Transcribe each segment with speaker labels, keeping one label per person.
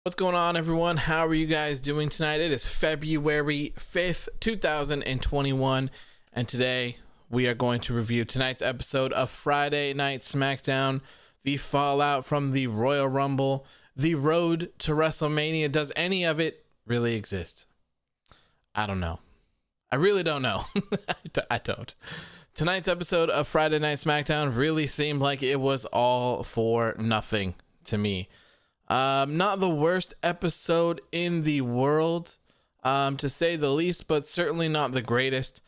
Speaker 1: What's going on, everyone? How are you guys doing tonight? It is February 5th, 2021, and today we are going to review tonight's episode of Friday Night SmackDown, the fallout from the Royal Rumble, the road to WrestleMania. Does any of it really exist? I don't know. I really don't know. I don't. Tonight's episode of Friday Night SmackDown really seemed like it was all for nothing to me. Not the worst episode in the world, to say the least, but certainly not the greatest.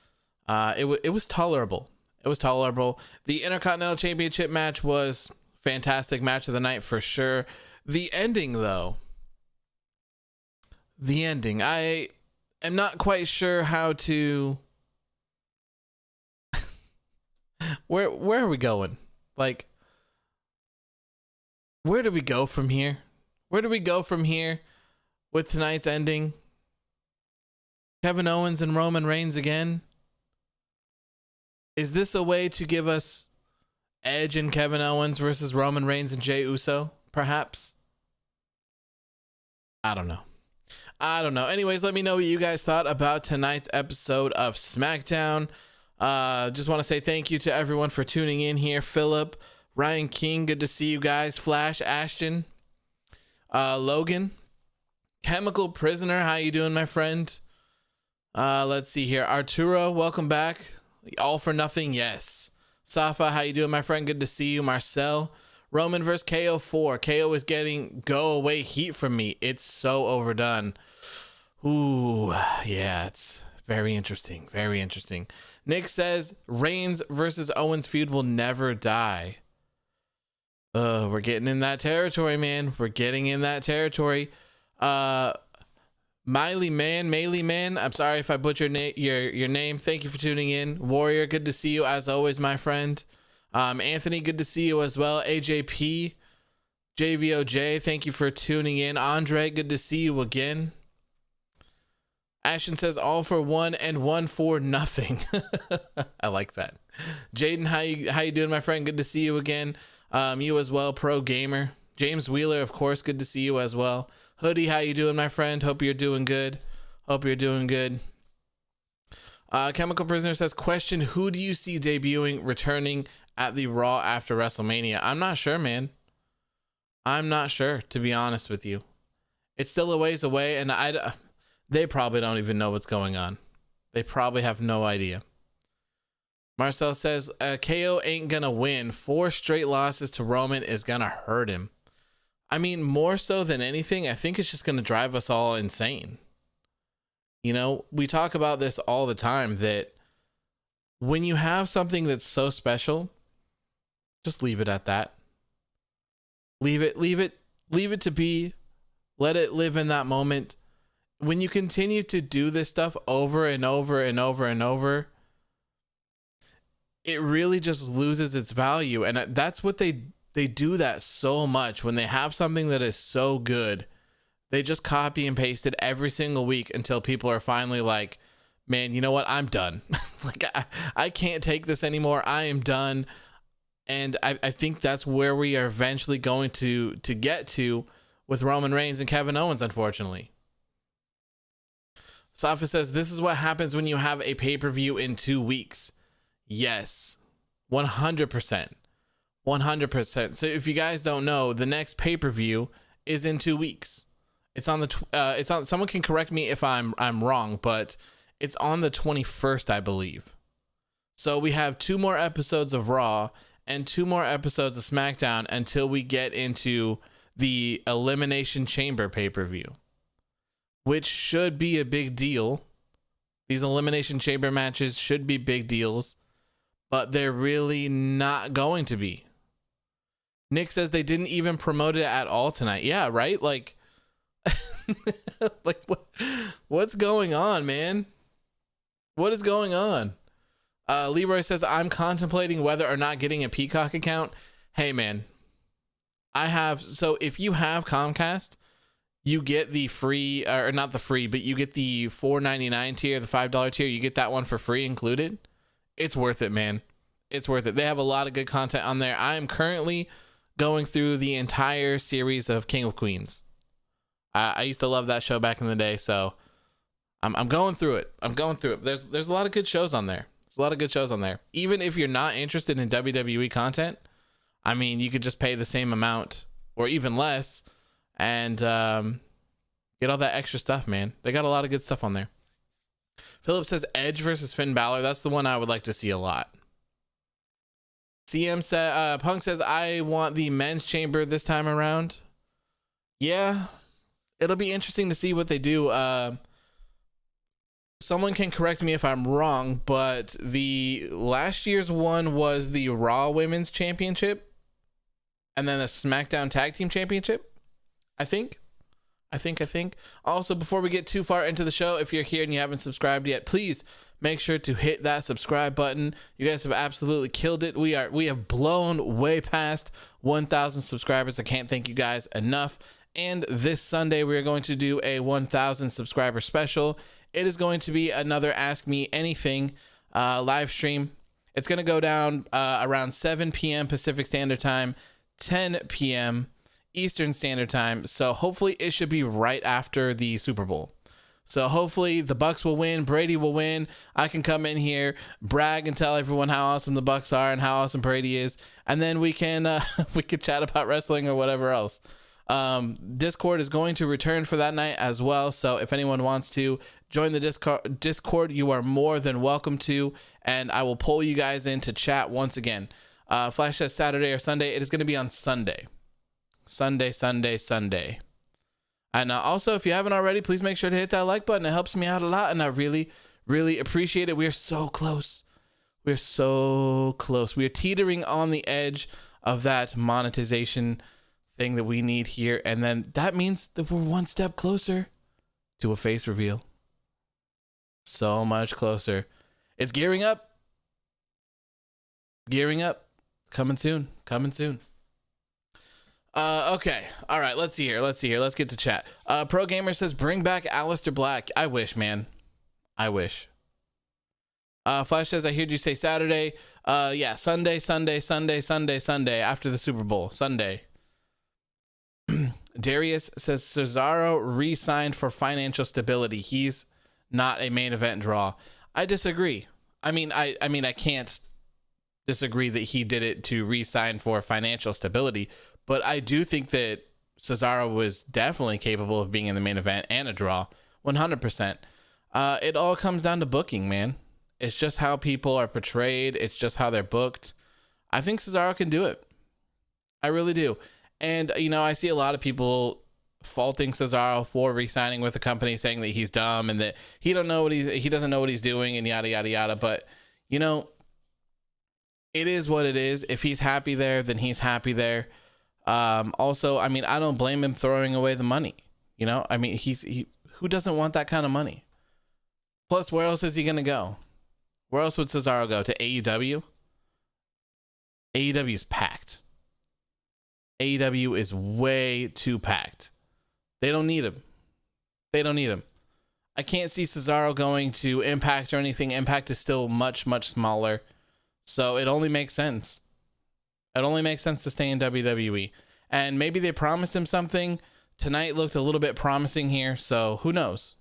Speaker 1: It was tolerable. It was tolerable. The Intercontinental Championship match was fantastic match of the night for sure. The ending, though. The ending. I am not quite sure how to... Where are we going? Like, where do we go from here? Where do we go from here with tonight's ending? Kevin Owens and Roman Reigns again? Is this a way to give us Edge and Kevin Owens versus Roman Reigns and Jey Uso, perhaps? I don't know. Anyways, let me know what you guys thought about tonight's episode of SmackDown. Just want to say thank you to everyone for tuning in here. Philip, Ryan King, good to see you guys. Flash, Ashton, Logan, Chemical Prisoner, how you doing, my friend? Let's see here. Arturo, welcome back. All for Nothing, yes. Safa, how you doing, my friend? Good to see you. Marcel, Roman versus KO 4. KO is getting go away heat from me. It's so overdone. Ooh, yeah, it's very interesting. Very interesting. Nick says Reigns versus Owens feud will never die. We're getting in that territory, man. We're getting in that territory. Miley Man, I'm sorry if I butchered your name. Thank you for tuning in. Warrior, good to see you as always, my friend. Anthony, good to see you as well. AJP, JVOJ, thank you for tuning in. Andre, good to see you again. Ashton says all for one and one for nothing. I like that. Jaden, how you doing, my friend? Good to see you again. You as well, Pro Gamer. James Wheeler, of course, good to see you as well. Hoodie, how you doing, my friend? Hope you're doing good. Chemical Prisoner says, question, who do you see debuting, returning at the Raw after WrestleMania? I'm not sure, man. I'm not sure, to be honest with you. It's still a ways away, and they probably don't even know what's going on. They probably have no idea. Marcel says, KO ain't gonna win. 4 straight losses to Roman is gonna hurt him. I mean, more so than anything, I think it's just gonna drive us all insane. You know, we talk about this all the time, that when you have something that's so special, just leave it at that. Leave it to be. Let it live in that moment. When you continue to do this stuff over and over and over and over, it really just loses its value. And that's what they do that so much. When they have something that is so good, they just copy and paste it every single week until people are finally like, man, you know what? I'm done. Like, I can't take this anymore. I am done. And I think that's where we are eventually going to get to with Roman Reigns and Kevin Owens, unfortunately. Safa says, this is what happens when you have a pay-per-view in 2 weeks. Yes, 100%. 100%. So if you guys don't know, the next pay-per-view is in 2 weeks. It's on the someone can correct me if I'm wrong, but it's on the 21st, I believe. So we have 2 more episodes of Raw and 2 more episodes of SmackDown until we get into the Elimination Chamber pay-per-view, which should be a big deal. These Elimination Chamber matches should be big deals, but they're really not going to be. Nick says they didn't even promote it at all tonight. Yeah, right? Like, like what's going on, man? What is going on? Leroy says, I'm contemplating whether or not getting a Peacock account. Hey, man, so if you have Comcast, you get the free, or not the free, but you get the $4.99 tier, the $5 tier. You get that one for free included. It's worth it, man. It's worth it. They have a lot of good content on there. I am currently going through the entire series of King of Queens. I used to love that show back in the day, so I'm going through it. There's a lot of good shows on there. Even if you're not interested in WWE content, I mean, you could just pay the same amount or even less and get all that extra stuff, man. They got a lot of good stuff on there. Philip says Edge versus Finn Balor. That's the one I would like to see a lot. CM said, Punk says, I want the men's chamber this time around. Yeah, it'll be interesting to see what they do. Someone can correct me if I'm wrong, but the last year's one was the Raw Women's Championship and then the SmackDown Tag Team Championship, I think. Also, before we get too far into the show, if you're here and you haven't subscribed yet, please make sure to hit that subscribe button. You guys have absolutely killed it. We have blown way past 1,000 subscribers. I can't thank you guys enough. And this Sunday, we are going to do a 1,000 subscriber special. It is going to be another Ask Me Anything live stream. It's going to go down around 7 p.m. Pacific Standard Time, 10 p.m. Eastern Standard Time. So hopefully it should be right after the Super Bowl. So hopefully the Bucks will win, Brady will win. I can come in here, brag and tell everyone how awesome the Bucks are and how awesome Brady is, and then we can chat about wrestling or whatever else. Discord is going to return for that night as well. So if anyone wants to join the Discord, you are more than welcome to, and I will pull you guys in to chat once again. Flash says Saturday or Sunday. It is going to be on Sunday. Sunday. And also, if you haven't already, please make sure to hit that like button. It helps me out a lot, and I really, really appreciate it. We are so close. We are teetering on the edge of that monetization thing that we need here, and then that means that we're one step closer to a face reveal. So much closer. It's gearing up. Coming soon. Okay. All right. Let's see here. Let's get to chat. Pro Gamer says, bring back Aleister Black. I wish, man. I wish. Flash says, I heard you say Saturday. Yeah, Sunday after the Super Bowl. Sunday. Darius says Cesaro re-signed for financial stability. He's not a main event draw. I disagree. I mean, I can't disagree that he did it to re-sign for financial stability, but I do think that Cesaro was definitely capable of being in the main event and a draw. 100%. It all comes down to booking, man. It's just how people are portrayed. It's just how they're booked. I think Cesaro can do it. I really do. And, you know, I see a lot of people faulting Cesaro for re-signing with the company, saying that he's dumb and that he doesn't know what he's doing and yada, yada, yada. But, you know, it is what it is. If he's happy there, then he's happy there. Also, I mean, I don't blame him throwing away the money. You know, I mean, who doesn't want that kind of money? Plus, where else is he going to go? Where else would Cesaro go? To AEW? AEW is packed. AEW is way too packed. They don't need him. I can't see Cesaro going to Impact or anything. Impact is still much, much smaller. So it only makes sense. It only makes sense to stay in WWE. And maybe they promised him something. Tonight looked a little bit promising here. So who knows?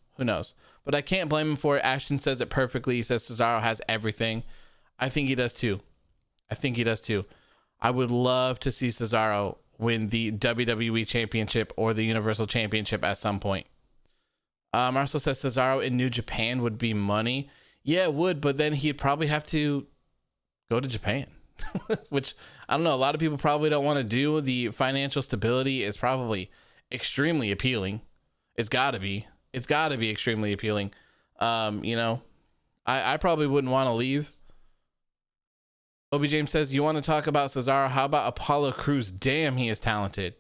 Speaker 1: But I can't blame him for it. Ashton says it perfectly. He says Cesaro has everything. I think he does too. I would love to see Cesaro win the WWE Championship or the Universal Championship at some point. Marcel says Cesaro in New Japan would be money. Yeah, it would, but then he'd probably have to go to Japan, which I don't know. A lot of people probably don't want to do. The financial stability is probably extremely appealing. It's got to be extremely appealing. You know, I probably wouldn't want to leave. Obi James says, you want to talk about Cesaro? How about Apollo Crews? Damn, he is talented.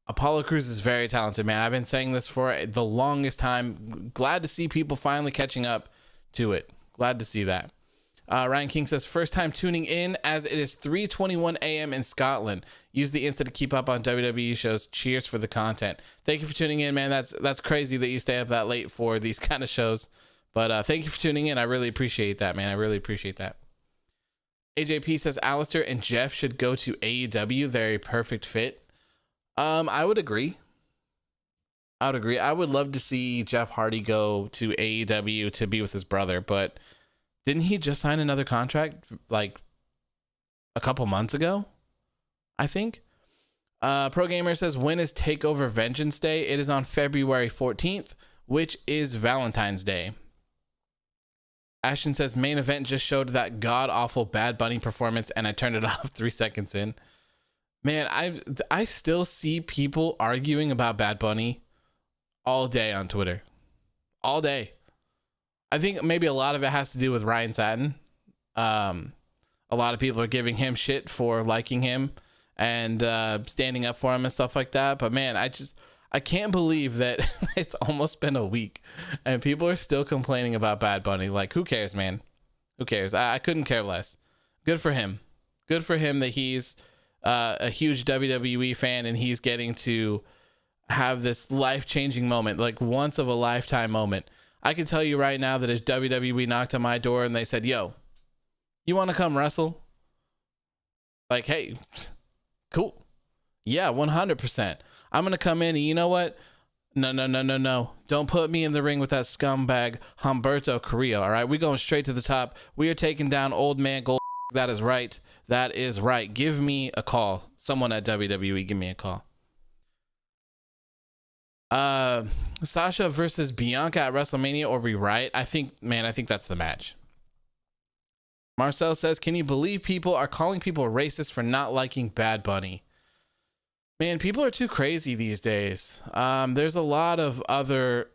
Speaker 1: Apollo Crews is very talented, man. I've been saying this for the longest time. Glad to see people finally catching up to it. Glad to see that. Ryan King says, first time tuning in as it is 3:21 a.m. in Scotland. Use the Insta to keep up on WWE shows. Cheers for the content. Thank you for tuning in, man. That's crazy that you stay up that late for these kind of shows. But thank you for tuning in. I really appreciate that, man. I really appreciate that. AJP says, Alistair and Jeff should go to AEW. They're a perfect fit. I would agree. I would love to see Jeff Hardy go to AEW to be with his brother, but didn't he just sign another contract like a couple months ago? I think. Pro Gamer says, when is TakeOver Vengeance Day? It is on February 14th, which is Valentine's Day. Ashton says, main event just showed that god-awful Bad Bunny performance and I turned it off 3 seconds in. Man, I still see people arguing about Bad Bunny all day on Twitter. All day. I think maybe a lot of it has to do with Ryan Satin. A lot of people are giving him shit for liking him and standing up for him and stuff like that. But man, I can't believe that it's almost been a week and people are still complaining about Bad Bunny. Like, who cares, man? Who cares? I couldn't care less. Good for him. Good for him that he's a huge WWE fan and he's getting to have this life-changing moment, like once of a lifetime moment. I can tell you right now that if WWE knocked on my door and they said, yo, you want to come wrestle? Like, hey, cool. Yeah, 100%. I'm going to come in and you know what? No. Don't put me in the ring with that scumbag Humberto Carrillo, all right? We're going straight to the top. We are taking down old man Gold. That is right. That is right. Give me a call. Someone at WWE, give me a call. Sasha versus Bianca at WrestleMania or Riott? I think that's the match. Marcel says, can you believe people are calling people racist for not liking Bad Bunny? Man, people are too crazy these days. There's a lot of other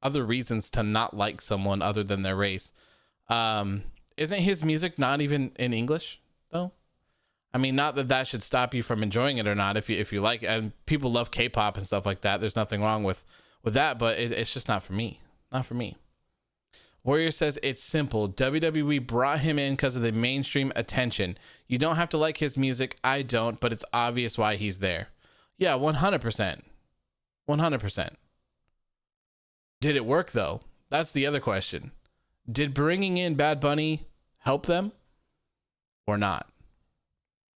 Speaker 1: reasons to not like someone other than their race. Isn't his music not even in English though? I mean, not that should stop you from enjoying it or not if you like it. And people love K-pop and stuff like that. There's nothing wrong with that, but it's just not for me. Not for me. Warrior says it's simple. WWE brought him in because of the mainstream attention. You don't have to like his music. I don't, but it's obvious why he's there. Yeah, 100%. 100%. Did it work though? That's the other question. Did bringing in Bad Bunny help them or not?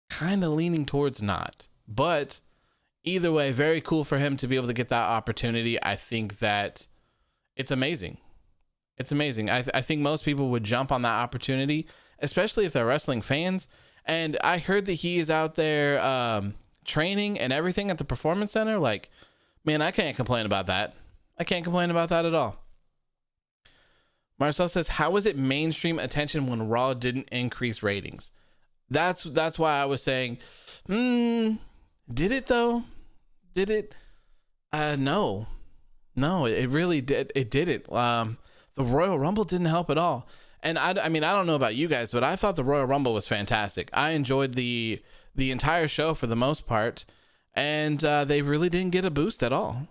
Speaker 1: Kind of leaning towards not. But either way, very cool for him to be able to get that opportunity. I think that it's amazing. It's amazing. I think most people would jump on that opportunity, especially if they're wrestling fans. And I heard that he is out there training and everything at the Performance Center. Like, man, I can't complain about that. I can't complain about that at all. Marcel says, how was it mainstream attention when Raw didn't increase ratings? That's why I was saying, did it though? Did it? No, it really did. It didn't. The Royal Rumble didn't help at all. And I mean, I don't know about you guys, but I thought the Royal Rumble was fantastic. I enjoyed the entire show for the most part, and they really didn't get a boost at all.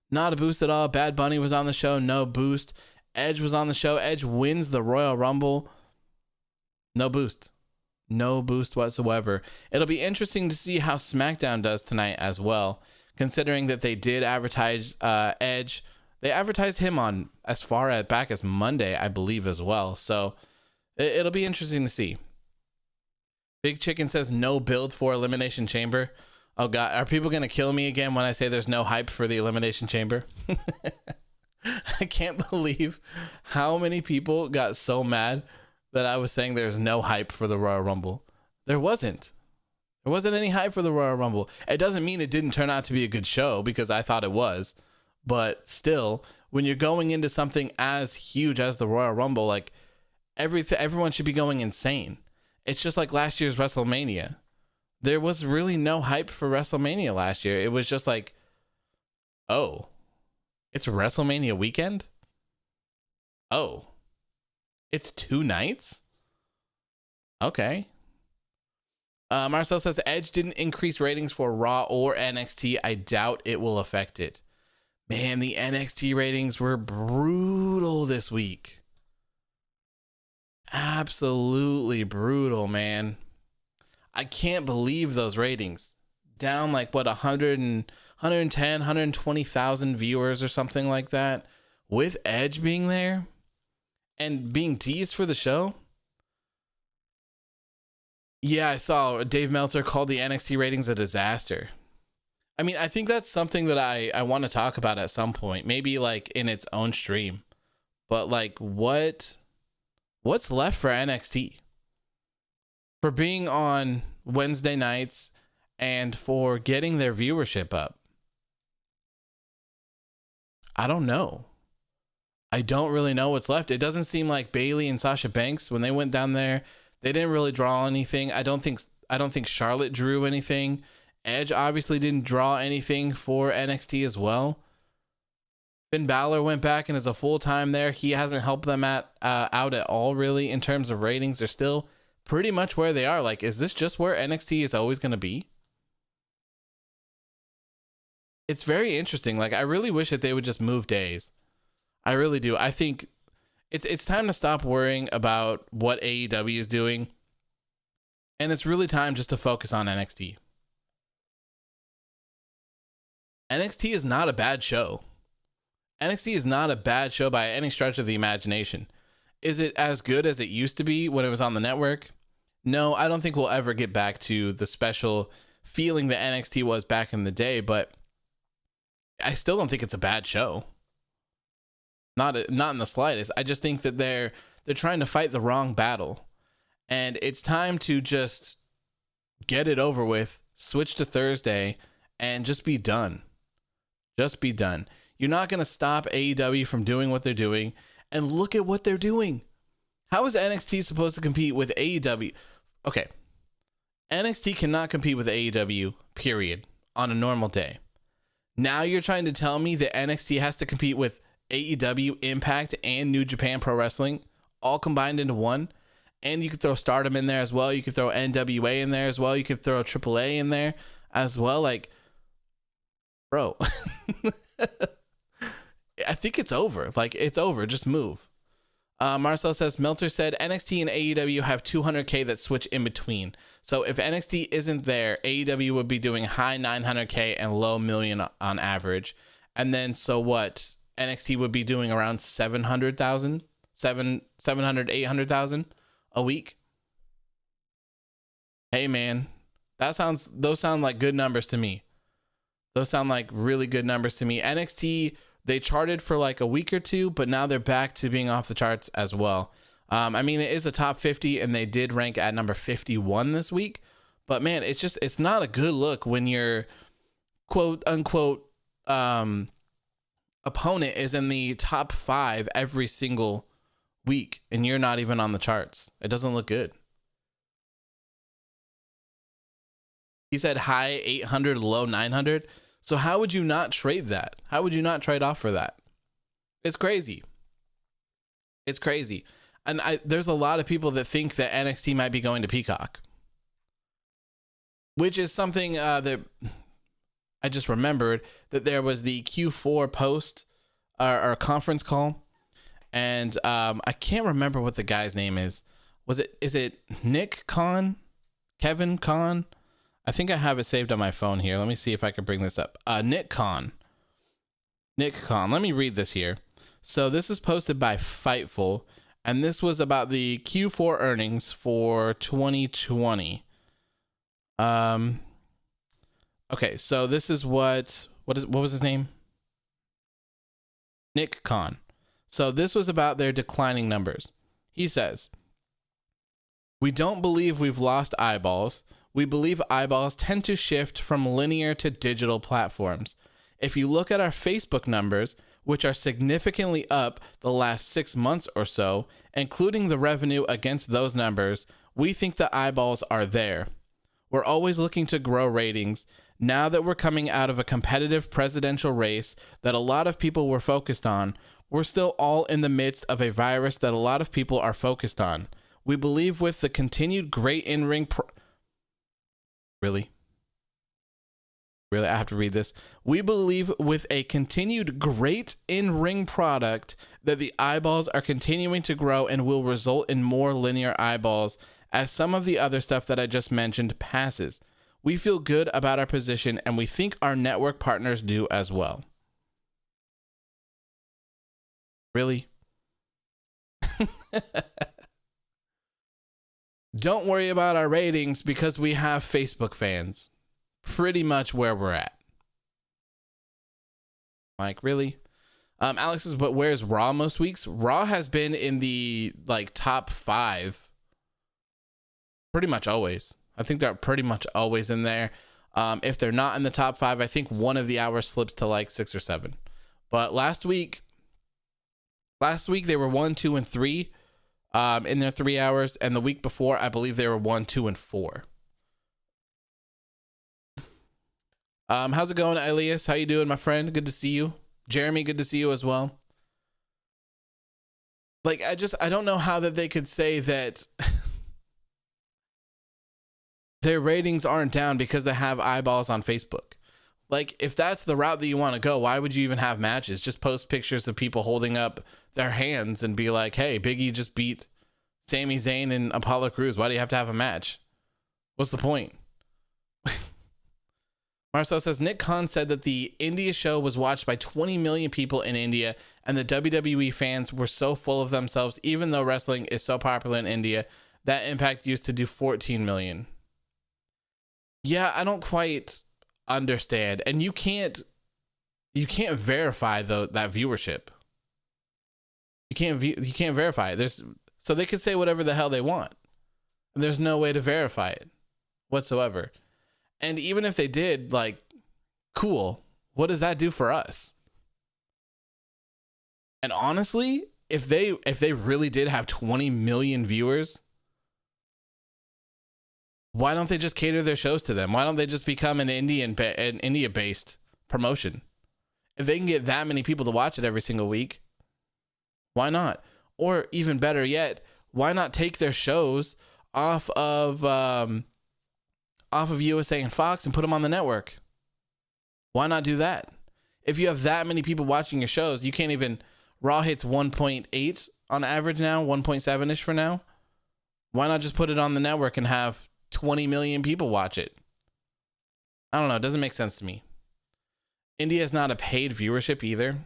Speaker 1: Not a boost at all. Bad Bunny was on the show, no boost. Edge was on the show. Edge wins the Royal Rumble. No boost. No boost whatsoever. It'll be interesting to see how SmackDown does tonight as well, considering that they did advertise Edge. They advertised him on as far back as Monday, I believe, as well. So it'll be interesting to see. Big Chicken says no build for Elimination Chamber. Oh, God. Are people going to kill me again when I say there's no hype for the Elimination Chamber? I can't believe how many people got so mad that I was saying there's no hype for the Royal Rumble. There wasn't. There wasn't any hype for the Royal Rumble. It doesn't mean it didn't turn out to be a good show, because I thought it was. But still, when you're going into something as huge as the Royal Rumble, like everyone should be going insane. It's just like last year's WrestleMania. There was really no hype for WrestleMania last year. It was just like, oh, it's WrestleMania weekend? Oh, it's 2 nights? Okay. Marcel says, Edge didn't increase ratings for Raw or NXT. I doubt it will affect it. Man, the NXT ratings were brutal this week. Absolutely brutal, man. I can't believe those ratings. Down like, what, 110, 120,000 viewers or something like that, with Edge being there and being teased for the show. Yeah, I saw Dave Meltzer called the NXT ratings a disaster. I mean, I think that's something that I want to talk about at some point, maybe like in its own stream. But like, what's left for NXT? For being on Wednesday nights and for getting their viewership up? I don't know. I don't really know what's left. It doesn't seem like Bayley and Sasha Banks, when they went down there, they didn't really draw anything. I don't think Charlotte drew anything. Edge obviously didn't draw anything for NXT as well. Finn Balor went back and is a full-time there. He hasn't helped them out at all, really, in terms of ratings. They're still pretty much where they are. Like, is this just where NXT is always going to be? It's very interesting. Like, I really wish that they would just move days. I really do. I think it's time to stop worrying about what AEW is doing. And it's really time just to focus on NXT. NXT is not a bad show. NXT is not a bad show by any stretch of the imagination. Is it as good as it used to be when it was on the network? No, I don't think we'll ever get back to the special feeling that NXT was back in the day, but I still don't think it's a bad show. Not in the slightest. I just think that they're trying to fight the wrong battle. And it's time to just get it over with, switch to Thursday, and just be done. Just be done. You're not going to stop AEW from doing what they're doing. And look at what they're doing. How is NXT supposed to compete with AEW? Okay. NXT cannot compete with AEW, period, on a normal day. Now you're trying to tell me that NXT has to compete with AEW, Impact, and New Japan Pro Wrestling all combined into one? And you could throw Stardom in there as well. You could throw NWA in there as well. You could throw AAA in there as well. Like, bro, I think it's over. Like, it's over. Just move. Marcel says, Meltzer said NXT and AEW have 200K that switch in between. So if NXT isn't there, AEW would be doing high 900K and low million on average. And then, so what? NXT would be doing around 700,000, 800,000 a week. Hey man, those sound like good numbers to me. Those sound like really good numbers to me. NXT, they charted for like a week or two, but now they're back to being off the charts as well. I mean, it is a top 50 and they did rank at number 51 this week, but man, it's not a good look when your quote unquote opponent is in the top 5 every single week and you're not even on the charts. It doesn't look good. He said high 800, low 900. So how would you not trade that? How would you not trade off for that? It's crazy. It's crazy. And there's a lot of people that think that NXT might be going to Peacock, which is something that I just remembered, that there was the Q4 post or conference call. And I can't remember what the guy's name is. Is it Nick Khan? Kevin Khan? I think I have it saved on my phone here. Let me see if I can bring this up. Nick Khan. Let me read this here. So this is posted by Fightful, and this was about the Q4 earnings for 2020. Okay, so this is what was his name? Nick Khan. So this was about their declining numbers. He says, "We don't believe we've lost eyeballs. We believe eyeballs tend to shift from linear to digital platforms. If you look at our Facebook numbers, which are significantly up the last 6 months or so, including the revenue against those numbers, we think the eyeballs are there. We're always looking to grow ratings. Now that we're coming out of a competitive presidential race that a lot of people were focused on, we're still all in the midst of a virus that a lot of people are focused on. We believe with the continued great in-ring..." Really? I have to read this. "We believe with a continued great in-ring product that the eyeballs are continuing to grow and will result in more linear eyeballs as some of the other stuff that I just mentioned passes. We feel good about our position and we think our network partners do as well." Really? "Don't worry about our ratings because we have Facebook fans." Pretty much where we're at. Like, really? Alex says, "But where's Raw most weeks?" Raw has been in the top 5 pretty much always. I think they're pretty much always in there. If they're not in the top 5, I think one of the hours slips to 6 or 7. But last week they were 1, 2, and 3 in their 3 hours, and the week before I believe they were 1, 2, and 4. How's it going, Elias? How you doing, my friend? Good to see you. Jeremy, good to see you as well. I don't know how that they could say that their ratings aren't down because they have eyeballs on Facebook. If that's the route that you want to go, why would you even have matches? Just post pictures of people holding up their hands and be like, "Hey, Big E just beat Sami Zayn and Apollo Crews. Why do you have to have a match? What's the point?" Marcel says, "Nick Khan said that the India show was watched by 20 million people in India, and the WWE fans were so full of themselves, even though wrestling is so popular in India, that Impact used to do 14 million. Yeah, I don't quite understand. And you can't verify that viewership. You can't verify it. So they can say whatever the hell they want. And there's no way to verify it whatsoever. And even if they did, cool, what does that do for us? And honestly, if they really did have 20 million viewers, why don't they just cater their shows to them? Why don't they just become an India-based promotion? If they can get that many people to watch it every single week, why not? Or even better yet, why not take their shows off of USA and Fox and put them on the network? Why not do that? If you have that many people watching your shows, you can't even... Raw hits 1.8 on average now, 1.7-ish for now. Why not just put it on the network and have 20 million people watch it? I don't know. It doesn't make sense to me. India is not a paid viewership either.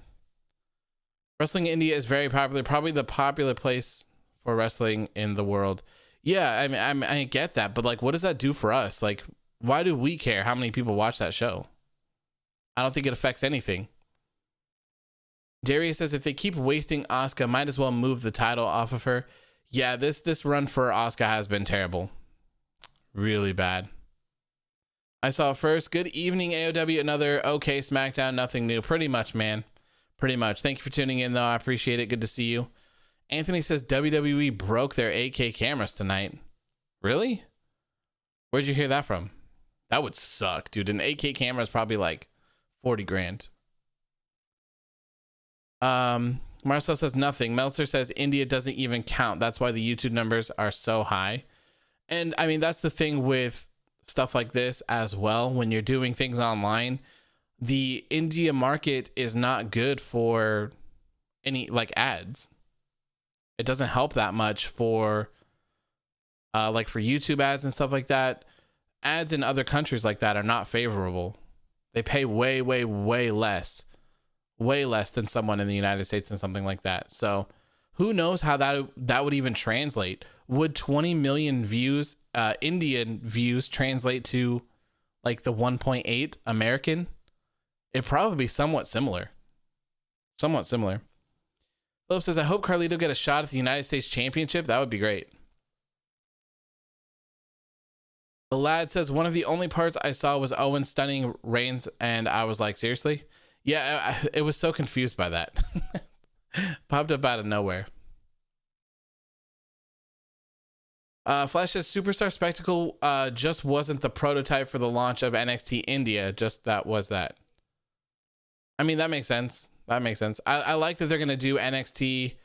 Speaker 1: Wrestling in India is very popular, probably the popular place for wrestling in the world. Yeah, I mean, I get that, but like, what does that do for us? Like, why do we care how many people watch that show? I don't think it affects anything. Jerry says if they keep wasting Asuka, might as well move the title off of her. Yeah, this run for Asuka has been terrible. Really bad. I saw first. Good evening, AOW. Another okay SmackDown. Nothing new. Pretty much, man. Pretty much. Thank you for tuning in, though. I appreciate it. Good to see you. Anthony says WWE broke their 8K cameras tonight. Really? Where'd you hear that from? That would suck, dude. An 8K camera is probably like 40 grand. Marcel says nothing. Meltzer says India doesn't even count. That's why the YouTube numbers are so high. And I mean, that's the thing with stuff like this as well. When you're doing things online, the India market is not good for any like ads. It doesn't help that much for like for YouTube ads and stuff like that. Ads in other countries like that are not favorable. They pay way, way, way less than someone in the United States and something like that. So who knows how that would even translate? Would 20 million views, Indian views, translate to like the 1.8 American? It'd probably be somewhat similar. Philip says, I hope Carlito get a shot at the United States Championship. That would be great. The lad says, one of the only parts I saw was Owen stunning Reigns, and I was like, seriously? Yeah, it was so confused by that. Popped up out of nowhere. Flash says, Superstar Spectacle just wasn't the prototype for the launch of NXT India. Just that was that. I mean, that makes sense. I like that they're going to do NXT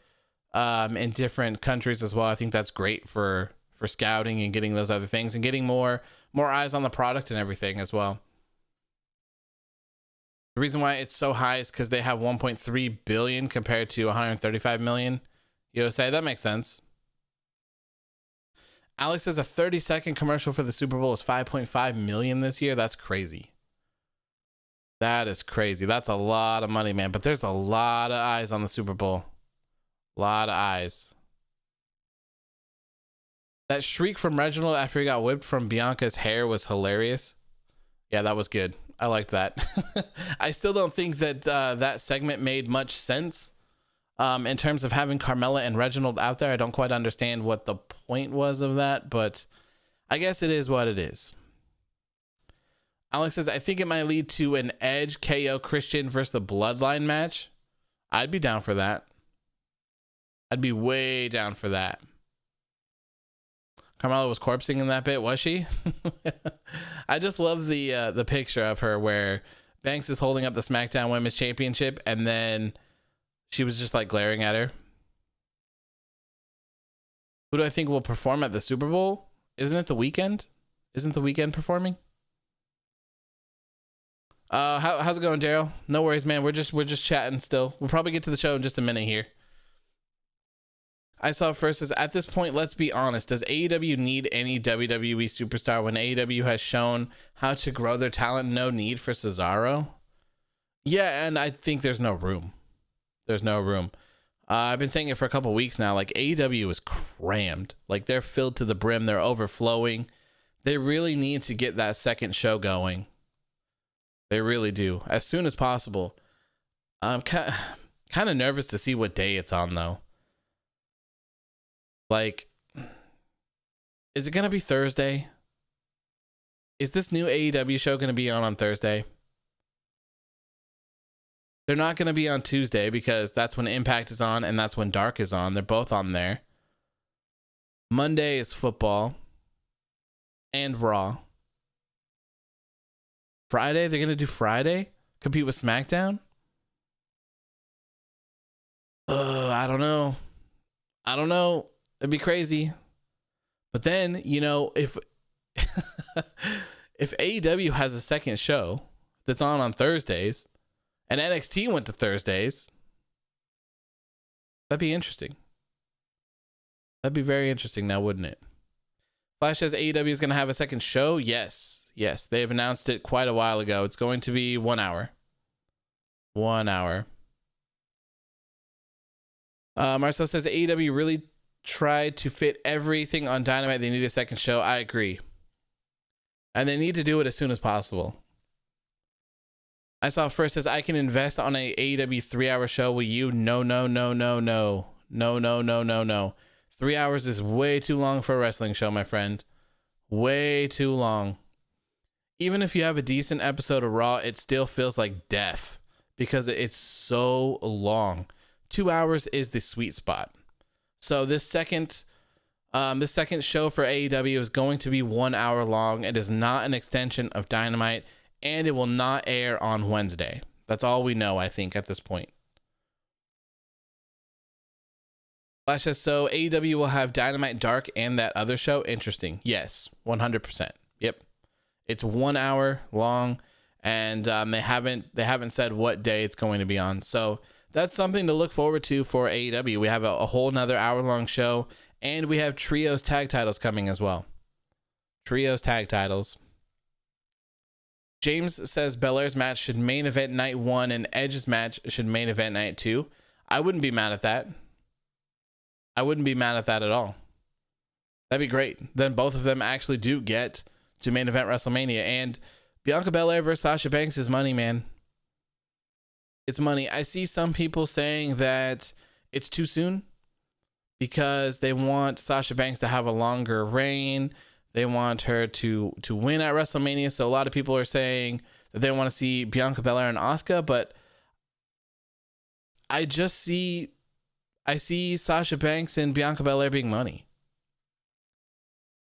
Speaker 1: in different countries as well. I think that's great for scouting and getting those other things and getting more eyes on the product and everything as well. The reason why it's so high is because they have 1.3 billion compared to 135 million. USA, that makes sense. Alex says a 30-second commercial for the Super Bowl is 5.5 million this year. That's crazy. That is crazy. That's a lot of money, man. But there's a lot of eyes on the Super Bowl. A lot of eyes. That shriek from Reginald after he got whipped from Bianca's hair was hilarious. Yeah, that was good. I liked that. I still don't think that that segment made much sense in terms of having Carmella and Reginald out there. I don't quite understand what the point was of that, but I guess it is what it is. Alex says, I think it might lead to an Edge KO Christian versus the Bloodline match. I'd be down for that. I'd be way down for that. Carmella was corpsing in that bit, was she? I just love the picture of her where Banks is holding up the SmackDown Women's Championship and then she was just like glaring at her. Who do I think will perform at the Super Bowl? Isn't it The Weeknd? Isn't The Weeknd performing? How's it going, Daryl? No worries, man. We're just chatting still. We'll probably get to the show in just a minute here. I saw first as at this point, let's be honest. Does AEW need any WWE superstar when AEW has shown how to grow their talent? No need for Cesaro. Yeah, and I think there's no room. There's no room. I've been saying it for a couple weeks now. Like AEW is crammed. Like they're filled to the brim. They're overflowing. They really need to get that second show going. They really do, as soon as possible. I'm kind of nervous to see what day it's on, though. Like, is it going to be Thursday? Is this new AEW show going to be on Thursday? They're not going to be on Tuesday because that's when Impact is on and that's when Dark is on. They're both on there. Monday is football and Raw. Friday, they're going to do Friday? Compete with SmackDown? I don't know. It'd be crazy. But then, you know, if if AEW has a second show that's on Thursdays and NXT went to Thursdays, that'd be interesting. That'd be very interesting now, wouldn't it? Flash says AEW is going to have a second show. Yes, they've announced it quite a while ago. It's going to be 1 hour. 1 hour. Marcel says AEW really tried to fit everything on Dynamite. They need a second show. I agree. And they need to do it as soon as possible. I saw first says, I can invest on a AEW 3-hour show with you. No. 3 hours is way too long for a wrestling show, my friend. Way too long. Even if you have a decent episode of Raw, it still feels like death because it's so long. 2 hours is the sweet spot. So this second show for AEW is going to be 1 hour long. It is not an extension of Dynamite, and it will not air on Wednesday. That's all we know, I think, at this point. Flash says, so AEW will have Dynamite Dark and that other show? Interesting. Yes, 100%. Yep. It's 1 hour long, and they haven't said what day it's going to be on. So that's something to look forward to for AEW. We have a whole nother hour-long show, and we have Trios tag titles coming as well. Trios tag titles. James says Belair's match should main event night 1, and Edge's match should main event night 2. I wouldn't be mad at that. I wouldn't be mad at that at all. That'd be great. Then both of them actually do get to main event WrestleMania, and Bianca Belair versus Sasha Banks is money, man. It's money. I see some people saying that it's too soon because they want Sasha Banks to have a longer reign. They want her to win at WrestleMania. So a lot of people are saying that they want to see Bianca Belair and Asuka, but I see Sasha Banks and Bianca Belair being money.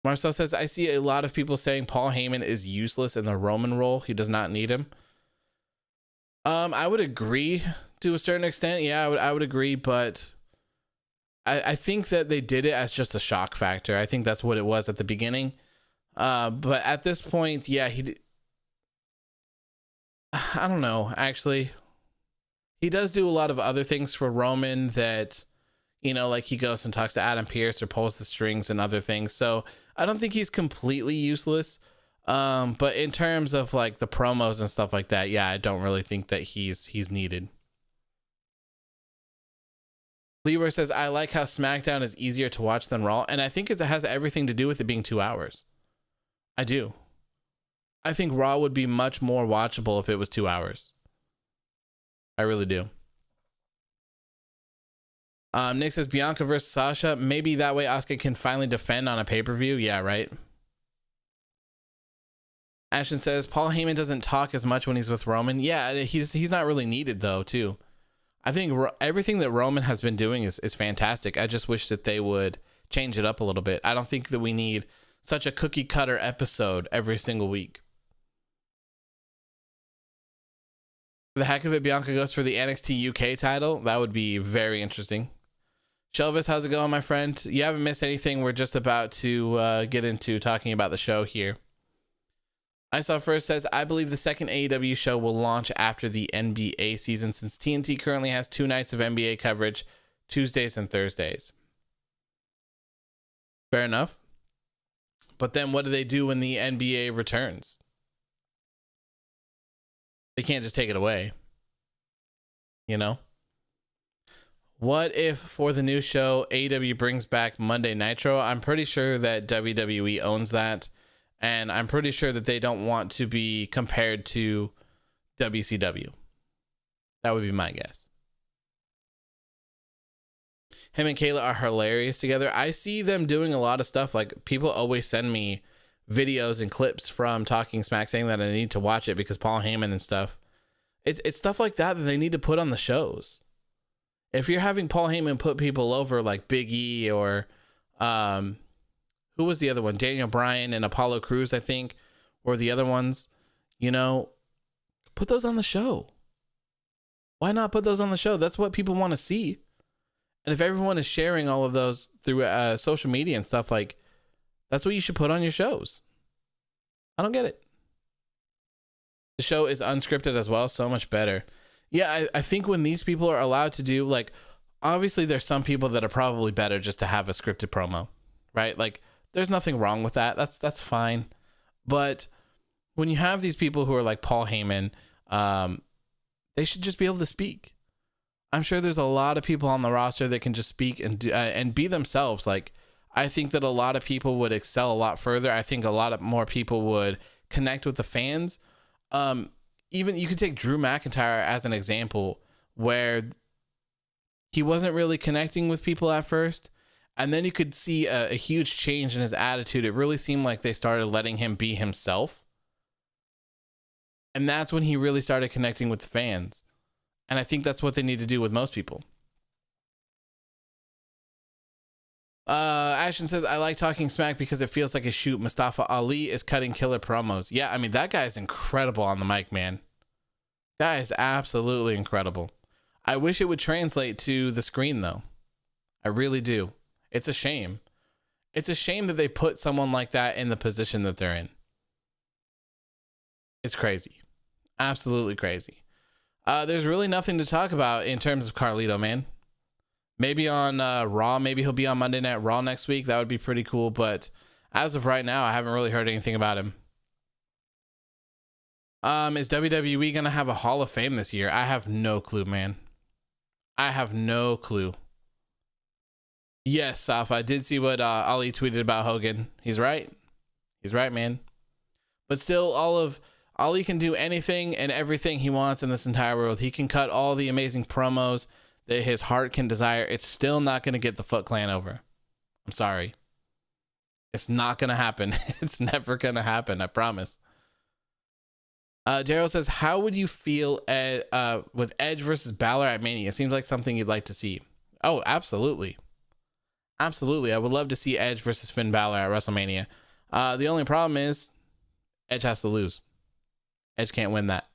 Speaker 1: Marcel says, I see a lot of people saying Paul Heyman is useless in the Roman role. He does not need him. I would agree to a certain extent. Yeah, I would agree, but I think that they did it as just a shock factor. I think that's what it was at the beginning. But at this point, yeah, I don't know, actually. He does do a lot of other things for Roman that, you know, like he goes and talks to Adam Pearce or pulls the strings and other things. So I don't think he's completely useless. But in terms of like the promos and stuff like that, yeah, I don't really think that he's needed. Leroy says, I like how SmackDown is easier to watch than Raw, and I think it has everything to do with it being 2 hours. I do. I think Raw would be much more watchable if it was 2 hours. I really do. Nick says, Bianca versus Sasha. Maybe that way Asuka can finally defend on a pay-per-view. Yeah, right. Ashton says, Paul Heyman doesn't talk as much when he's with Roman. Yeah, he's not really needed, though, too. I think everything that Roman has been doing is fantastic. I just wish that they would change it up a little bit. I don't think that we need such a cookie cutter episode every single week. For the heck of it, Bianca goes for the NXT UK title. That would be very interesting. Shelvis, how's it going, my friend? You haven't missed anything. We're just about to get into talking about the show here. I saw first says, I believe the second AEW show will launch after the NBA season since TNT currently has 2 nights of NBA coverage, Tuesdays and Thursdays. Fair enough. But then what do they do when the NBA returns? They can't just take it away. You know? What if for the new show, AEW brings back Monday Nitro? I'm pretty sure that WWE owns that. And I'm pretty sure that they don't want to be compared to WCW. That would be my guess. Him and Kayla are hilarious together. I see them doing a lot of stuff. Like, people always send me videos and clips from Talking Smack saying that I need to watch it because Paul Heyman and stuff. It's stuff like that they need to put on the shows. If you're having Paul Heyman put people over like Big E or who was the other one? Daniel Bryan and Apollo Crews, I think, or the other ones, you know, put those on the show. Why not put those on the show? That's what people want to see. And if everyone is sharing all of those through social media and stuff, like, that's what you should put on your shows. I don't get it. The show is unscripted as well, so much better. Yeah, I think when these people are allowed to do, like, obviously there's some people that are probably better just to have a scripted promo, right? Like, there's nothing wrong with that. That's fine. But when you have these people who are like Paul Heyman, they should just be able to speak. I'm sure there's a lot of people on the roster that can just speak and be themselves. Like, I think that a lot of people would excel a lot further. I think a lot of more people would connect with the fans. Even you could take Drew McIntyre as an example, where he wasn't really connecting with people at first, and then you could see a huge change in his attitude. It really seemed like they started letting him be himself, and that's when he really started connecting with the fans. And I think that's what they need to do with most people. Ashton says, I like talking smack because it feels like a shoot. Mustafa Ali is cutting killer promos. Yeah, I mean, that guy is incredible on the mic, man. That is absolutely incredible. I wish it would translate to the screen, though. I really do. It's a shame. It's a shame that they put someone like that in the position that they're in. It's crazy. Absolutely crazy. There's really nothing to talk about in terms of Carlito, man. Maybe on Raw. Maybe he'll be on Monday Night Raw next week. That would be pretty cool. But as of right now, I haven't really heard anything about him. Is WWE going to have a Hall of Fame this year? I have no clue, man. I have no clue. Yes, Saf, I did see what Ali tweeted about Hogan. He's right. He's right, man. But still, Ali can do anything and everything he wants in this entire world. He can cut all the amazing promos that his heart can desire. It's still not going to get the Foot Clan over. I'm sorry. It's not going to happen. It's never going to happen. I promise. Daryl says, how would you feel with Edge versus Balor at Mania? It seems like something you'd like to see. Oh, absolutely. Absolutely. I would love to see Edge versus Finn Balor at WrestleMania. The only problem is Edge has to lose. Edge can't win that.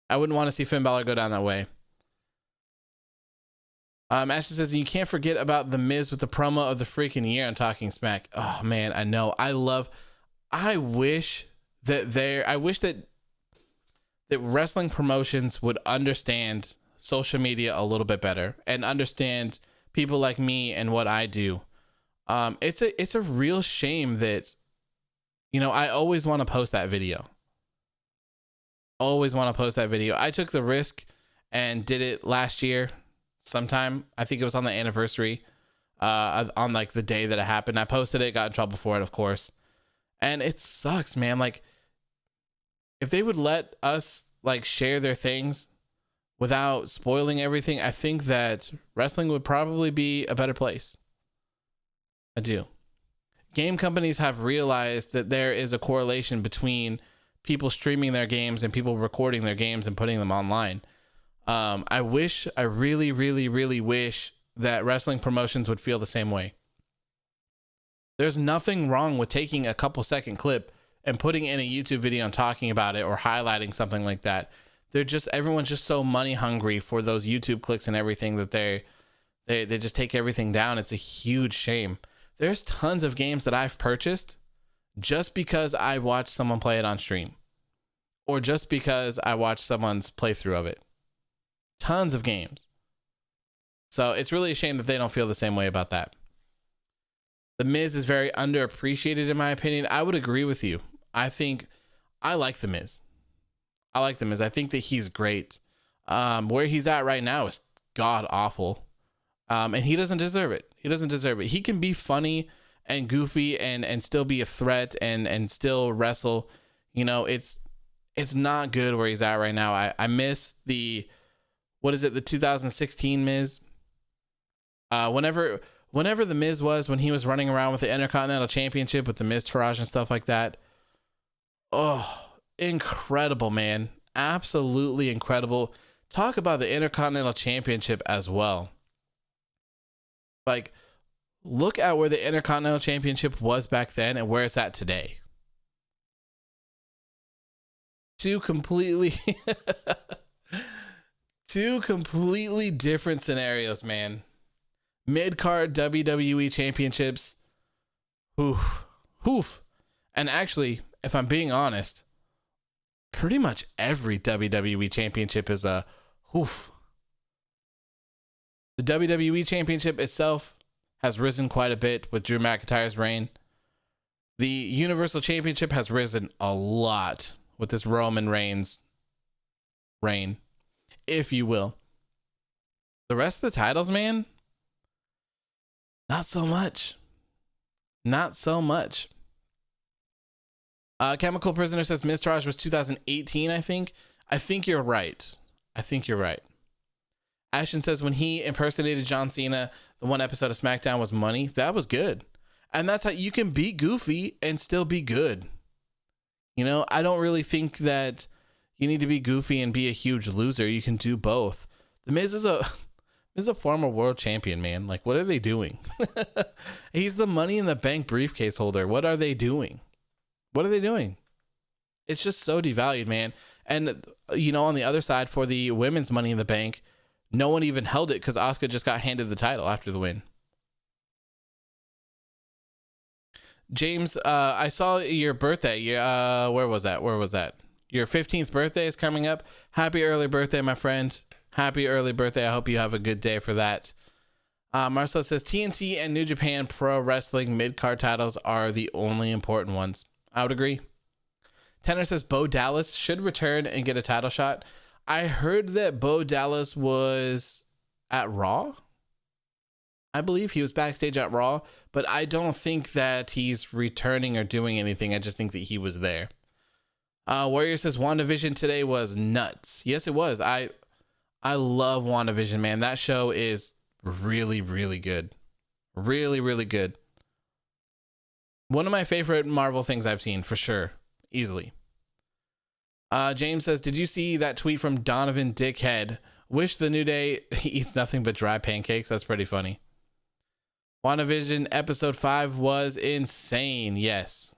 Speaker 1: I wouldn't want to see Finn Balor go down that way. Ashton says, you can't forget about The Miz with the promo of the freaking year on Talking Smack. Oh, man, I know. I wish that wrestling promotions would understand social media a little bit better and understand people like me and what I do. It's a real shame that, I always want to post that video. Always want to post that video. I took the risk and did it last year sometime. I think it was on the anniversary, on like the day that it happened. I posted it, got in trouble for it, of course. And it sucks, man. Like, if they would let us like share their things without spoiling everything, I think that wrestling would probably be a better place. I do. Game companies have realized that there is a correlation between people streaming their games and people recording their games and putting them online. I really, really, really wish that wrestling promotions would feel the same way. There's nothing wrong with taking a couple second clip and putting in a YouTube video and talking about it or highlighting something like that. Everyone's just so money hungry for those YouTube clicks and everything that they just take everything down. It's a huge shame. There's tons of games that I've purchased just because I watched someone play it on stream, or just because I watched someone's playthrough of it. Tons of games. So it's really a shame that they don't feel the same way about that. The Miz is very underappreciated in my opinion. I would agree with you. I like The Miz. I think that he's great. Where he's at right now is god awful. And he doesn't deserve it. He can be funny and goofy and still be a threat and still wrestle. It's not good where he's at right now. I miss the 2016 Miz. Whenever the Miz when he was running around with the Intercontinental Championship with the Miz Taraj and stuff like that. Oh, incredible, man. Absolutely incredible. Talk about the Intercontinental Championship as well. Like, look at where the Intercontinental Championship was back then and where it's at today. Two completely different scenarios, man. Mid-card WWE championships. Oof. And actually, if I'm being honest, pretty much every WWE championship is a oof. The WWE championship itself has risen quite a bit with Drew McIntyre's reign. The Universal Championship has risen a lot with this Roman Reigns reign, if you will. The rest of the titles, man, not so much. Not so much. Chemical Prisoner says Mistrage was 2018, I think. I think you're right. Ashton says when he impersonated John Cena, the one episode of SmackDown was Money. That was good. And that's how you can be goofy and still be good. You know, I don't really think that you need to be goofy and be a huge loser. You can do both. The Miz is a former world champion, man. Like, what are they doing? He's the Money in the Bank briefcase holder. What are they doing? It's just so devalued, man. And, you know, on the other side, for the women's Money in the Bank, no one even held it because Asuka just got handed the title after the win. James, I saw your birthday. Where was that? Your 15th birthday is coming up. Happy early birthday, my friend. Happy early birthday. I hope you have a good day for that. Marcel says TNT and New Japan Pro Wrestling mid-card titles are the only important ones. I would agree. Tanner says Bo Dallas should return and get a title shot. I heard that Bo Dallas was at Raw. I believe he was backstage at Raw, but I don't think that he's returning or doing anything. I just think that he was there. Warrior says WandaVision today was nuts. Yes, it was. I love WandaVision, man. That show is really, really good. Really, really good. One of my favorite Marvel things I've seen, for sure. Easily. James says, did you see that tweet from Donovan Dickhead? Wish the New Day eats nothing but dry pancakes. That's pretty funny. WandaVision episode 5 was insane. Yes.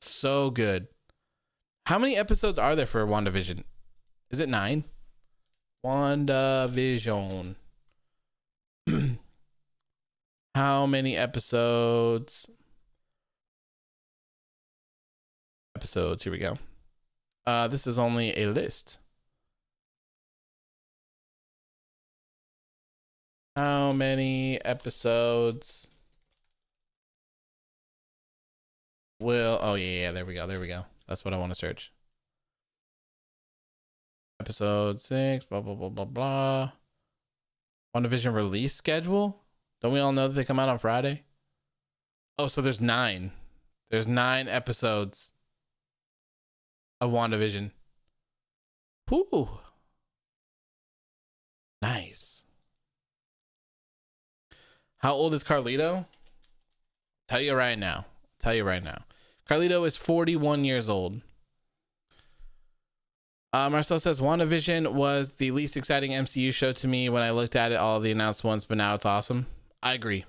Speaker 1: So good. How many episodes are there for WandaVision? Is it 9? WandaVision. How many episodes? Here we go. This is only a list. How many episodes will... Oh, yeah, there we go. That's what I want to search. Episode 6, blah, blah, blah, blah, blah. WandaVision release schedule? Don't we all know that they come out on Friday? Oh, so there's 9. There's 9 episodes of WandaVision. Ooh. Nice. How old is Carlito? Tell you right now. Carlito is 41 years old. Marcel says WandaVision was the least exciting MCU show to me when I looked at it, all the announced ones, but now it's awesome. I agree.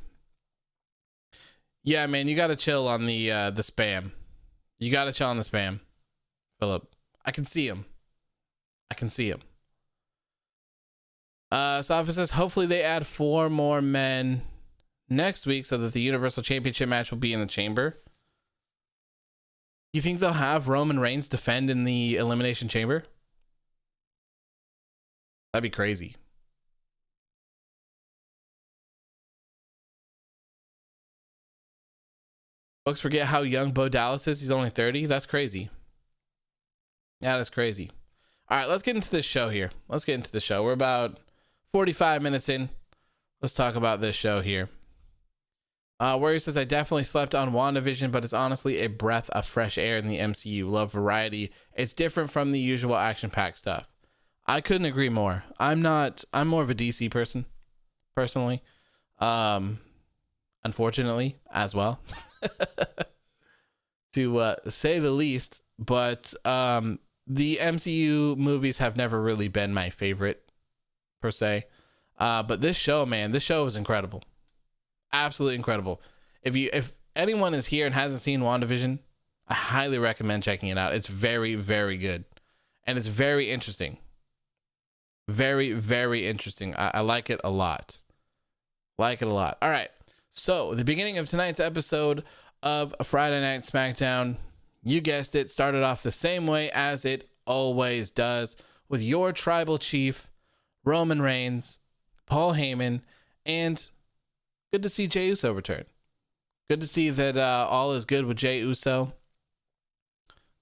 Speaker 1: Yeah, man, you gotta chill on the spam. You gotta chill on the spam, Philip. I can see him. Safa says hopefully they add 4 more men next week so that the Universal Championship match will be in the Chamber. You think they'll have Roman Reigns defend in the Elimination Chamber? That'd be crazy. Folks forget how young Bo Dallas is. He's only 30. That's crazy. That is crazy. All right, let's get into this show here. We're about 45 minutes in. Let's talk about this show here. Warrior says, I definitely slept on WandaVision, but it's honestly a breath of fresh air in the MCU. Love variety. It's different from the usual action-packed stuff. I couldn't agree more. I'm more of a DC person, personally. Unfortunately, as well. To say the least. But the MCU movies have never really been my favorite, per se. But this show, man, was incredible. Absolutely incredible. If anyone is here and hasn't seen WandaVision, I highly recommend checking it out. It's very, very good. And it's very interesting. Very, very interesting. I like it a lot. All right. So the beginning of tonight's episode of Friday Night SmackDown, you guessed it, started off the same way as it always does, with your tribal chief, Roman Reigns, Paul Heyman, and good to see Jey Uso return. Good to see that all is good with Jey Uso.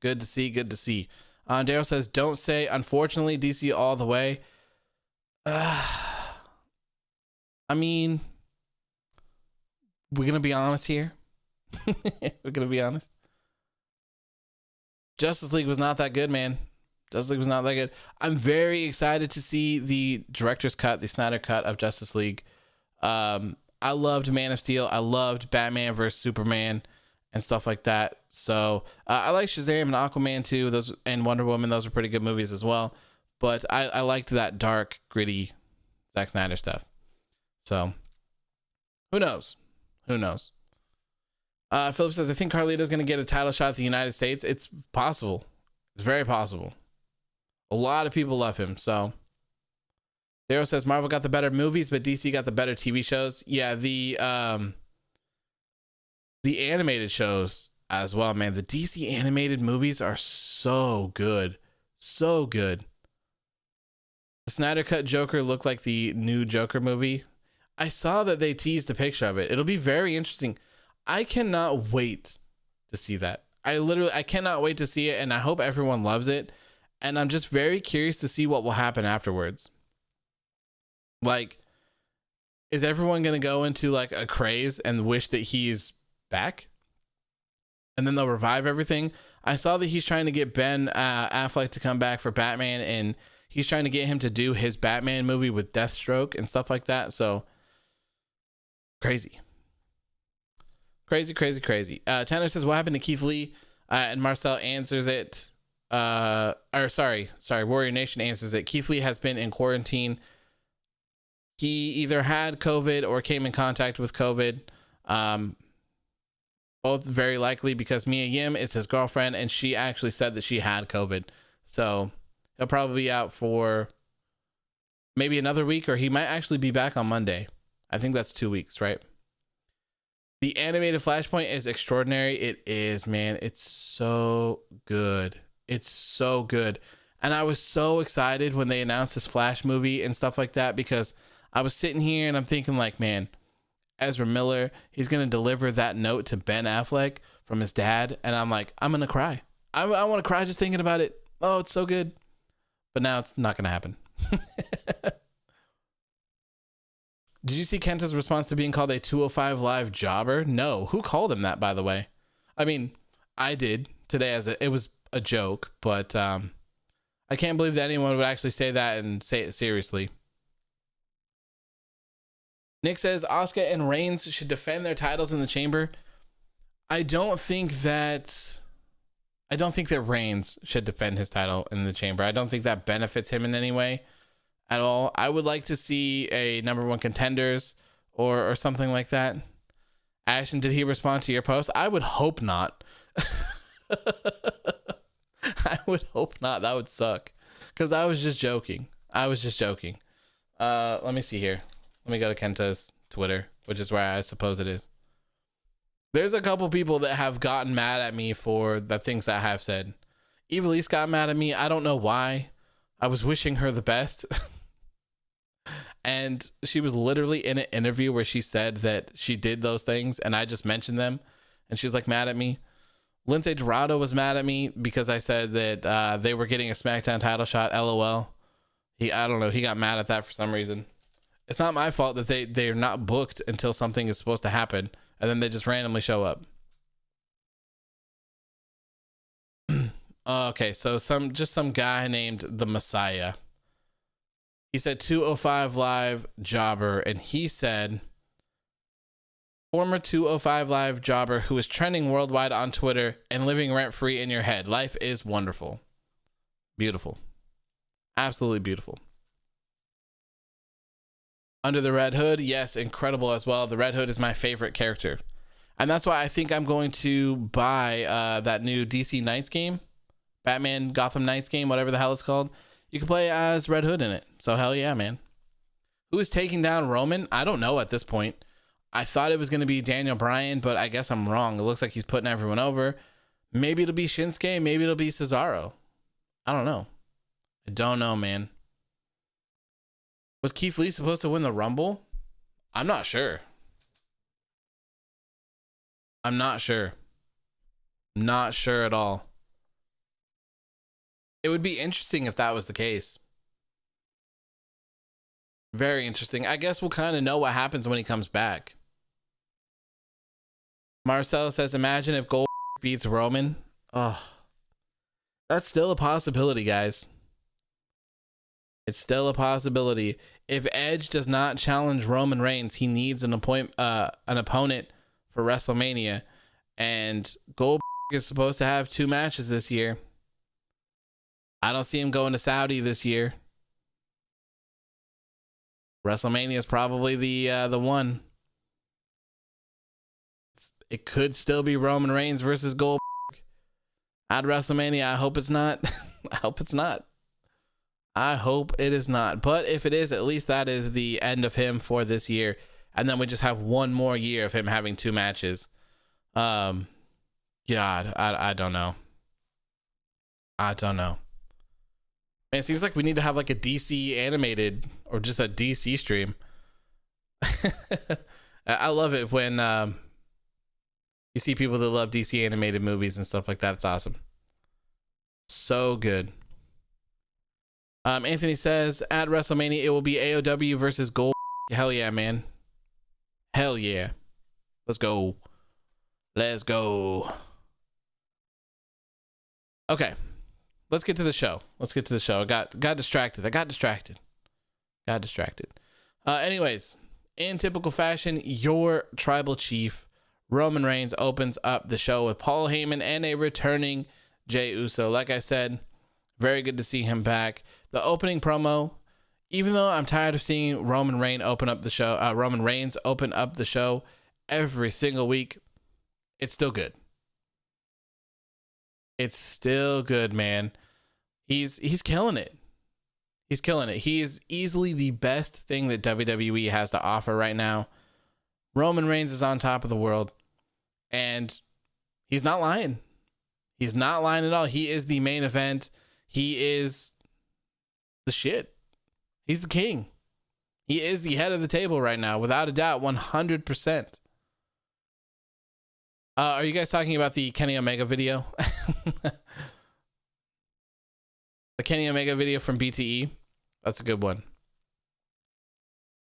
Speaker 1: Good to see. Daryl says, don't say, unfortunately, DC all the way. I mean, we're going to be honest here. We're going to be honest. Justice League was not that good, man. Justice League was not that good. I'm very excited to see the director's cut, the Snyder cut of Justice League. I loved Man of Steel. I loved Batman vs Superman and stuff like that. So I like Shazam and Aquaman too. Those and Wonder Woman. Those are pretty good movies as well. But I liked that dark, gritty Zack Snyder stuff. So who knows? Who knows? Philip says, I think Carlito's going to get a title shot at the United States. It's possible. It's very possible. A lot of people love him. So Daryl says Marvel got the better movies, but DC got the better TV shows. Yeah, the animated shows as well, man. The DC animated movies are so good. So good. The Snyder Cut Joker looked like the new Joker movie. I saw that they teased a picture of it. It'll be very interesting. I cannot wait to see that. I cannot wait to see it, and I hope everyone loves it. And I'm just very curious to see what will happen afterwards. Like, is everyone going to go into like a craze and wish that he's back? And then they'll revive everything. I saw that he's trying to get Ben Affleck to come back for Batman, and he's trying to get him to do his Batman movie with Deathstroke and stuff like that. So crazy. Crazy. Tanner says, what happened to Keith Lee? And Marcel answers it. Sorry. Warrior Nation answers it. Keith Lee has been in quarantine. He either had COVID or came in contact with COVID. Both very likely, because Mia Yim is his girlfriend, and she actually said that she had COVID. So he'll probably be out for maybe another week, or he might actually be back on Monday. I think that's 2 weeks, right? The animated Flashpoint is extraordinary. It is, man. It's so good. It's so good. And I was so excited when they announced this Flash movie and stuff like that, because I was sitting here and I'm thinking like, man, Ezra Miller, he's going to deliver that note to Ben Affleck from his dad. And I'm like, I'm going to cry. I want to cry just thinking about it. Oh, it's so good. But now it's not going to happen. Did you see Kenta's response to being called a 205 Live jobber? No. Who called him that, by the way? I mean, I did today it was a joke, but I can't believe that anyone would actually say that and say it seriously. Nick says Asuka and Reigns should defend their titles in the Chamber. I don't think that Reigns should defend his title in the Chamber. I don't think that benefits him in any way at all. I would like to see a number one contenders or something like that. Ashton, did he respond to your post? I would hope not. I would hope not. That would suck. Because I was just joking. Let me see here. Let me go to Kenta's Twitter, which is where I suppose it is. There's a couple people that have gotten mad at me for the things I have said. Eva Lise got mad at me. I don't know why. I was wishing her the best. And she was literally in an interview where she said that she did those things, and I just mentioned them, and she's like mad at me. Lindsay Dorado was mad at me because I said that they were getting a SmackDown title shot. LOL. I don't know. He got mad at that for some reason. It's not my fault that they're not booked until something is supposed to happen, and then they just randomly show up. Okay, so some guy named the Messiah. He said 205 Live jobber, and he said former 205 Live jobber who is trending worldwide on Twitter and living rent-free in your head. Life is wonderful. Beautiful. Absolutely beautiful. Under the Red Hood, yes, incredible as well. The Red Hood is my favorite character. And that's why I think I'm going to buy that new DC Knights game. Batman Gotham Knights game, whatever the hell it's called. You can play as Red Hood in it. So hell yeah, man. Who is taking down Roman? I don't know at this point. I thought it was going to be Daniel Bryan, but I guess I'm wrong. It looks like he's putting everyone over. Maybe it'll be Shinsuke. Maybe it'll be Cesaro. I don't know. I don't know, man. Was Keith Lee supposed to win the Rumble? I'm not sure. Not sure at all. It would be interesting if that was the case. Very interesting. I guess we'll kind of know what happens when he comes back. Marcel says, imagine if Gold beats Roman. Oh, that's still a possibility, guys. It's still a possibility. If Edge does not challenge Roman Reigns, he needs an opponent for WrestleMania. And Gold is supposed to have 2 matches this year. I don't see him going to Saudi this year. WrestleMania is probably the one. It could still be Roman Reigns versus Gold at WrestleMania. I hope it's not. I hope it's not. I hope it is not. But if it is, at least that is the end of him for this year. And then we just have one more year of him having 2 matches. God, I don't know. I don't know. Man, it seems like we need to have like a DC animated or just a DC stream. I love it when you see people that love DC animated movies and stuff like that. It's awesome. So good. Anthony says, at WrestleMania, it will be AOW versus Gold. Hell yeah, man. Hell yeah. Let's go. Let's go. Okay. Let's get to the show. I got distracted. Anyways, in typical fashion, your tribal chief, Roman Reigns, opens up the show with Paul Heyman and a returning Jey Uso. Like I said, very good to see him back. The opening promo, even though I'm tired of seeing Roman Reigns open up the show every single week, it's still good. It's still good, man. He's killing it. He's killing it. He is easily the best thing that WWE has to offer right now. Roman Reigns is on top of the world, and he's not lying. He's not lying at all. He is the main event. He is the shit. He's the king. He is the head of the table right now, without a doubt, 100%. Are you guys talking about the Kenny Omega video? The Kenny Omega video from BTE? That's a good one.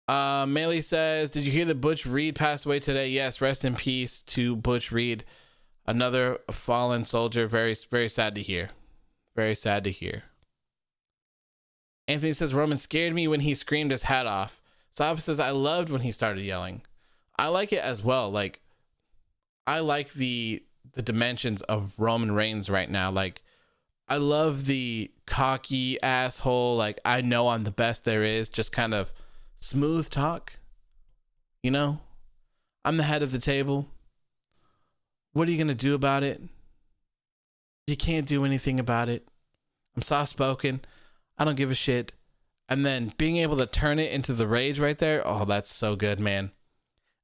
Speaker 1: Melee says, did you hear that Butch Reed passed away today? Yes, rest in peace to Butch Reed. Another fallen soldier. Very, very sad to hear. Very sad to hear. Anthony says, Roman scared me when he screamed his hat off. Sava says, I loved when he started yelling. I like it as well. Like, I like the dimensions of Roman Reigns right now. Like, I love the cocky asshole, like, I know I'm the best there is, just kind of smooth talk. You know? I'm the head of the table. What are you going to do about it? You can't do anything about it. I'm soft-spoken. I don't give a shit. And then being able to turn it into the rage right there, oh, that's so good, man.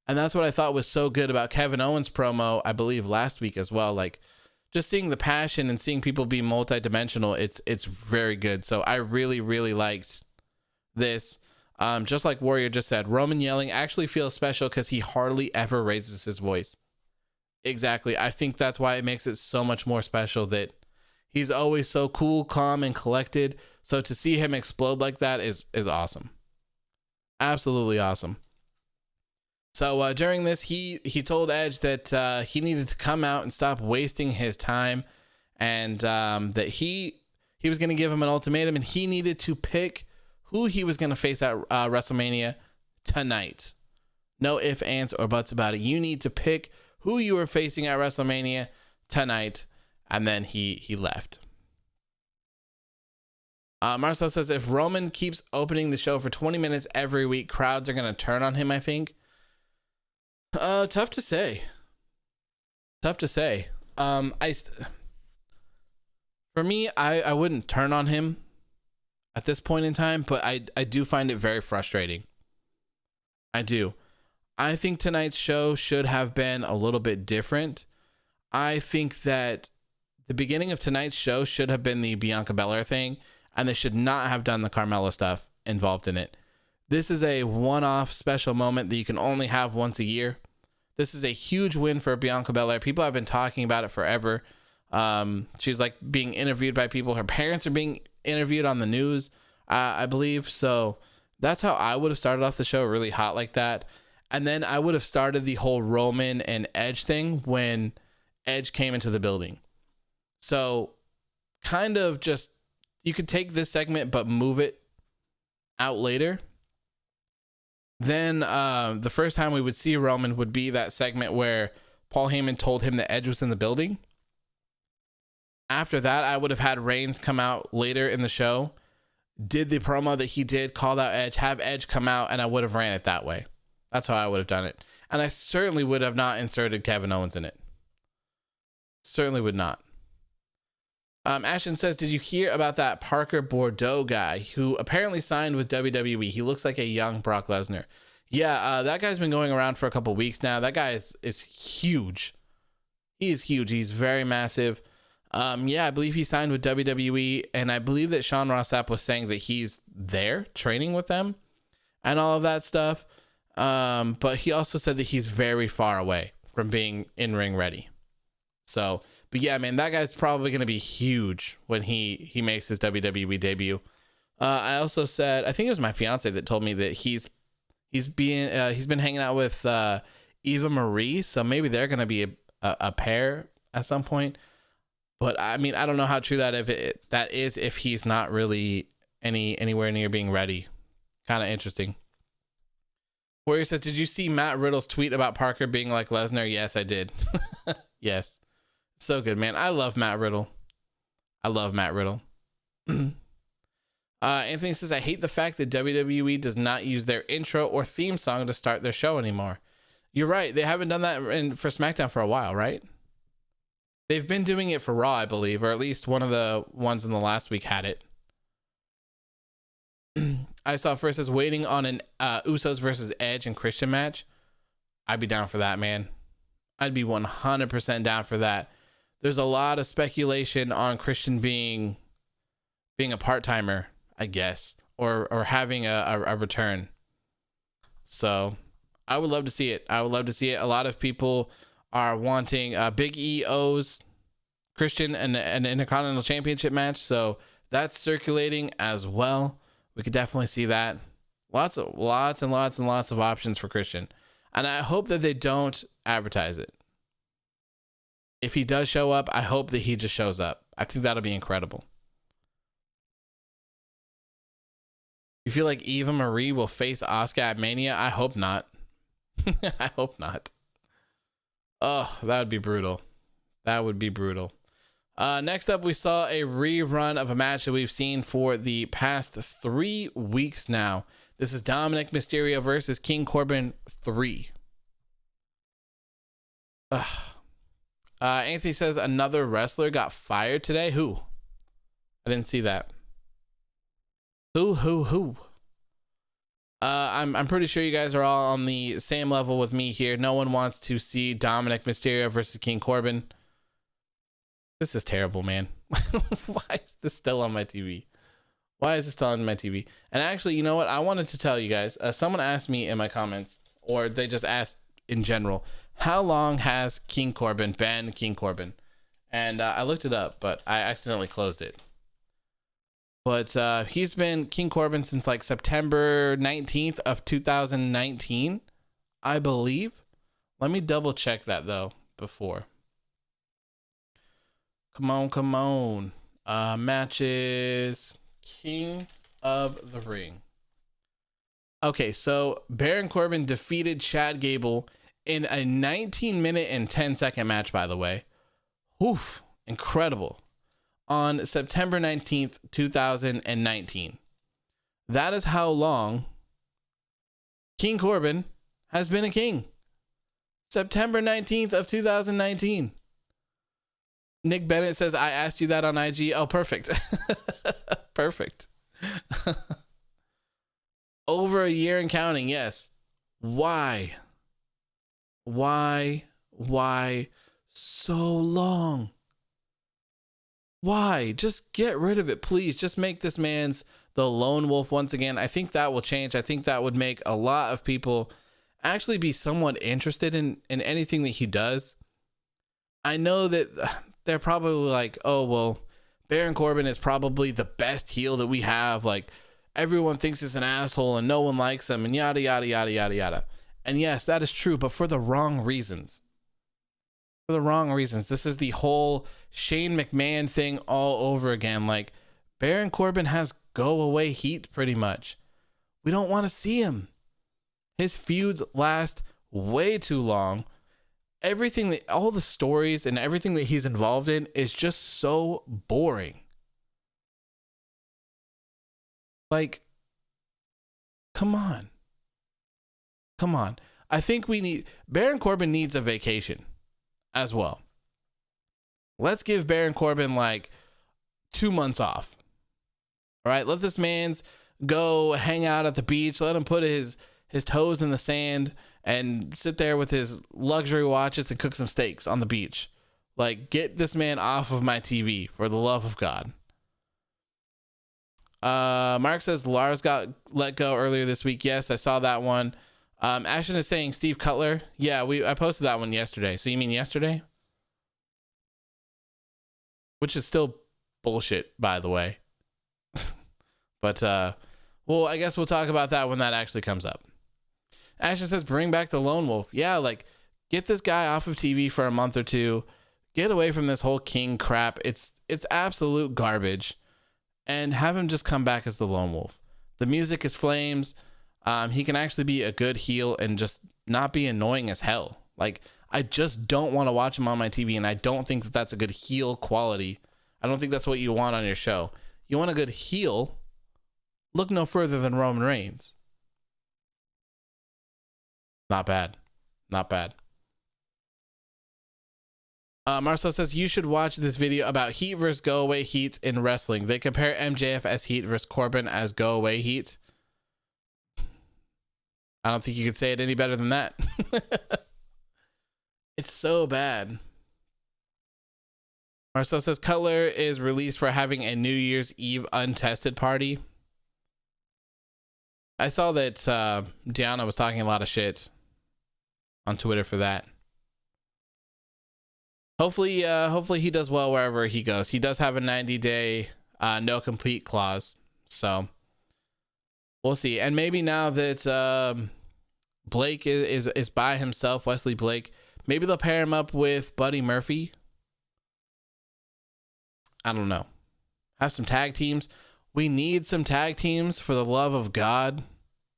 Speaker 1: And that's what I thought was so good about Kevin Owens' promo, I believe, last week as well. Like, just seeing the passion and seeing people be multidimensional, it's very good. So I really, really liked this. Just like Warrior just said, Roman yelling actually feels special because he hardly ever raises his voice. Exactly. I think that's why it makes it so much more special that he's always so cool, calm, and collected. So to see him explode like that is awesome. Absolutely awesome. So during this, he told Edge that he needed to come out and stop wasting his time, and that he was going to give him an ultimatum, and he needed to pick who he was going to face at WrestleMania tonight. No ifs, ands, or buts about it. You need to pick who you were facing at WrestleMania tonight, and then he left. Marcel says, if Roman keeps opening the show for 20 minutes every week, crowds are going to turn on him, I think. Tough to say. For me, I wouldn't turn on him at this point in time, but I do find it very frustrating. I do. I think tonight's show should have been a little bit different. I think that the beginning of tonight's show should have been the Bianca Belair thing, and they should not have done the Carmella stuff involved in it. This is a one-off special moment that you can only have once a year. This is a huge win for Bianca Belair. People have been talking about it forever. She's like being interviewed by people. Her parents are being interviewed on the news, I believe. So That's how I would have started off the show, really hot like that. And then I would have started the whole Roman and Edge thing when Edge came into the building. So kind of just, you could take this segment, but move it out later. Then the first time we would see Roman would be that segment where Paul Heyman told him that Edge was in the building. After that, I would have had Reigns come out later in the show, did the promo that he did, called out Edge, have Edge come out, and I would have ran it that way. That's how I would have done it. And I certainly would have not inserted Kevin Owens in it. Certainly would not. Ashton says, did you hear about that Parker Bordeaux guy who apparently signed with WWE? He looks like a young Brock Lesnar. Yeah, that guy's been going around for a couple weeks now. That guy is huge. He is huge. He's very massive. Yeah, I believe he signed with WWE, and I believe that Sean Ross Sapp was saying that he's there training with them and all of that stuff. But he also said that he's very far away from being in-ring ready. So, but yeah, man, that guy's probably going to be huge when he makes his WWE debut. I also said, I think it was my fiance that told me that he's been hanging out with Eva Marie, so maybe they're going to be a pair at some point. But I mean, I don't know how true that is if he's not really anywhere near being ready. Kind of interesting. Warrior says, did you see Matt Riddle's tweet about Parker being like Lesnar? Yes, I did. Yes. So good, man. I love Matt Riddle. Anthony says, I hate the fact that WWE does not use their intro or theme song to start their show anymore. You're right. They haven't done that for SmackDown for a while, right? They've been doing it for Raw, I believe, or at least one of the ones in the last week had it. I saw first as waiting on an Usos versus Edge and Christian match. I'd be down for that, man. I'd be 100% down for that. There's a lot of speculation on Christian being a part-timer, I guess, or having a return. So I would love to see it. A lot of people are wanting Big E-O's Christian and an Intercontinental Championship match. So that's circulating as well. We could definitely see that. Lots and lots of options for Christian. And I hope that they don't advertise it. If he does show up, I hope that he just shows up. I think that'll be incredible. You feel like Eva Marie will face Asuka at Mania? I hope not. I hope not. Oh, that would be brutal. Next up, we saw a rerun of a match that we've seen for the past 3 weeks now. This is Dominik Mysterio versus King Corbin 3. Anthony says another wrestler got fired today. Who? I didn't see that. Who? I'm pretty sure you guys are all on the same level with me here. No one wants to see Dominik Mysterio versus King Corbin. This is terrible, man. Why is this still on my TV? And actually, you know what? I wanted to tell you guys. Someone asked me in my comments, or they just asked in general, how long has King Corbin been King Corbin? And I looked it up, but I accidentally closed it. But he's been King Corbin since like September 19th of 2019, I believe. Let me double check that though before. Come on. Matches. King of the Ring. Okay, so Baron Corbin defeated Chad Gable in a 19-minute and 10-second match, by the way. Oof, incredible. On September 19th, 2019. That is how long King Corbin has been a king. September 19th of 2019. Nick Bennett says, I asked you that on IG. Oh, perfect. Perfect. Over a year and counting, yes. Why so long? Why? Just get rid of it, please. Just make this man's the lone wolf once again. I think that will change. I think that would make a lot of people actually be somewhat interested in anything that he does. I know that they're probably like, oh, well, Baron Corbin is probably the best heel that we have. Like, everyone thinks he's an asshole and no one likes him and yada, yada, yada, yada, yada. And yes, that is true, but for the wrong reasons. For the wrong reasons. This is the whole Shane McMahon thing all over again. Like, Baron Corbin has go away heat pretty much. We don't want to see him. His feuds last way too long. Everything that, all the stories and everything that he's involved in is just so boring. Like, come on. Come on. I think Baron Corbin needs a vacation as well. Let's give Baron Corbin like 2 months off. All right, let this man's go hang out at the beach. Let him put his toes in the sand and sit there with his luxury watches and cook some steaks on the beach. Like, get this man off of my TV, for the love of God. Mark says Lars got let go earlier this week. Yes, I saw that one. Ashton is saying Steve Cutler. Yeah, I posted that one yesterday. So you mean yesterday? Which is still bullshit, by the way. But, well, I guess we'll talk about that when that actually comes up. Ashton says, bring back the Lone Wolf. Yeah, like, get this guy off of TV for a month or two. Get away from this whole King crap. It's absolute garbage. And have him just come back as the Lone Wolf. The music is flames. He can actually be a good heel and just not be annoying as hell. Like, I just don't want to watch him on my TV, and I don't think that that's a good heel quality. I don't think that's what you want on your show. You want a good heel? Look no further than Roman Reigns. Not bad. Not bad. Marcel says, you should watch this video about Heat versus Go Away Heat in wrestling. They compare MJF as Heat versus Corbin as Go Away Heat. I don't think you could say it any better than that. It's so bad. Marcel says, Cutler is released for having a New Year's Eve untested party. I saw that Deanna was talking a lot of shit on Twitter for that. Hopefully he does well wherever he goes. He does have a 90-day no compete clause, so we'll see. And maybe now that Blake is by himself, Wesley Blake, maybe they'll pair him up with Buddy Murphy. I don't know. Have some tag teams. We need some tag teams, for the love of God.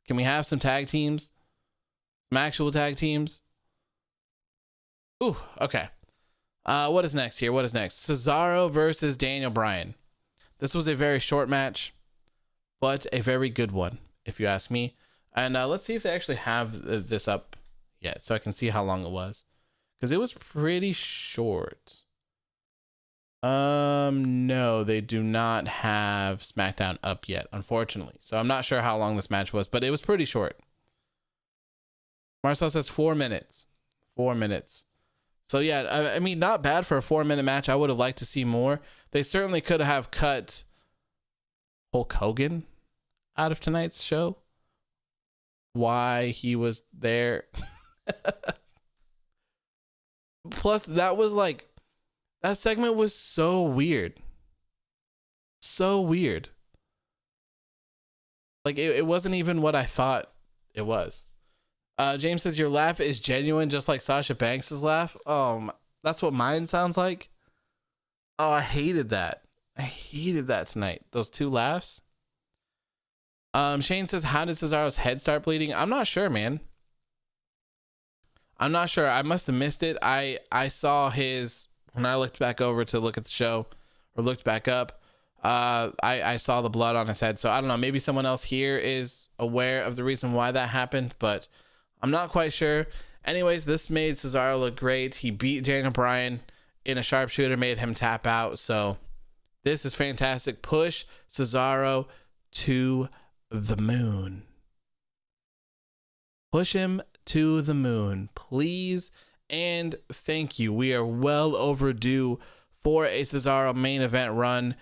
Speaker 1: Can we have some tag teams? Some actual tag teams? Ooh, okay. What is next here? What is next? Cesaro versus Daniel Bryan. This was a very short match, but a very good one, if you ask me. And let's see if they actually have this up yet, so I can see how long it was, because it was pretty short. No, they do not have SmackDown up yet, unfortunately. So I'm not sure how long this match was, but it was pretty short. Marcel says 4 minutes. 4 minutes. So yeah, I mean, not bad for a 4-minute match. I would have liked to see more. They certainly could have cut Hulk Hogan out of tonight's show. Why he was there. Plus, that was like, that segment was so weird. So weird. Like, it wasn't even what I thought it was. James says, your laugh is genuine, just like Sasha Banks' laugh. That's what mine sounds like. Oh, I hated that. I hated that tonight. Those two laughs. Shane says, how did Cesaro's head start bleeding? I'm not sure, man. I'm not sure. I must have missed it. I saw his, when I looked back over to look at the show, or looked back up, I saw the blood on his head. So I don't know. Maybe someone else here is aware of the reason why that happened, but I'm not quite sure. Anyways, this made Cesaro look great. He beat Daniel Bryan in a sharpshooter, made him tap out. So this is fantastic. Push Cesaro to the moon. Push him to the moon, please and thank you. We are well overdue for a Cesaro main event run.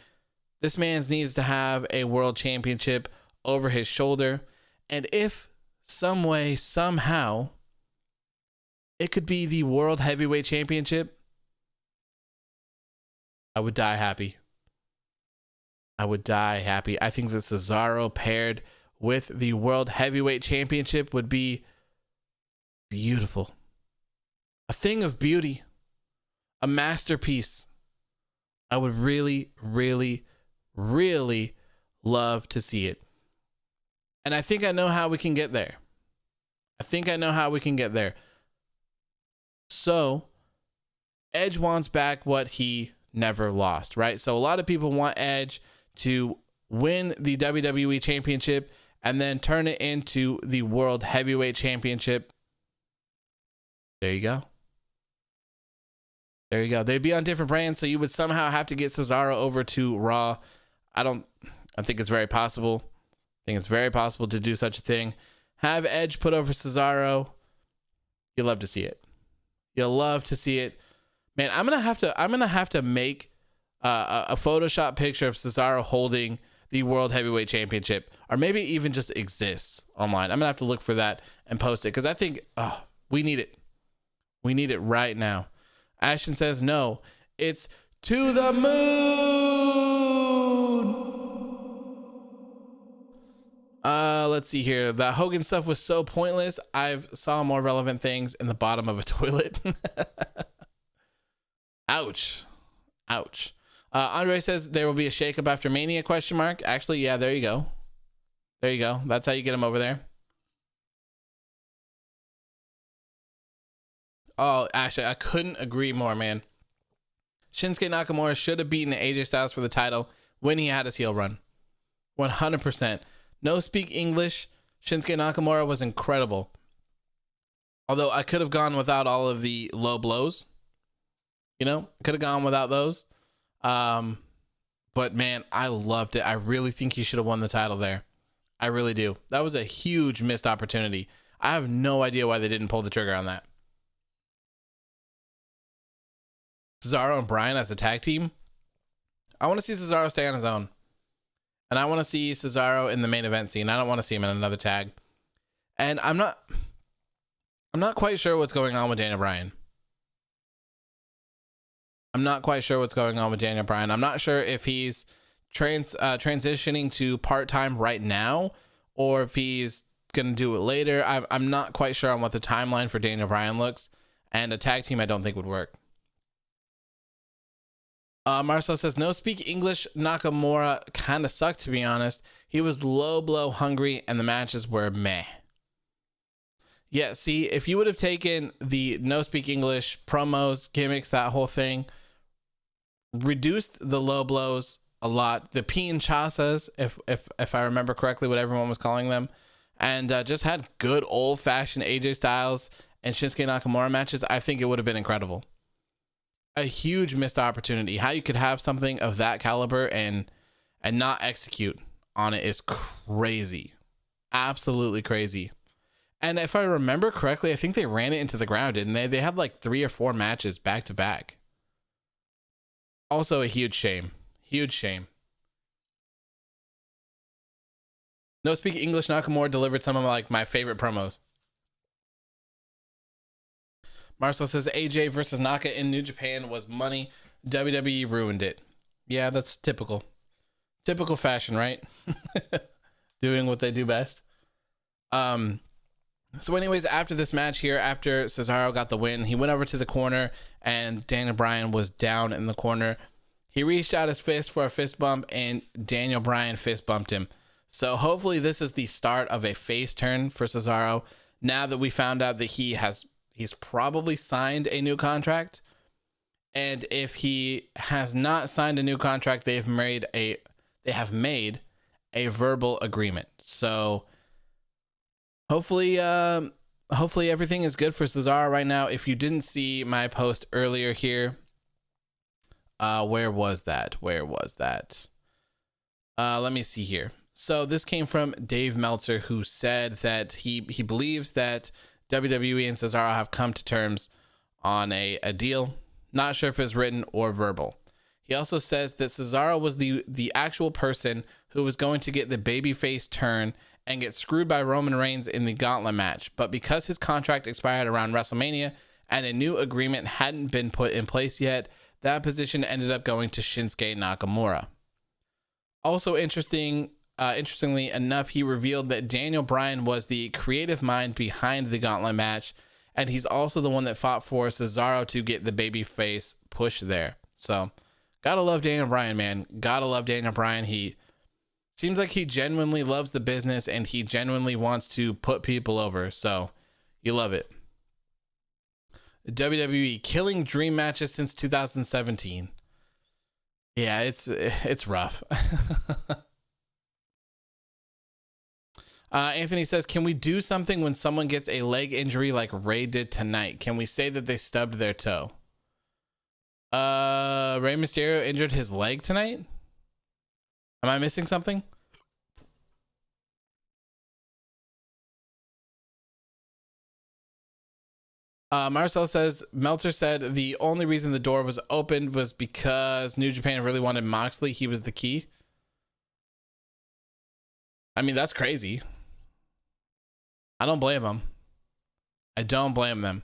Speaker 1: This man needs to have a world championship over his shoulder, and if some way, somehow, it could be the world heavyweight championship, I would die happy. I would die happy. I think that Cesaro paired with the World Heavyweight Championship would be beautiful. A thing of beauty. A masterpiece. I would really, really, really love to see it. And I think I know how we can get there. So, Edge wants back what he never lost, right? So a lot of people want Edge to win the WWE Championship and then turn it into the World Heavyweight Championship. There you go. They'd be on different brands, so you would somehow have to get Cesaro over to Raw. I think it's very possible. I think it's very possible to do such a thing. Have Edge put over Cesaro. You'll love to see it. Man, I'm gonna have to make a Photoshop picture of Cesaro holding the World Heavyweight Championship, or maybe even just exists online. I'm gonna have to look for that and post it because I think we need it. We need it right now. Ashton says no. It's to the moon. Let's see here. The Hogan stuff was so pointless. I've saw more relevant things in the bottom of a toilet. Ouch. Andre says there will be a shakeup after Mania ? Actually, yeah, there you go. That's how you get him over there. Oh, actually, I couldn't agree more, man. Shinsuke Nakamura should have beaten AJ Styles for the title when he had his heel run. 100%. No speak English. Shinsuke Nakamura was incredible. Although I could have gone without all of the low blows. Could have gone without those. But man, I loved it. I really think he should have won the title there. I really do. That was a huge missed opportunity. I have no idea why they didn't pull the trigger on that. Cesaro and Bryan as a tag team. I want to see Cesaro stay on his own. And I want to see Cesaro in the main event scene. I don't want to see him in another tag. And I'm not quite sure what's going on with Daniel Bryan. I'm not sure if he's transitioning to part-time right now or if he's going to do it later. I'm not quite sure on what the timeline for Daniel Bryan looks. And a tag team I don't think would work. Marcel says, no speak English. Nakamura kind of sucked, to be honest. He was low blow hungry and the matches were meh. Yeah, see, if you would have taken the no speak English promos, gimmicks, that whole thing, reduced the low blows a lot, the pinchasas, if I remember correctly what everyone was calling them, and just had good old-fashioned AJ Styles and Shinsuke Nakamura matches, I think it would have been incredible. A huge missed opportunity. How you could have something of that caliber and not execute on it is crazy. Absolutely crazy. And if I remember correctly, I think they ran it into the ground, didn't they? They had like 3 or 4 matches back to back. Also a huge shame. No speak English. Nakamura delivered some of my favorite promos. Marcel says AJ versus Naka in New Japan was money. WWE ruined it. Yeah, that's typical fashion, right? Doing what they do best. So anyways, after this match here, after Cesaro got the win, he went over to the corner and Daniel Bryan was down in the corner. He reached out his fist for a fist bump and Daniel Bryan fist bumped him. So hopefully this is the start of a face turn for Cesaro. Now that we found out that he's probably signed a new contract. And if he has not signed a new contract, they have made a verbal agreement. So hopefully everything is good for Cesaro right now. If you didn't see my post earlier here, where was that? Let me see here. So this came from Dave Meltzer, who said that he believes that WWE and Cesaro have come to terms on a deal. Not sure if it's written or verbal. He also says that Cesaro was the actual person who was going to get the babyface turn and get screwed by Roman Reigns in the gauntlet match. But because his contract expired around WrestleMania and a new agreement hadn't been put in place yet, that position ended up going to Shinsuke Nakamura. Also interestingly enough, he revealed that Daniel Bryan was the creative mind behind the gauntlet match, and he's also the one that fought for Cesaro to get the babyface push there. So, gotta love Daniel Bryan, man. Gotta love Daniel Bryan. He seems like he genuinely loves the business, and he genuinely wants to put people over. So, you love it. WWE killing dream matches since 2017. Yeah, it's rough. Anthony says, can we do something when someone gets a leg injury like Ray did tonight? Can we say that they stubbed their toe? Rey Mysterio injured his leg tonight? Am I missing something? Marcel says, Meltzer said the only reason the door was opened was because New Japan really wanted Moxley. He was the key. I mean, that's crazy. I don't blame them. I don't blame them.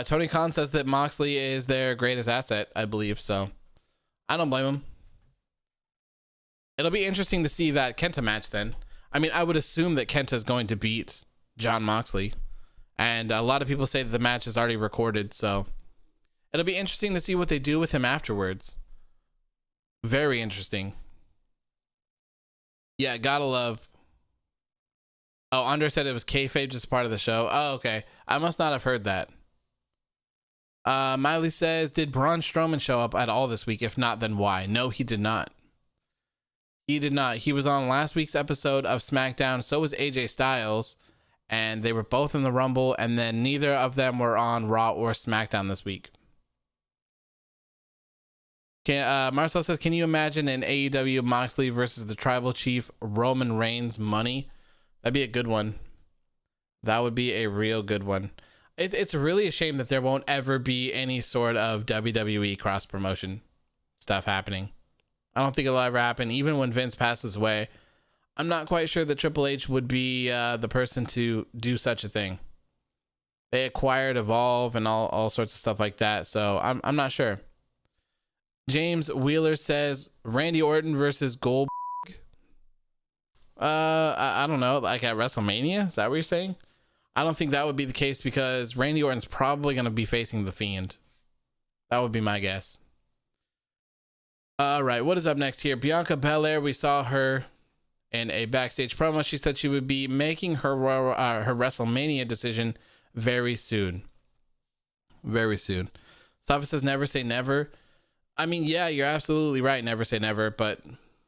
Speaker 1: Tony Khan says that Moxley is their greatest asset, I believe. So I don't blame him. It'll be interesting to see that Kenta match then. I mean, I would assume that Kenta is going to beat Jon Moxley. And a lot of people say that the match is already recorded. So it'll be interesting to see what they do with him afterwards. Very interesting. Yeah, gotta love. Oh, Andre said it was kayfabe, just part of the show. Oh, okay. I must not have heard that. Miley says, did Braun Strowman show up at all this week? If not, then why? No, he did not. He did not. He was on last week's episode of SmackDown. So was AJ Styles. And they were both in the Rumble. And then neither of them were on Raw or SmackDown this week. Marcel says, can you imagine an AEW Moxley versus the Tribal Chief Roman Reigns money? That'd be a good one. That would be a real good one. It's really a shame that there won't ever be any sort of WWE cross promotion stuff happening. I don't think it'll ever happen. Even when Vince passes away, I'm not quite sure that Triple H would be the person to do such a thing. They acquired Evolve and all sorts of stuff like that. So I'm not sure. James Wheeler says Randy Orton versus Goldberg. I don't know, like at WrestleMania? Is that what you're saying? I don't think that would be the case because Randy Orton's probably going to be facing The Fiend. That would be my guess. All right, what is up next here? Bianca Belair, we saw her in a backstage promo. She said she would be making her WrestleMania decision very soon. Very soon. Safa says never say never. I mean, yeah, you're absolutely right. Never say never, but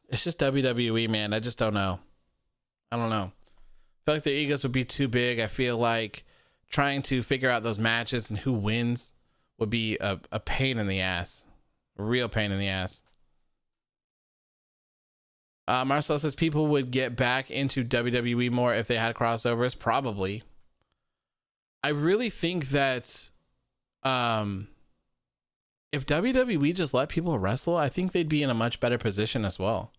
Speaker 1: it's just WWE, man. I just don't know. I don't know. I feel like their egos would be too big. I feel like trying to figure out those matches and who wins would be a pain in the ass. A real pain in the ass. Marcel says people would get back into WWE more if they had crossovers. Probably. I really think that if WWE just let people wrestle, I think they'd be in a much better position as well.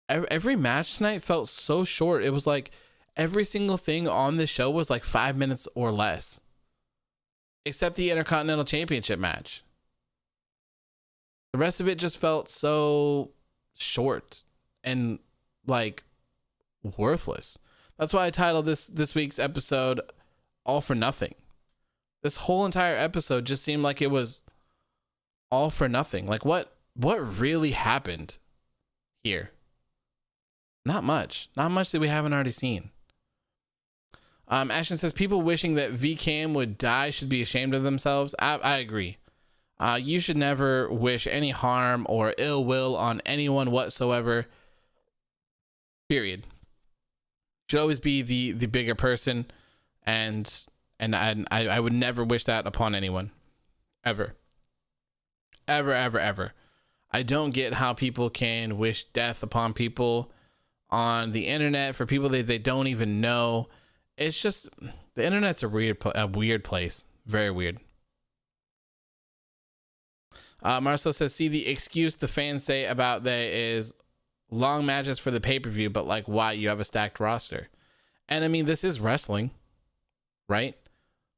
Speaker 1: Every match tonight felt so short. It was like every single thing on this show was like 5 minutes or less, except the Intercontinental Championship match. The rest of it just felt so short and like worthless. That's why I titled this week's episode All for Nothing. This whole entire episode just seemed like it was all for nothing. Like what really happened here? Not much that we haven't already seen. Ashton says people wishing that VCam would die should be ashamed of themselves. I agree. You should never wish any harm or ill will on anyone whatsoever. Period. Should always be the bigger person, and I would never wish that upon anyone, ever. I don't get how people can wish death upon people on the internet for people that they don't even know. It's just the internet's a weird place. Very weird. Marcel says, see, the excuse the fans say about that is long matches for the pay-per-view, but like, why? You have a stacked roster. And I mean, this is wrestling, right?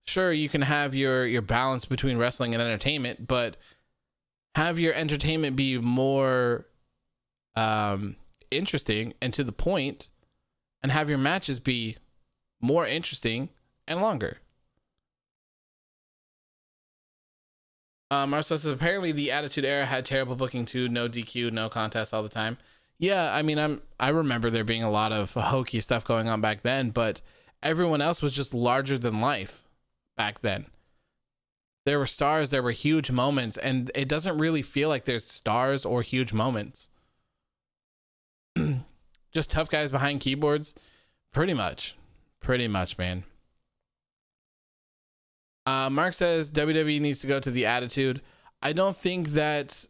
Speaker 1: Sure, you can have your balance between wrestling and entertainment, but have your entertainment be more interesting and to the point, and have your matches be more interesting and longer. Marcel says apparently the Attitude Era had terrible booking too. No DQ, no contest all the time. Yeah, I mean, I remember there being a lot of hokey stuff going on back then, but everyone else was just larger than life back then. There were stars, there were huge moments, and it doesn't really feel like there's stars or huge moments. Just tough guys behind keyboards. Pretty much, man. Mark says WWE needs to go to the Attitude. I don't think that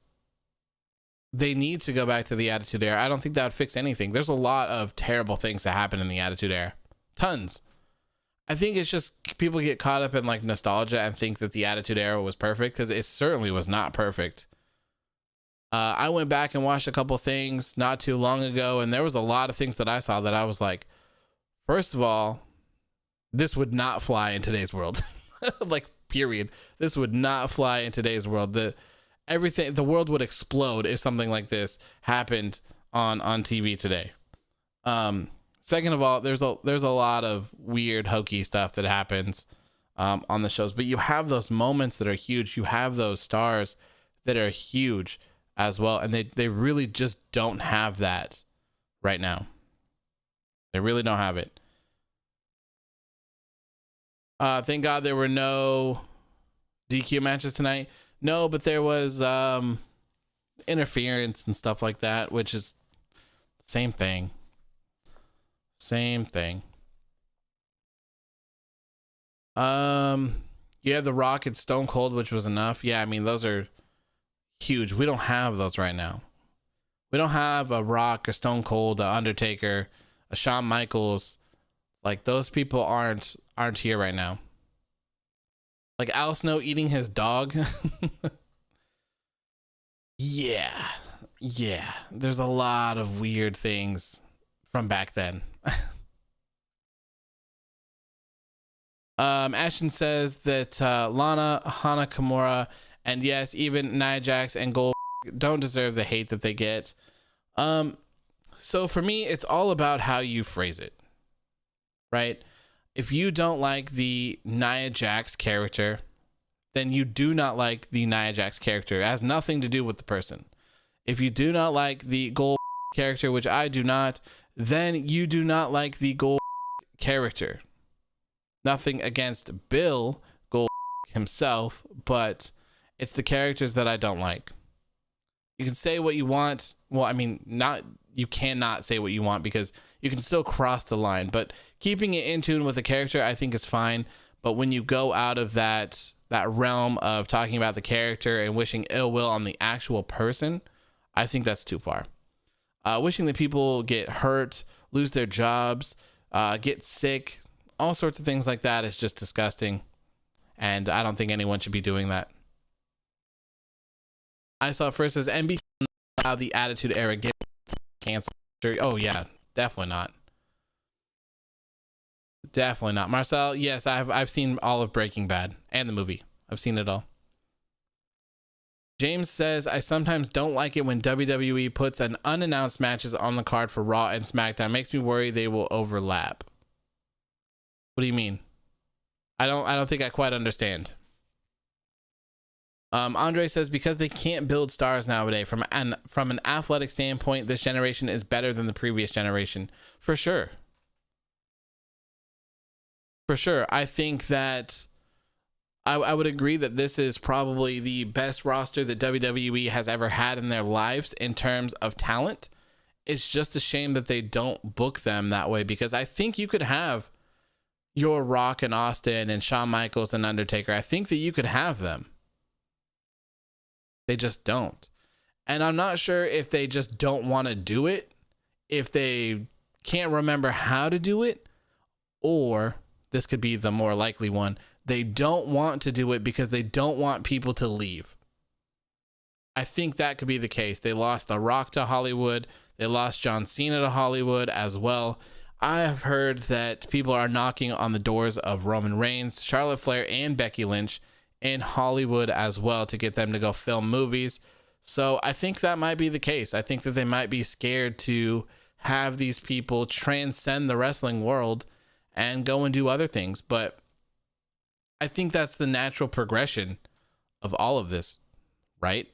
Speaker 1: they need to go back to the Attitude Era. I don't think that would fix anything. There's a lot of terrible things that happen in the Attitude Era. Tons. I think it's just people get caught up in like nostalgia and think that the Attitude Era was perfect, because it certainly was not perfect. I went back and watched a couple things not too long ago, and there was a lot of things that I saw that I was like, first of all, this would not fly in today's world. Like, period. This would not fly in today's world. The world would explode if something like this happened on TV today. Second of all, there's a lot of weird hokey stuff that happens on the shows, but you have those moments that are huge. You have those stars that are huge as well, and they really just don't have that right now. They really don't have it. Thank God there were no DQ matches tonight. No, but there was interference and stuff like that, which is same thing. You had The Rock and Stone Cold, which was enough. Yeah, I mean, those are huge. We don't have those right now. We don't have a Rock, a Stone Cold, a Undertaker, a Shawn Michaels. Like, those people aren't here right now. Like Al Snow eating his dog. Yeah. There's a lot of weird things from back then. Ashton says that Lana, Hana Kimura, and yes, even Nia Jax and Gold don't deserve the hate that they get. So for me, it's all about how you phrase it, right? If you don't like the Nia Jax character, then you do not like the Nia Jax character. It has nothing to do with the person. If you do not like the Gold character, which I do not, then you do not like the Gold character. Nothing against Bill Gold himself, but it's the characters that I don't like. You can say what you want. Well, I mean, you cannot say what you want, because you can still cross the line, but keeping it in tune with the character, I think, is fine. But when you go out of that realm of talking about the character and wishing ill will on the actual person, I think that's too far. Wishing that people get hurt, lose their jobs, get sick, all sorts of things like that is just disgusting. And I don't think anyone should be doing that. I saw first as NBC allow the Attitude Era get canceled. Oh yeah, definitely not. Definitely not. Marcel, yes, I've seen all of Breaking Bad and the movie. I've seen it all. James says, I sometimes don't like it when WWE puts an unannounced matches on the card for Raw and SmackDown. Makes me worry they will overlap. What do you mean? I don't think I quite understand. Andre says, because they can't build stars nowadays. From an athletic standpoint, this generation is better than the previous generation. For sure. I think that I would agree that this is probably the best roster that WWE has ever had in their lives in terms of talent. It's just a shame that they don't book them that way, because I think you could have your Rock and Austin and Shawn Michaels and Undertaker. I think that you could have them. They just don't. And I'm not sure if they just don't want to do it, if they can't remember how to do it, or this could be the more likely one, they don't want to do it because they don't want people to leave. I think that could be the case. They lost The Rock to Hollywood. They lost John Cena to Hollywood as well. I have heard that people are knocking on the doors of Roman Reigns, Charlotte Flair, and Becky Lynch in Hollywood as well to get them to go film movies. So I think that might be the case. I think that they might be scared to have these people transcend the wrestling world and go and do other things. But I think that's the natural progression of all of this, right?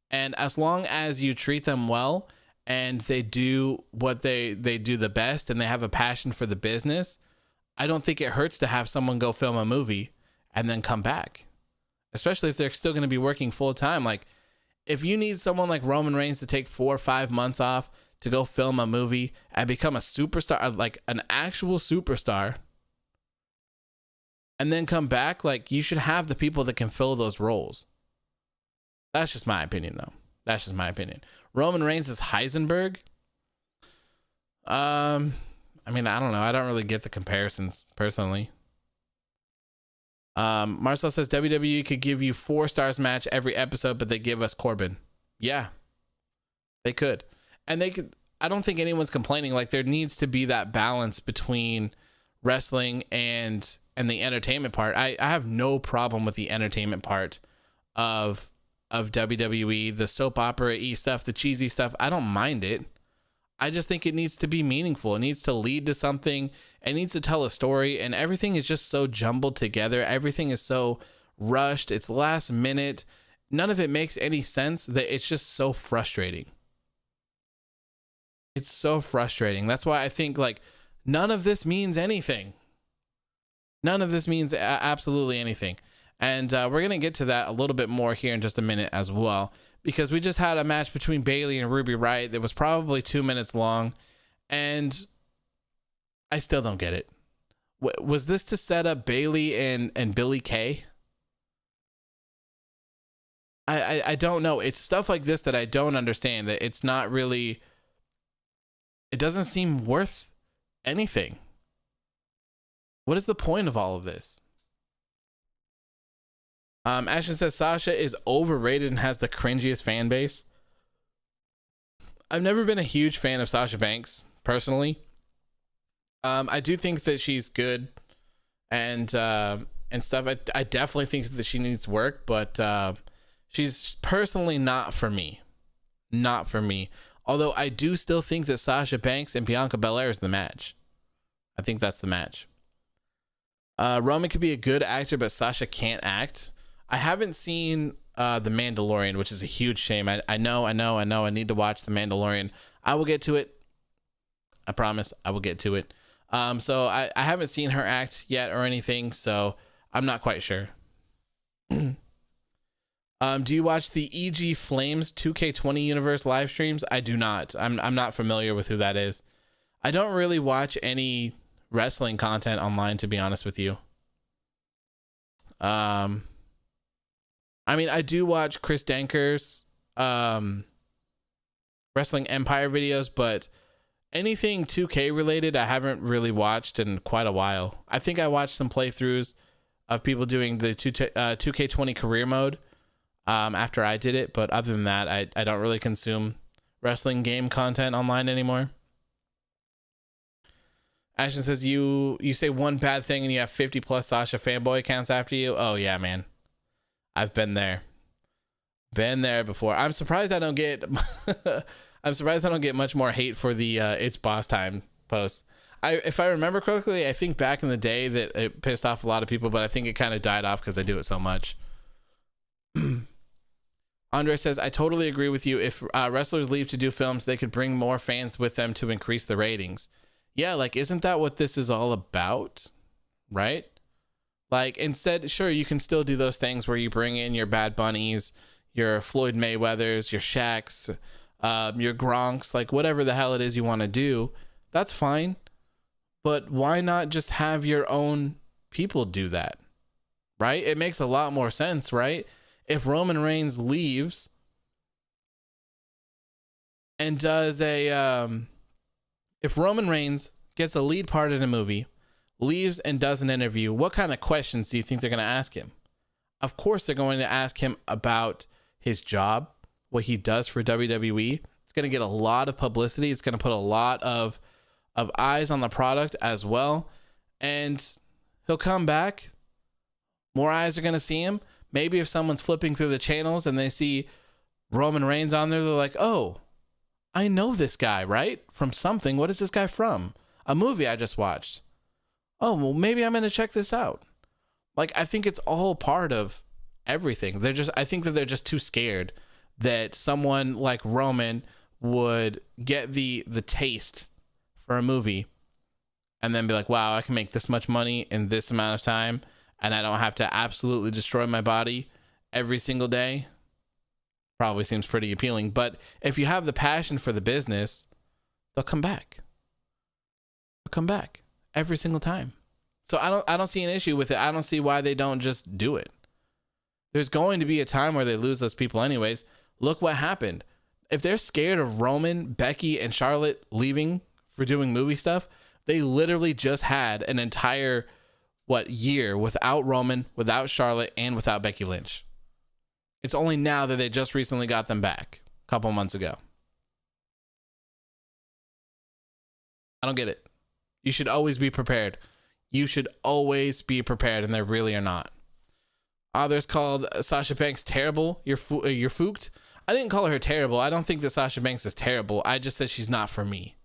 Speaker 1: And as long as you treat them well and they do what they do the best and they have a passion for the business, I don't think it hurts to have someone go film a movie and then come back, especially if they're still going to be working full time. Like, if you need someone like Roman Reigns to take 4 or 5 months off to go film a movie and become a superstar, like an actual superstar, and then come back, like, you should have the people that can fill those roles. That's just my opinion, though. That's just my opinion. Roman Reigns is Heisenberg. I mean, I don't know. I don't really get the comparisons personally. Marcel says WWE could give you 4 stars match every episode, but they give us Corbin. Yeah, they could. And they could. I don't think anyone's complaining. Like, there needs to be that balance between wrestling and the entertainment part. I have no problem with the entertainment part of WWE, the soap opera-y stuff, the cheesy stuff. I don't mind it. I just think it needs to be meaningful. It needs to lead to something. It needs to tell a story, and everything is just so jumbled together. Everything is so rushed. It's last minute. None of it makes any sense. That it's just so frustrating. It's so frustrating. That's why I think, like, none of this means anything. None of this means absolutely anything. And we're going to get to that a little bit more here in just a minute as well, because we just had a match between Bayley and Ruby Riott that was probably 2 minutes long, and I still don't get it. Was this to set up Bayley and Billie Kay? I don't know. It's stuff like this that I don't understand, that it's not really, it doesn't seem worth anything. What is the point of all of this? Ashton says Sasha is overrated and has the cringiest fan base. I've never been a huge fan of Sasha Banks personally. I do think that she's good and stuff. I definitely think that she needs work, but she's personally not for me. Not for me. Although I do still think that Sasha Banks and Bianca Belair is the match. I think that's the match. Roman could be a good actor, but Sasha can't act. I haven't seen The Mandalorian, which is a huge shame. I know. I need to watch The Mandalorian. I will get to it. I promise I will get to it. So I haven't seen her act yet or anything, so I'm not quite sure. Do you watch the EG Flames 2K20 Universe live streams? I do not. I'm not familiar with who that is. I don't really watch any wrestling content online, to be honest with you. I mean, I do watch Chris Danker's Wrestling Empire videos, but anything 2K related I haven't really watched in quite a while. I think I watched some playthroughs of people doing the 2K20 career mode after I did it, but other than that, I don't really consume wrestling game content online anymore. Ashton says you say one bad thing and you have 50 plus Sasha fanboy accounts after you. Oh yeah, man. I've been there. Been there before. I'm surprised I don't get much more hate for the it's boss time posts. If I remember correctly, I think back in the day that it pissed off a lot of people, but I think it kind of died off because I do it so much. Andre says, I totally agree with you. If wrestlers leave to do films, they could bring more fans with them to increase the ratings. Yeah, like, isn't that what this is all about? Right? Like, instead, sure, you can still do those things where you bring in your Bad Bunnies, your Floyd Mayweathers, your Shaqs, your Gronks, like whatever the hell it is you want to do. That's fine. But why not just have your own people do that? Right? It makes a lot more sense, right? If Roman Reigns leaves and does if Roman Reigns gets a lead part in a movie, leaves and does an interview, what kind of questions do you think they're going to ask him? Of course, they're going to ask him about his job, what he does for WWE. It's going to get a lot of publicity. It's going to put a lot of eyes on the product as well. And he'll come back. More eyes are going to see him. Maybe if someone's flipping through the channels and they see Roman Reigns on there, they're like, oh, I know this guy, right? From something. What is this guy from? A movie I just watched. Oh, well, maybe I'm going to check this out. Like, I think it's all part of everything. I think that they're just too scared that someone like Roman would get the taste for a movie and then be like, wow, I can make this much money in this amount of time and I don't have to absolutely destroy my body every single day. Probably seems pretty appealing. But if you have the passion for the business, they'll come back. They'll come back every single time. So I don't see an issue with it. I don't see why they don't just do it. There's going to be a time where they lose those people anyways. Look what happened. If they're scared of Roman, Becky, and Charlotte leaving for doing movie stuff, they literally just had an entire, year without Roman, without Charlotte, and without Becky Lynch. It's only now that they just recently got them back a couple months ago. I don't get it. You should always be prepared. You should always be prepared, and they really are not. Others called Sasha Banks terrible. You're fooked. I didn't call her terrible. I don't think that Sasha Banks is terrible. I just said she's not for me.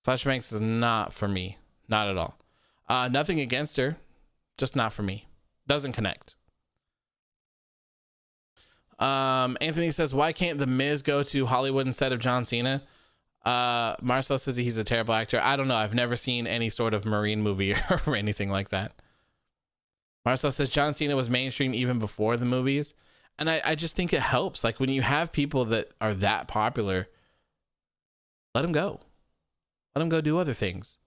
Speaker 1: Sasha Banks is not for me. Not at all. Nothing against her. Just not for me. Doesn't connect. Anthony says, why can't The Miz go to Hollywood instead of John Cena? Marcel says he's a terrible actor. I don't know. I've never seen any sort of Marine movie or anything like that. Marcel says John Cena was mainstream even before the movies. And I just think it helps. Like when you have people that are that popular, let them go. Let them go do other things.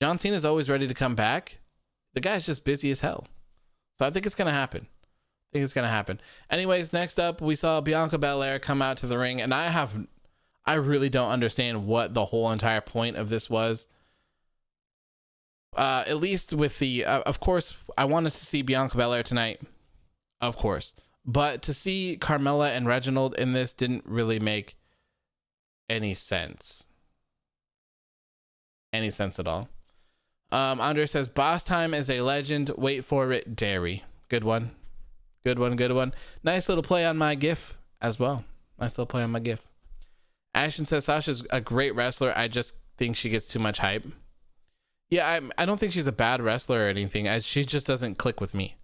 Speaker 1: John Cena's always ready to come back. The guy's just busy as hell. So I think it's going to happen. Anyways, next up, we saw Bianca Belair come out to the ring. And I really don't understand what the whole entire point of this was. At least with the, of course, I wanted to see Bianca Belair tonight. Of course. But to see Carmella and Reginald in this didn't really make any sense. Any sense at all. Andre says, Boss Time is a legend. Wait for it, Dairy. Good one. Nice little play on my GIF as well. Ashton says, Sasha's a great wrestler. I just think she gets too much hype. Yeah, I don't think she's a bad wrestler or anything. She just doesn't click with me.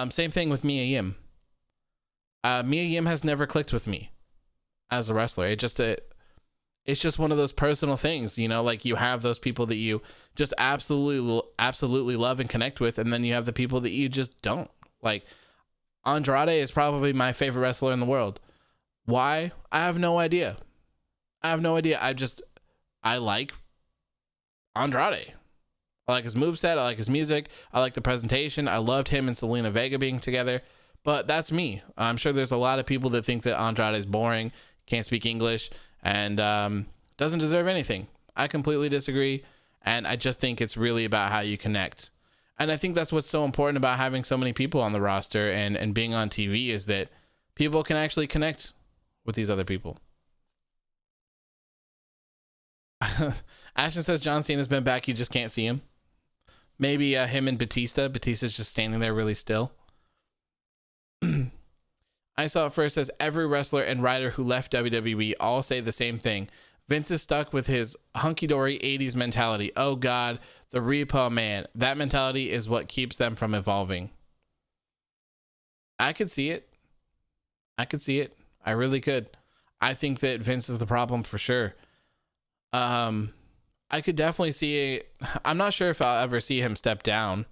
Speaker 1: Same thing with Mia Yim. Mia Yim has never clicked with me as a wrestler. It's just one of those personal things, you know, like you have those people that you just absolutely love and connect with. And then you have the people that you just don't like. Andrade is probably my favorite wrestler in the world. Why? I have no idea. I like Andrade. I like his moveset. I like his music. I like the presentation. I loved him and Selena Vega being together. But that's me. I'm sure there's a lot of people that think that Andrade is boring, can't speak English, and doesn't deserve anything. I completely disagree. And I just think it's really about how you connect. And I think that's what's so important about having so many people on the roster and being on TV is that people can actually connect with these other people. Ashton says John Cena's been back. You just can't see him. Maybe him and Batista. Batista's just standing there really still. I saw it first says every wrestler and writer who left WWE all say the same thing. Vince is stuck with his hunky-dory 80s mentality. Oh God, the repo man. That mentality is what keeps them from evolving. I could see it. I really could. I think that Vince is the problem for sure. I could definitely see it. I'm not sure if I'll ever see him step down.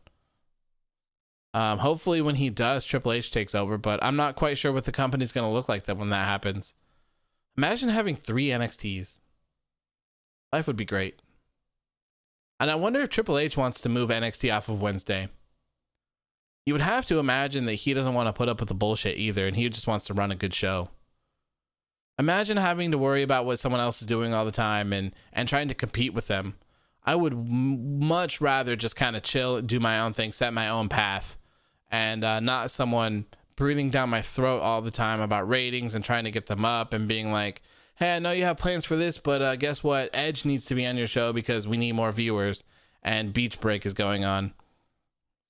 Speaker 1: Hopefully when he does, Triple H takes over, but I'm not quite sure what the company's going to look like when that happens. Imagine having 3 NXTs. Life would be great. And I wonder if Triple H wants to move NXT off of Wednesday. You would have to imagine that he doesn't want to put up with the bullshit either, and he just wants to run a good show. Imagine having to worry about what someone else is doing all the time and trying to compete with them. I would much rather just kind of chill, do my own thing, set my own path, and not someone breathing down my throat all the time about ratings and trying to get them up and being like, hey, I know you have plans for this, but guess what? Edge needs to be on your show because we need more viewers and Beach Break is going on.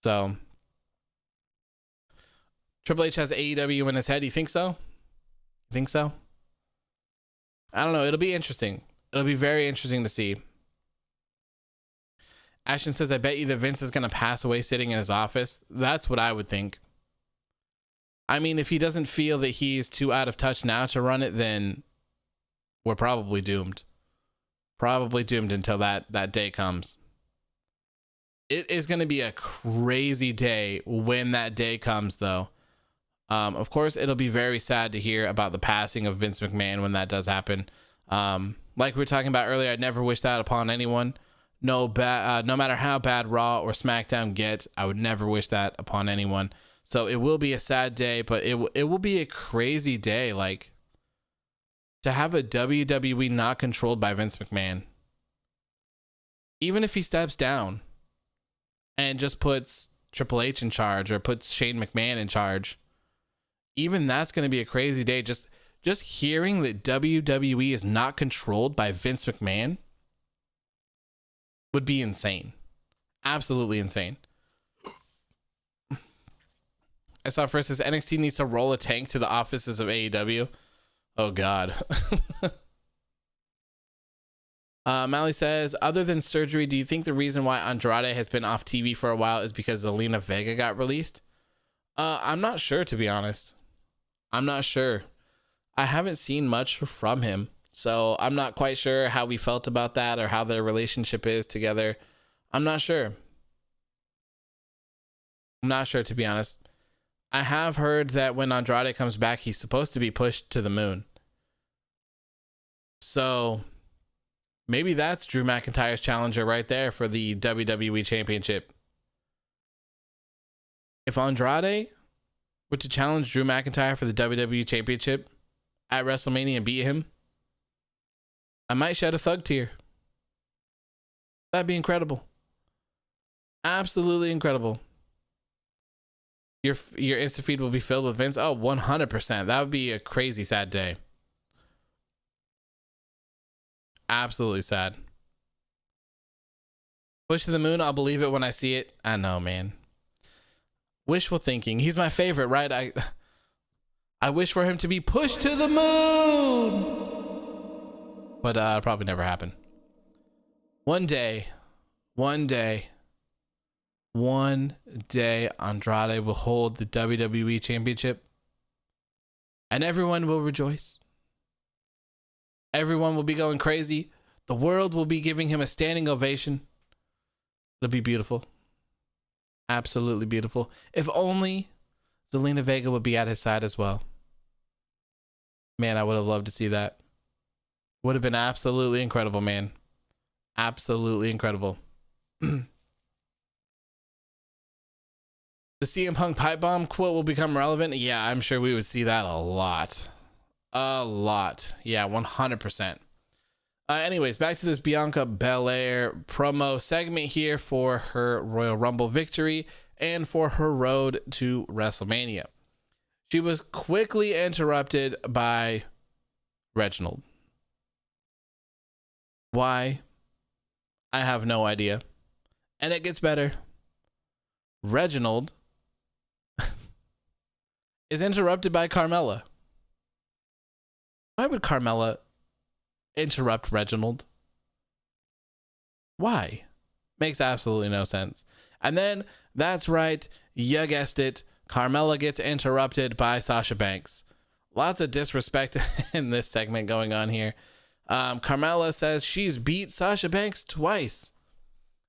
Speaker 1: So Triple H has AEW in his head. You think so? Think so? I don't know. It'll be interesting. It'll be very interesting to see. Ashton says, I bet you that Vince is going to pass away sitting in his office. That's what I would think. I mean, if he doesn't feel that he's too out of touch now to run it, then we're probably doomed. Probably doomed until that day comes. It is going to be a crazy day when that day comes, though. Of course, it'll be very sad to hear about the passing of Vince McMahon when that does happen. Like we were talking about earlier, I'd never wish that upon anyone. No matter how bad Raw or SmackDown get, I would never wish that upon anyone. So it will be a sad day, but it will be a crazy day. Like, to have a WWE not controlled by Vince McMahon, even if he steps down and just puts Triple H in charge or puts Shane McMahon in charge, even that's going to be a crazy day. Just hearing that WWE is not controlled by Vince McMahon would be insane. Absolutely insane. I saw first says NXT needs to roll a tank to the offices of AEW. Oh God. Mally says, other than surgery, do you think the reason why Andrade has been off TV for a while is because Zelina Vega got released? I'm not sure, to be honest. I'm not sure. I haven't seen much from him, so I'm not quite sure how we felt about that or how their relationship is together. I'm not sure. I'm not sure, to be honest. I have heard that when Andrade comes back, he's supposed to be pushed to the moon. So maybe that's Drew McIntyre's challenger right there for the WWE Championship. If Andrade were to challenge Drew McIntyre for the WWE Championship at WrestleMania and beat him, I might shed a thug tear. That'd be incredible. Absolutely incredible. Your Insta feed will be filled with Vince. Oh, 100%. That would be a crazy sad day. Absolutely sad. Push to the moon. I'll believe it when I see it. I know, man. Wishful thinking. He's my favorite, right? I wish for him to be pushed to the moon. But probably never happen. One day, Andrade will hold the WWE Championship and everyone will rejoice. Everyone will be going crazy. The world will be giving him a standing ovation. It'll be beautiful. Absolutely beautiful. If only Zelina Vega would be at his side as well. Man, I would have loved to see that. Would have been absolutely incredible, man. Absolutely incredible. The CM Punk pipe bomb quote will become relevant. Yeah, I'm sure we would see that a lot. A lot. Yeah, 100%. Anyways, back to this Bianca Belair promo segment here for her Royal Rumble victory and for her road to WrestleMania. She was quickly interrupted by Reginald. Why? I have no idea. And it gets better. Reginald is interrupted by Carmella. Why would Carmella interrupt Reginald? Why? Makes absolutely no sense. And then, that's right, you guessed it, Carmella gets interrupted by Sasha Banks. Lots of disrespect in this segment going on here. Carmella says she's beat Sasha Banks twice,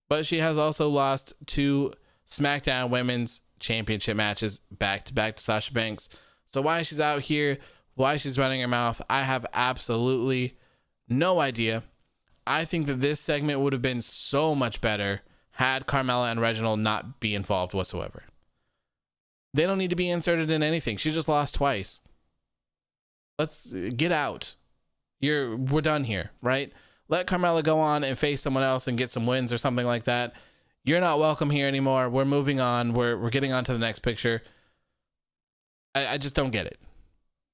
Speaker 1: but she has also lost 2 SmackDown Women's Championship matches back-to-back to Sasha Banks. So why she's out here, why she's running her mouth, I have absolutely no idea. I think that this segment would have been so much better had Carmella and Reginald not be involved whatsoever. They don't need to be inserted in anything. She just lost twice. Let's get out. We're done here, right? Let Carmella go on and face someone else and get some wins or something like that. You're not welcome here anymore. We're moving on. We're getting on to the next picture. I just don't get it.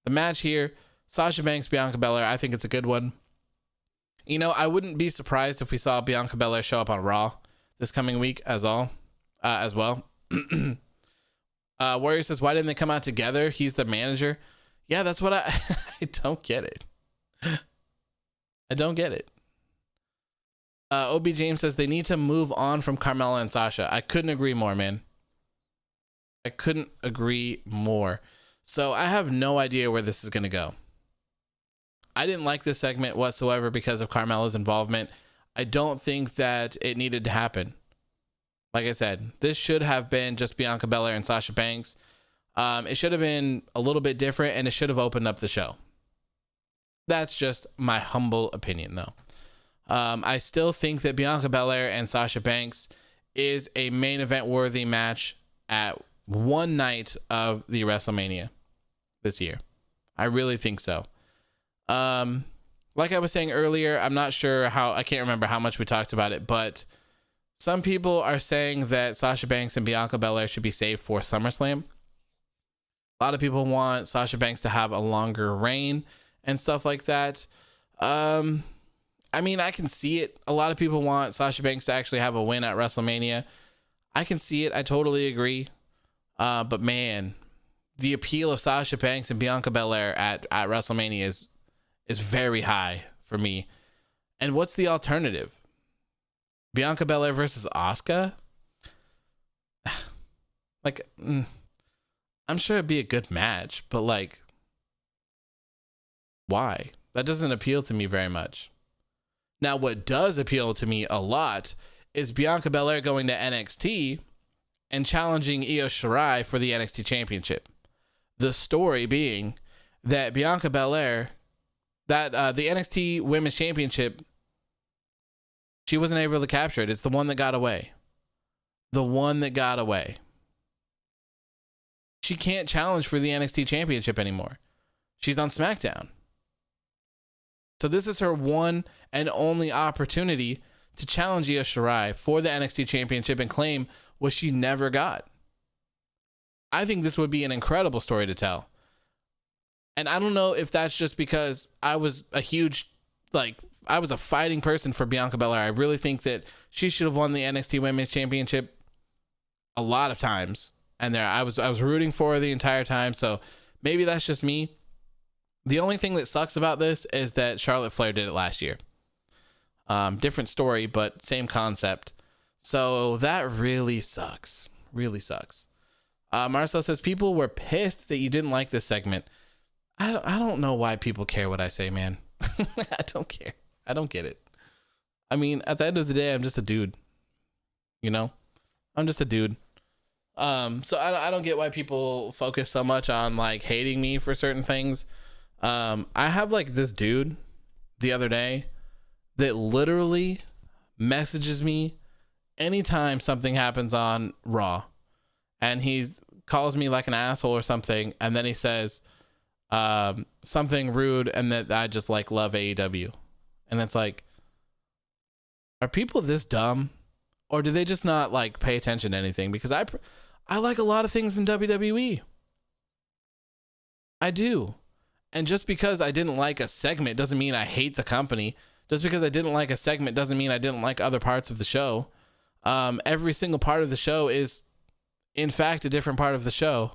Speaker 1: The match here, Sasha Banks, Bianca Belair, I think it's a good one. You know, I wouldn't be surprised if we saw Bianca Belair show up on Raw this coming week as well. Warrior says, why didn't they come out together? He's the manager. Yeah, that's what I don't get it. I don't get it. OB James says they need to move on from Carmella and Sasha. I couldn't agree more, man. I couldn't agree more. So I have no idea where this is going to go. I didn't like this segment whatsoever because of Carmella's involvement. I don't think that it needed to happen. Like I said, this should have been just Bianca Belair and Sasha Banks. It should have been a little bit different, and it should have opened up the show. That's just my humble opinion, though. I still think that Bianca Belair and Sasha Banks is a main event worthy match at one night of the WrestleMania this year. I really think so. Like I was saying earlier, I'm not sure I can't remember how much we talked about it, but some people are saying that Sasha Banks and Bianca Belair should be saved for SummerSlam. A lot of people want Sasha Banks to have a longer reign and stuff like that. I mean, I can see it. A lot of people want Sasha Banks to actually have a win at WrestleMania. I can see it. I totally agree. But man, the appeal of Sasha Banks and Bianca Belair at WrestleMania is very high for me. And what's the alternative? Bianca Belair versus Asuka? Like, I'm sure it'd be a good match, but like, why? That doesn't appeal to me very much. Now, what does appeal to me a lot is Bianca Belair going to NXT and challenging Io Shirai for the NXT Championship. The story being that Bianca Belair, that the NXT Women's Championship, she wasn't able to capture it. It's the one that got away. The one that got away. She can't challenge for the NXT Championship anymore. She's on SmackDown. So this is her one and only opportunity to challenge Io Shirai for the NXT Championship and claim what she never got. I think this would be an incredible story to tell. And I don't know if that's just because I was a fighting person for Bianca Belair. I really think that she should have won the NXT Women's Championship a lot of times. And I was rooting for her the entire time. So maybe that's just me. The only thing that sucks about this is that Charlotte Flair did it last year. Different story, but same concept. So that really sucks. Really sucks. Marcel says people were pissed that you didn't like this segment. I don't know why people care what I say, man. I don't care. I don't get it. I mean, at the end of the day, I'm just a dude. You know? I'm just a dude. So I don't get why people focus so much on like hating me for certain things. I have like this dude the other day that literally messages me anytime something happens on Raw, and he calls me like an asshole or something, and then he says something rude, and that I just like love AEW. And it's like, are people this dumb, or do they just not like pay attention to anything? Because I like a lot of things in WWE. I do. And just because I didn't like a segment doesn't mean I hate the company. Just because I didn't like a segment doesn't mean I didn't like other parts of the show. Every single part of the show is, in fact, a different part of the show.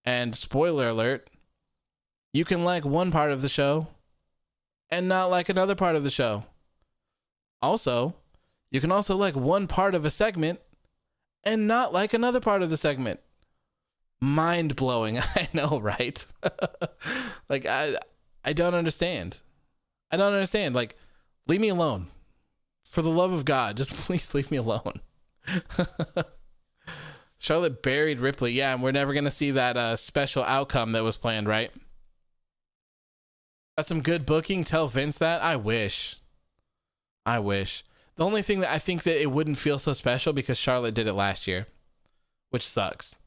Speaker 1: And spoiler alert, you can like one part of the show and not like another part of the show. Also, you can also like one part of a segment and not like another part of the segment. Mind blowing. I know, right? Like, I don't understand. I don't understand. Like, leave me alone. For the love of God, just please leave me alone. Charlotte buried Ripley. Yeah, and we're never going to see that special outcome that was planned, right? That's some good booking. Tell Vince that. I wish. The only thing that I think that it wouldn't feel so special because Charlotte did it last year, which sucks.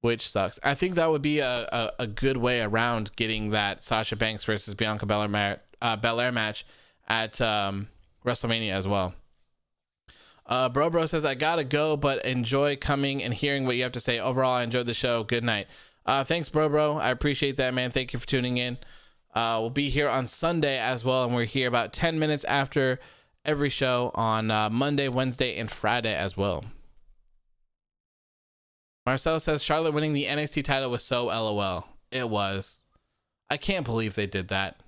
Speaker 1: I think that would be a good way around getting that Sasha Banks versus Bianca Belair match at WrestleMania as well. Bro says, I gotta go, but enjoy coming and hearing what you have to say. Overall, I enjoyed the show. Good night. Thanks, bro. I appreciate that, man. Thank you for tuning in. We'll be here on Sunday as well, and we're here about 10 minutes after every show on Monday, Wednesday, and Friday as well. Marcel says Charlotte winning the NXT title was so LOL. It was. I can't believe they did that.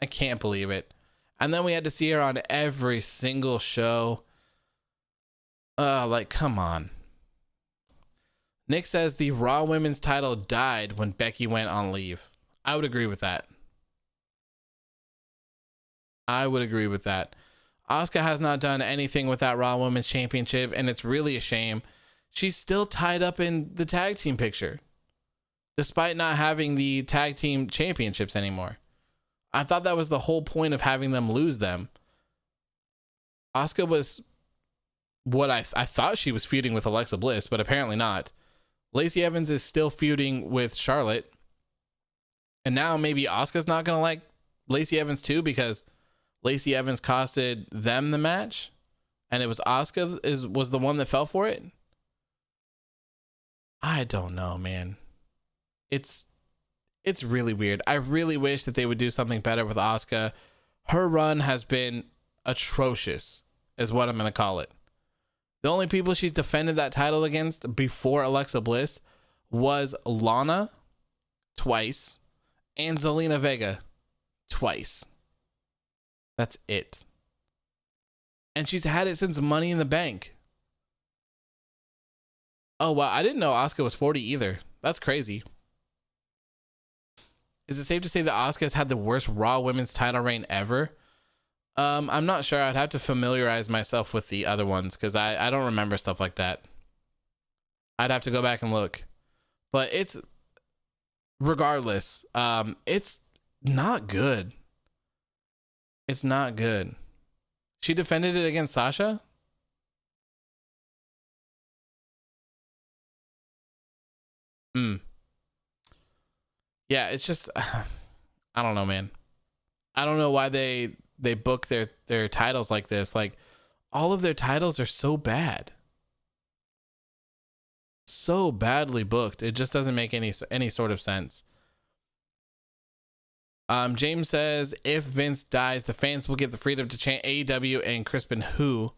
Speaker 1: I can't believe it. And then we had to see her on every single show. Like, come on. Nick says the Raw Women's title died when Becky went on leave. I would agree with that. I would agree with that. Asuka has not done anything with that Raw Women's Championship, and it's really a shame. She's still tied up in the tag team picture, despite not having the tag team championships anymore. I thought that was the whole point of having them lose them. Asuka was what I thought she was feuding with Alexa Bliss, but apparently not. Lacey Evans is still feuding with Charlotte. And now maybe Asuka's not going to like Lacey Evans too, because Lacey Evans costed them the match, and it was Asuka was the one that fell for it. I don't know, man. It's really weird. I really wish that they would do something better with Asuka. Her run has been atrocious, is what I'm going to call it. The only people she's defended that title against before Alexa Bliss was Lana twice and Zelina Vega twice. That's it. And she's had it since Money in the Bank. Oh, wow. I didn't know Asuka was 40 either. That's crazy. Is it safe to say that Asuka has had the worst Raw Women's title reign ever? I'm not sure. I'd have to familiarize myself with the other ones, because I don't remember stuff like that. I'd have to go back and look. But it's, regardless, it's not good. It's not good. She defended it against Sasha? Yeah, it's just, I don't know, man. I don't know why they book their titles like this. Like, all of their titles are so bad. So badly booked. It just doesn't make any sort of sense. James says, if Vince dies, the fans will get the freedom to chant AEW and Crispin Who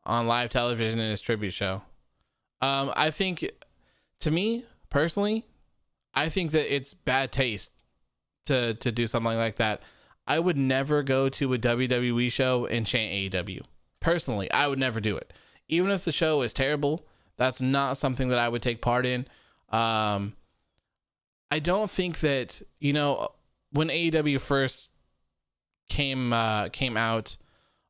Speaker 1: on live television in his tribute show. I think, to me, personally, I think that it's bad taste to do something like that. I would never go to a WWE show and chant AEW. Personally, I would never do it. Even if the show is terrible, that's not something that I would take part in. I don't think that, when AEW first came out,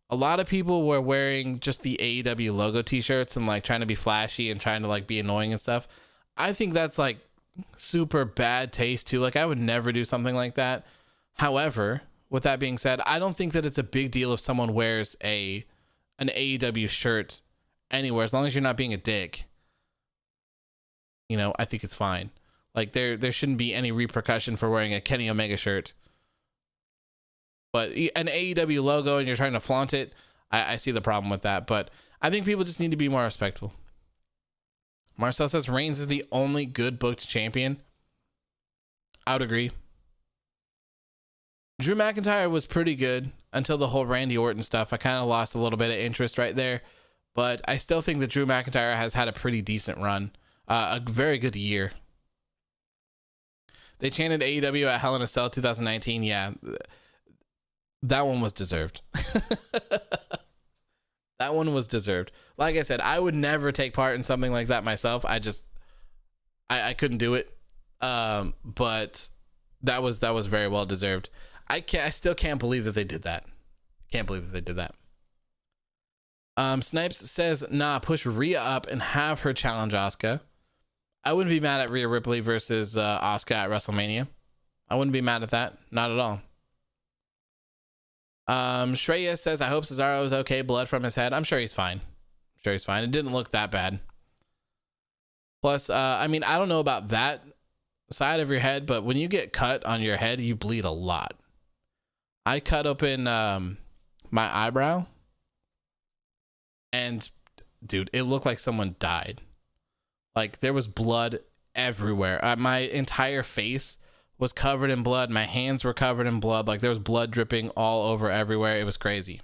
Speaker 1: a lot of people were wearing just the AEW logo t-shirts and like trying to be flashy and trying to like be annoying and stuff. I think that's like super bad taste too. Like, I would never do something like that. However, with that being said, I don't think that it's a big deal if someone wears an AEW shirt anywhere, as long as you're not being a dick. I think it's fine. Like, there shouldn't be any repercussion for wearing a Kenny Omega shirt. But an AEW logo and you're trying to flaunt it, I see the problem with that. But I think people just need to be more respectful. Marcel says Reigns is the only good booked champion. I would agree. Drew McIntyre was pretty good until the whole Randy Orton stuff. I kind of lost a little bit of interest right there. But I still think that Drew McIntyre has had a pretty decent run. A very good year. They chanted AEW at Hell in a Cell 2019. Yeah, that one was deserved. That one was deserved. Like I said, I would never take part in something like that myself. I couldn't do it. But that was very well deserved. I still can't believe that they did that. Can't believe that they did that. Snipes says, nah, push Rhea up and have her challenge Asuka. I wouldn't be mad at Rhea Ripley versus Asuka at WrestleMania. I wouldn't be mad at that. Not at all. Shreya says, I hope Cesaro is okay. Blood from his head. I'm sure he's fine. It didn't look that bad. Plus, I don't know about that side of your head, but when you get cut on your head, you bleed a lot. I cut open my eyebrow, and dude, it looked like someone died. Like, there was blood everywhere. My entire face was covered in blood. My hands were covered in blood. Like, there was blood dripping all over everywhere. It was crazy.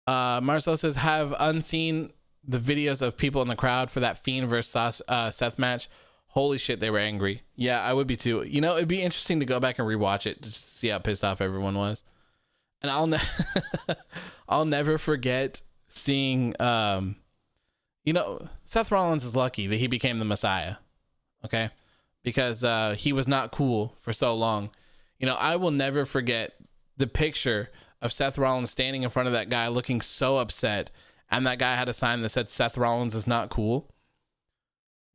Speaker 1: Marcel says, have unseen the videos of people in the crowd for that Fiend versus Seth match. Holy shit, they were angry. Yeah, I would be too. You know, it'd be interesting to go back and rewatch it just to see how pissed off everyone was. And I'll never forget seeing, you know, Seth Rollins is lucky that he became the Messiah. Okay. Because he was not cool for so long. You know, I will never forget the picture of Seth Rollins standing in front of that guy looking so upset. And that guy had a sign that said Seth Rollins is not cool.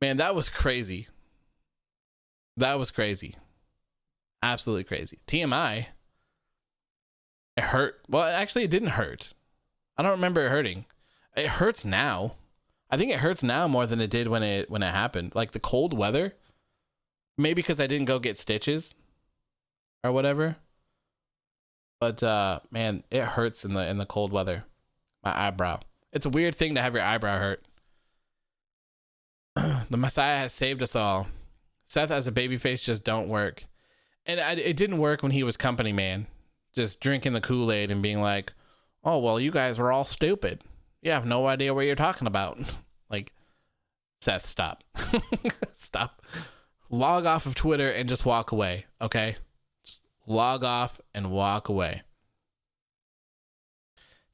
Speaker 1: Man, that was crazy. That was crazy. Absolutely crazy. TMI. It hurt. Well, actually, it didn't hurt. I don't remember it hurting. It hurts now. I think it hurts now more than it did when it happened. Like the cold weather. Maybe because I didn't go get stitches or whatever. But man, it hurts in the cold weather. My eyebrow. It's a weird thing to have your eyebrow hurt. The Messiah has saved us all. Seth as a babyface just don't work. And it didn't work when he was company man. Just drinking the Kool-Aid and being like, oh, well, you guys were all stupid. You have no idea what you're talking about. Like, Seth, stop. Stop. Log off of Twitter and just walk away, okay? Just log off and walk away.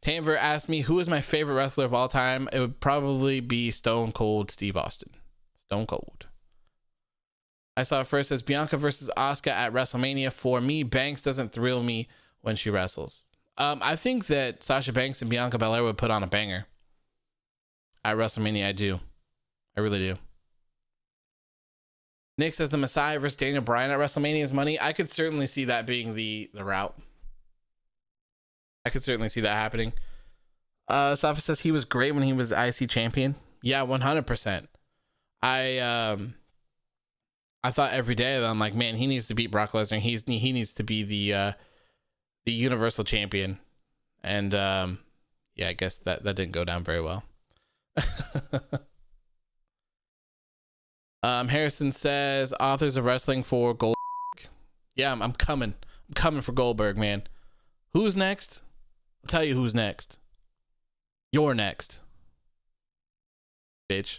Speaker 1: Tanver asked me, who is my favorite wrestler of all time? It would probably be Stone Cold Steve Austin. Stone Cold. I saw it first as Bianca versus Asuka at WrestleMania. For me, Banks doesn't thrill me when she wrestles. I think that Sasha Banks and Bianca Belair would put on a banger at WrestleMania. I do. I really do. Nick says the Messiah versus Daniel Bryan at WrestleMania is money. I could certainly see that being the route. I could certainly see that happening. Safa says he was great when he was IC champion. Yeah, 100%. I thought every day that I'm like, man, he needs to beat Brock Lesnar. He needs to be the Universal Champion. And yeah, I guess that didn't go down very well. Harrison says authors of wrestling for Goldberg. Yeah, I'm coming. I'm coming for Goldberg, man. Who's next? I'll tell you who's next. You're next, bitch.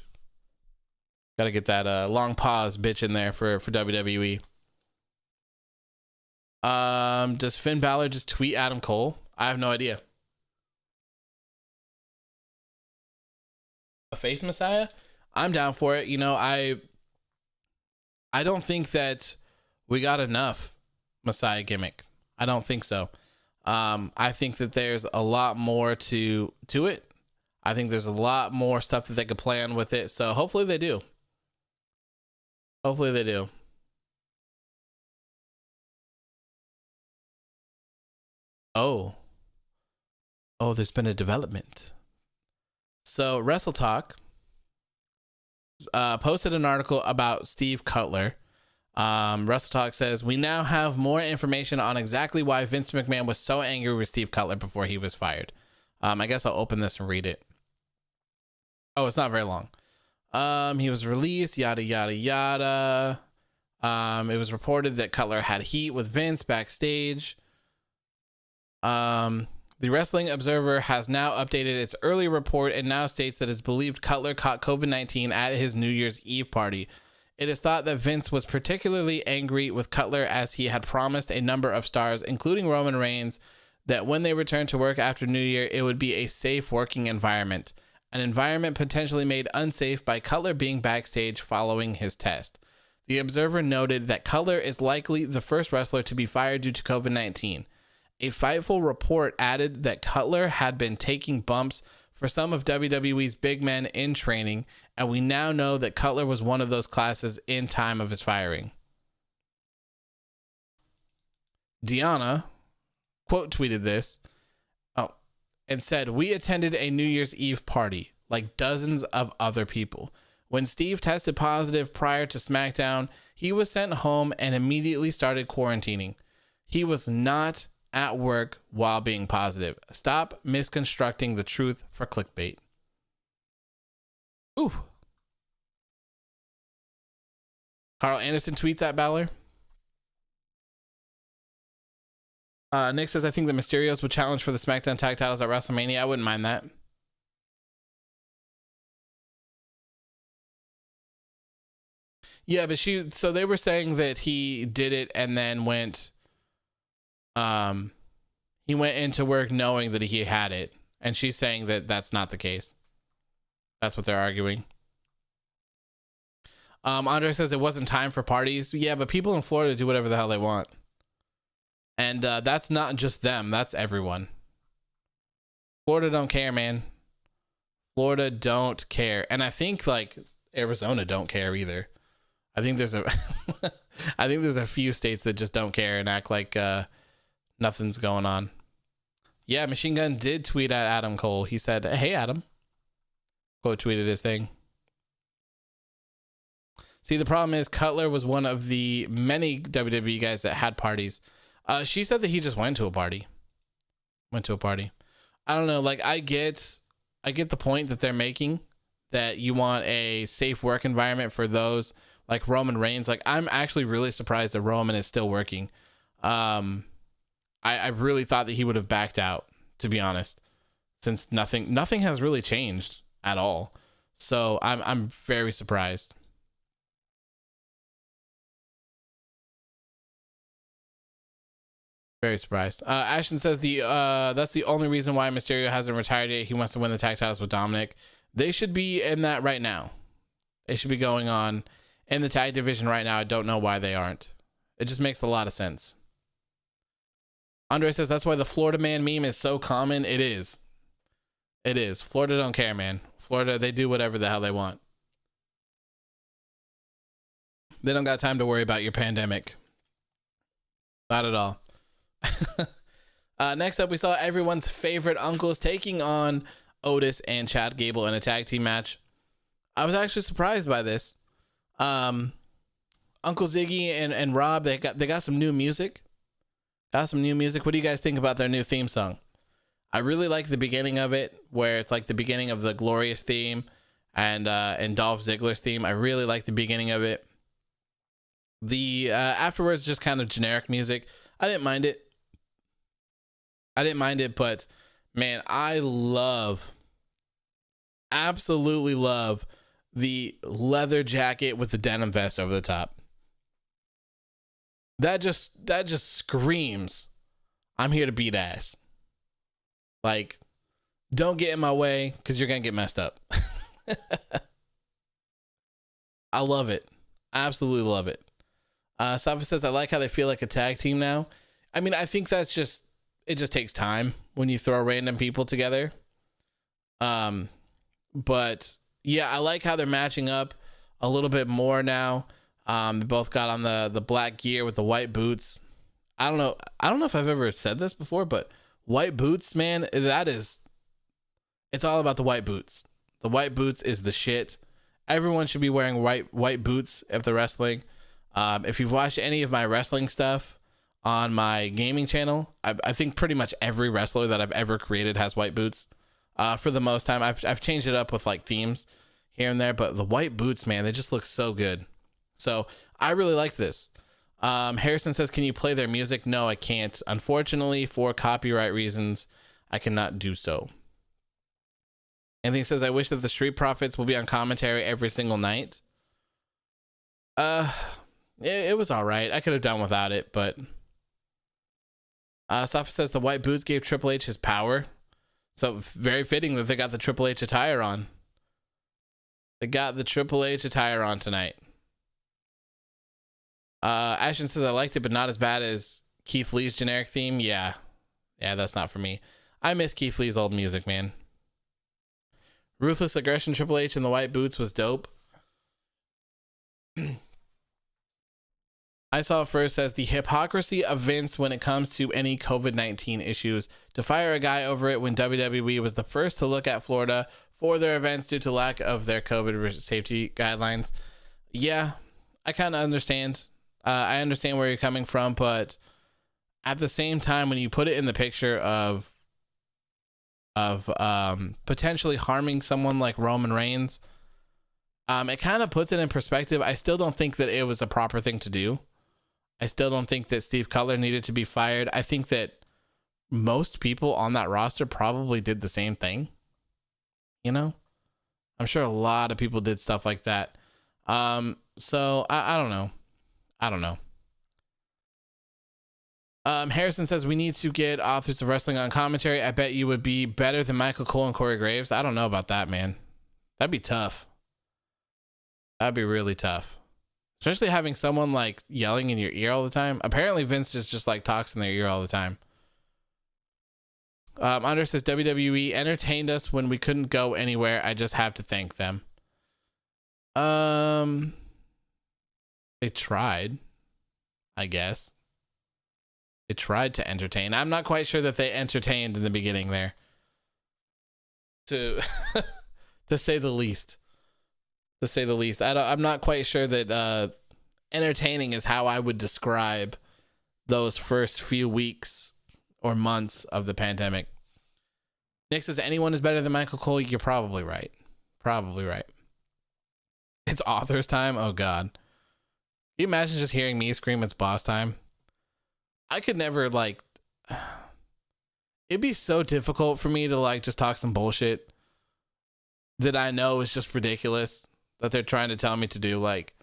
Speaker 1: Gotta get that long pause bitch in there for WWE. Does Finn Balor just tweet Adam Cole? I have no idea. A face Messiah? I'm down for it. You know, I don't think that we got enough Messiah gimmick. I don't think so. I think that there's a lot more to it. I think there's a lot more stuff that they could plan with it. So hopefully they do. Hopefully they do. Oh, there's been a development. So Wrestle Talk posted an article about Steve Cutler. Wrestle Talk says, we now have more information on exactly why Vince McMahon was so angry with Steve Cutler before he was fired. I guess I'll open this and read it. Oh, it's not very long. He was released, yada, yada, yada. It was reported that Cutler had heat with Vince backstage. The Wrestling Observer has now updated its earlier report and now states that it's believed Cutler caught COVID-19 at his New Year's Eve party. It is thought that Vince was particularly angry with Cutler as he had promised a number of stars, including Roman Reigns, that when they returned to work after New Year, it would be a safe working environment. An environment potentially made unsafe by Cutler being backstage following his test. The Observer noted that Cutler is likely the first wrestler to be fired due to COVID-19. A Fightful report added that Cutler had been taking bumps for some of WWE's big men in training, and we now know that Cutler was one of those classes in time of his firing. Deanna quote tweeted this and said, we attended a New Year's Eve party like dozens of other people. When Steve tested positive prior to SmackDown, he was sent home and immediately started quarantining. He was not at work while being positive. Stop misconstructing the truth for clickbait. Ooh. Carl Anderson tweets at Balor. Nick says, I think the Mysterios would challenge for the SmackDown tag titles at WrestleMania. I wouldn't mind that. Yeah, but so they were saying that he did it and then he went into work knowing that he had it. And she's saying that that's not the case. That's what they're arguing. Andre says it wasn't time for parties. Yeah, but people in Florida do whatever the hell they want. And that's not just them. That's everyone. Florida don't care, man. Florida don't care. And I think like Arizona don't care either. I think there's a few states that just don't care and act like nothing's going on. Yeah, Machine Gun did tweet at Adam Cole. He said, "Hey, Adam." Quote tweeted his thing. See, the problem is Cutler was one of the many WWE guys that had parties. She said that he just went to a party. I don't know. Like, I get the point that they're making, that you want a safe work environment for those like Roman Reigns. Like, I'm actually really surprised that Roman is still working. I really thought that he would have backed out, to be honest, since nothing has really changed at all. So I'm very surprised. Very surprised. Ashton says that's the only reason why Mysterio hasn't retired yet. He wants to win the tag titles with Dominik. They should be in that right now. They should be going on in the tag division right now. I don't know why they aren't. It just makes a lot of sense. Andre says that's why the Florida man meme is so common. It is. Florida don't care, man. Florida, they do whatever the hell they want. They don't got time to worry about your pandemic. Not at all. Next up, we saw everyone's favorite uncles taking on Otis and Chad Gable in a tag team match. I was actually surprised by this. Uncle Ziggy and Rob, they got some new music. What do you guys think about their new theme song? I really like the beginning of it, where it's like the beginning of the Glorious theme and Dolph Ziggler's theme. I really like the beginning of it. The afterwards, just kind of generic music. I didn't mind it, but man, I absolutely love the leather jacket with the denim vest over the top. That just screams, I'm here to beat ass. Like, don't get in my way because you're going to get messed up. I love it. Absolutely love it. Safa says, I like how they feel like a tag team now. I mean, I think it just takes time when you throw random people together. But yeah, I like how they're matching up a little bit more now. They both got on the black gear with the white boots. I don't know if I've ever said this before, but white boots, man, it's all about the white boots. The white boots is the shit. Everyone should be wearing white boots if they're wrestling. If you've watched any of my wrestling stuff on my gaming channel, I think pretty much every wrestler that I've ever created has white boots. For the most time, I've changed it up with like themes here and there, but the white boots, man, they just look so good. So I really like this. Harrison says, can you play their music? No, I can't. Unfortunately, for copyright reasons, I cannot do so. And he says, I wish that the Street Profits will be on commentary every single night. It was all right. I could have done without it, but Safa says the white boots gave Triple H his power. So very fitting that they got the Triple H attire on. They got the Triple H attire on tonight. Ashton says, I liked it, but not as bad as Keith Lee's generic theme. Yeah, that's not for me. I miss Keith Lee's old music, man. Ruthless Aggression Triple H in the white boots was dope. I saw it first as the hypocrisy of Vince when it comes to any COVID-19 issues. To fire a guy over it when WWE was the first to look at Florida for their events due to lack of their COVID safety guidelines. Yeah, I kind of understand. I understand where you're coming from, but at the same time, when you put it in the picture of potentially harming someone like Roman Reigns, it kind of puts it in perspective. I still don't think that it was a proper thing to do. I still don't think that Steve Cutler needed to be fired. I think that most people on that roster probably did the same thing. You know, I'm sure a lot of people did stuff like that. So I don't know. I don't know. Harrison says we need to get authors of wrestling on commentary. I bet you would be better than Michael Cole and Corey Graves. I don't know about that, man. That'd be tough. That'd be really tough. Especially having someone like yelling in your ear all the time. Apparently Vince just like talks in their ear all the time. Under says WWE entertained us when we couldn't go anywhere. I just have to thank them. They tried, I guess. They tried to entertain. I'm not quite sure that they entertained in the beginning there. To say the least. To say the least. I'm not quite sure that entertaining is how I would describe those first few weeks or months of the pandemic. Nick says anyone is better than Michael Cole. You're probably right. Probably right. It's author's time. Oh God. Can you imagine just hearing me scream it's boss time? I could never like, it'd be so difficult for me to like just talk some bullshit that I know is just ridiculous that they're trying to tell me to do. Like,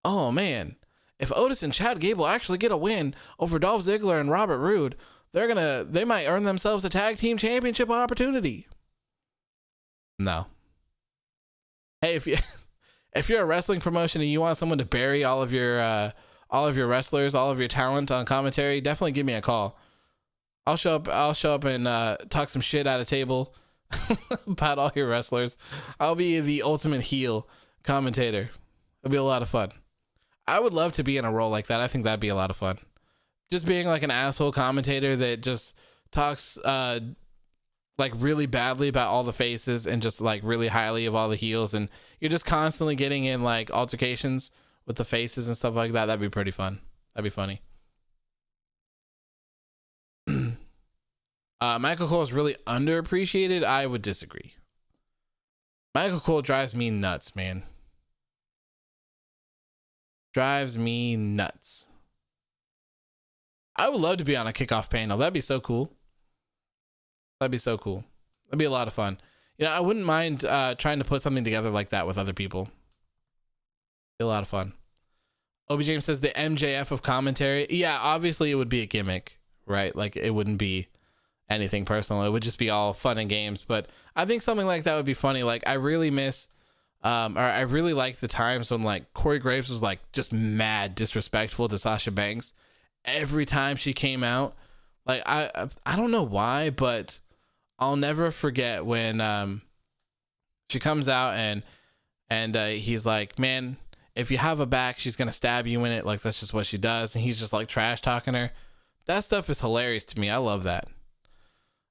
Speaker 1: oh man, if Otis and Chad Gable actually get a win over Dolph Ziggler and Robert Roode, they might earn themselves a tag team championship opportunity. No. Hey, if you're a wrestling promotion and you want someone to bury all of your wrestlers, all of your talent on commentary, definitely give me a call. I'll show up and talk some shit at a table about all your wrestlers. I'll be the ultimate heel commentator. It'll be a lot of fun. I would love to be in a role like that. I think that'd be a lot of fun. Just being like an asshole commentator that just talks like really badly about all the faces and just like really highly of all the heels, and you're just constantly getting in like altercations with the faces and stuff like that. That'd be pretty fun. That'd be funny. Michael Cole is really underappreciated. I would disagree. Michael Cole drives me nuts, man. Drives me nuts. I would love to be on a kickoff panel. That'd be so cool. That'd be so cool. That'd be a lot of fun. You know, I wouldn't mind trying to put something together like that with other people. Be a lot of fun. Obi James says the MJF of commentary. Yeah, obviously it would be a gimmick, right? Like it wouldn't be anything personal. It would just be all fun and games. But I think something like that would be funny. Like I really miss, or I really like the times when like Corey Graves was like just mad disrespectful to Sasha Banks every time she came out. Like I don't know why, but I'll never forget when she comes out and he's like, man, if you have a back, she's gonna stab you in it. Like that's just what she does. And he's just like trash talking her. That stuff is hilarious to me. I love that.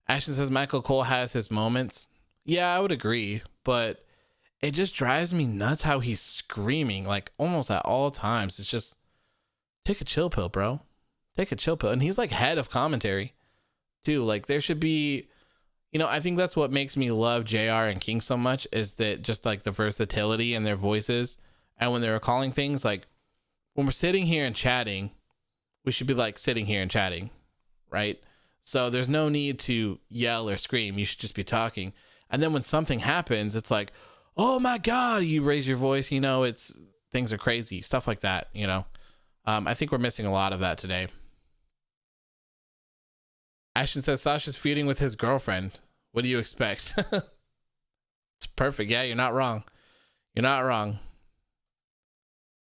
Speaker 1: Ashton says Michael Cole has his moments. Yeah, I would agree, but it just drives me nuts how he's screaming like almost at all times. It's just take a chill pill, bro. Take a chill pill. And he's like head of commentary too. Like there should be, you know, I think that's what makes me love JR and King so much is that just like the versatility in their voices. And when they're calling things, like when we're sitting here and chatting, we should be like sitting here and chatting, right? So there's no need to yell or scream. You should just be talking. And then when something happens, it's like, oh my God, you raise your voice, you know, it's things are crazy, stuff like that, you know. I think we're missing a lot of that today. Ashton says Sasha's feuding with his girlfriend. What do you expect? It's perfect. Yeah, you're not wrong. You're not wrong.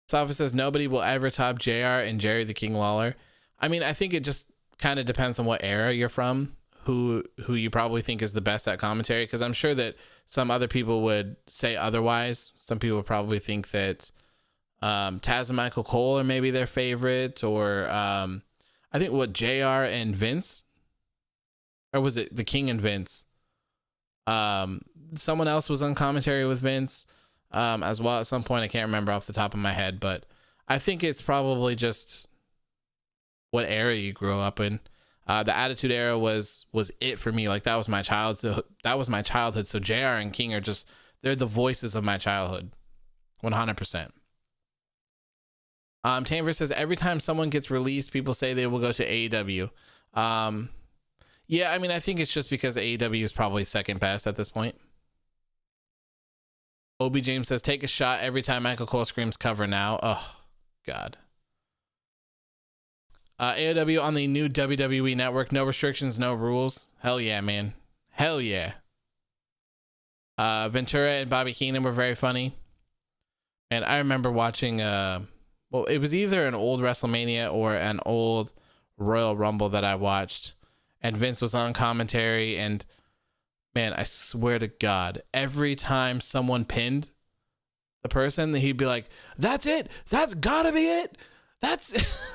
Speaker 1: Safa says nobody will ever top JR and Jerry the King Lawler. I mean, I think it just kind of depends on what era you're from, who you probably think is the best at commentary, because I'm sure that some other people would say otherwise. Some people probably think that Taz and Michael Cole are maybe their favorite, or I think what JR and Vince, or was it the King and Vince? Someone else was on commentary with Vince as well at some point. I can't remember off the top of my head, but I think it's probably just what era you grew up in. The Attitude Era was it for me. Like that was my childhood. So JR and King are just, they're the voices of my childhood. 100%. Tanver says every time someone gets released, people say they will go to AEW. Yeah, I mean, I think it's just because AEW is probably second best at this point. Obi James says, take a shot every time Michael Cole screams cover now. Oh, God. AOW on the new WWE network. No restrictions, no rules. Hell yeah, man. Hell yeah. Ventura and Bobby Heenan were very funny. And I remember watching, well, it was either an old WrestleMania or an old Royal Rumble that I watched. And Vince was on commentary. And man, I swear to God, every time someone pinned the person, he'd be like, that's it. That's gotta be it. That's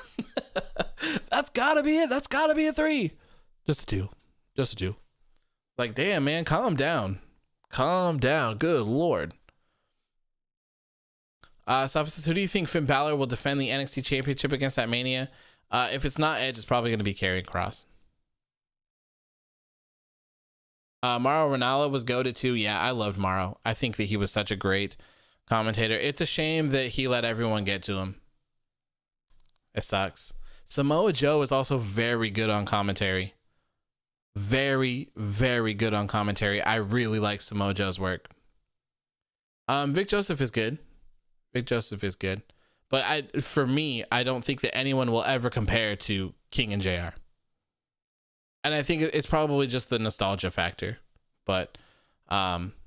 Speaker 1: that's gotta be it. That's gotta be a 3. Just a 2. Just a 2. Like, damn, man, calm down. Calm down. Good Lord. Safa says, who do you think Finn Balor will defend the NXT Championship against at Mania? If it's not Edge, it's probably going to be Karrion Kross. Mauro Ranallo was goated too. Yeah, I loved Mauro. I think that he was such a great commentator. It's a shame that he let everyone get to him. It sucks. Samoa Joe is also very good on commentary. Very, very good on commentary. I really like Samoa Joe's work. Vic Joseph is good. Vic Joseph is good. But for me, I don't think that anyone will ever compare to King and JR. And I think it's probably just the nostalgia factor. But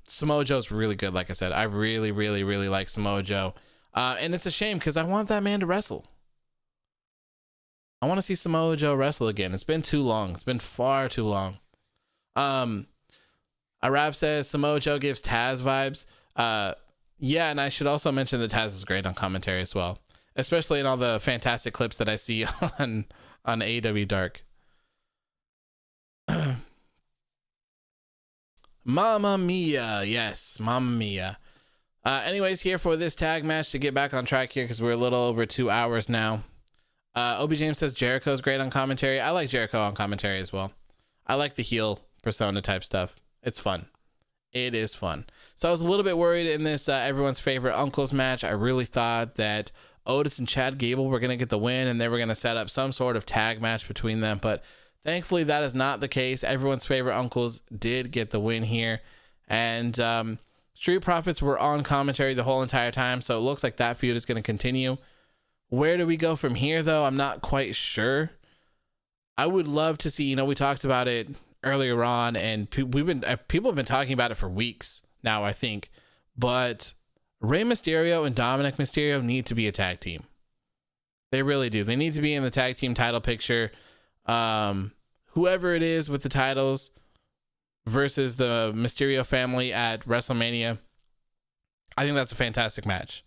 Speaker 1: Samoa Joe's really good, like I said. I really, really, really like Samoa Joe. And it's a shame because I want that man to wrestle. I want to see Samoa Joe wrestle again. It's been too long. It's been far too long. Arav says Samoa Joe gives Taz vibes. Yeah, and I should also mention that Taz is great on commentary as well, especially in all the fantastic clips that I see on AEW Dark. Mamma Mia. Yes, Mamma Mia. Anyways, here for this tag match to get back on track here because we're a little over 2 hours now. Obi James says Jericho's great on commentary. I like Jericho on commentary as well. I like the heel persona type stuff. It's fun. It is fun. So I was a little bit worried in this everyone's favorite uncles match. I really thought that Otis and Chad Gable were going to get the win and they were going to set up some sort of tag match between them. But thankfully that is not the case. Everyone's favorite uncles did get the win here. And Street Profits were on commentary the whole entire time. So it looks like that feud is going to continue. Where do we go from here, though? I'm not quite sure. I would love to see, we talked about it earlier on, and people have been talking about it for weeks now, I think. But Rey Mysterio and Dominik Mysterio need to be a tag team. They really do. They need to be in the tag team title picture. Whoever it is with the titles versus the Mysterio family at WrestleMania. I think that's a fantastic match.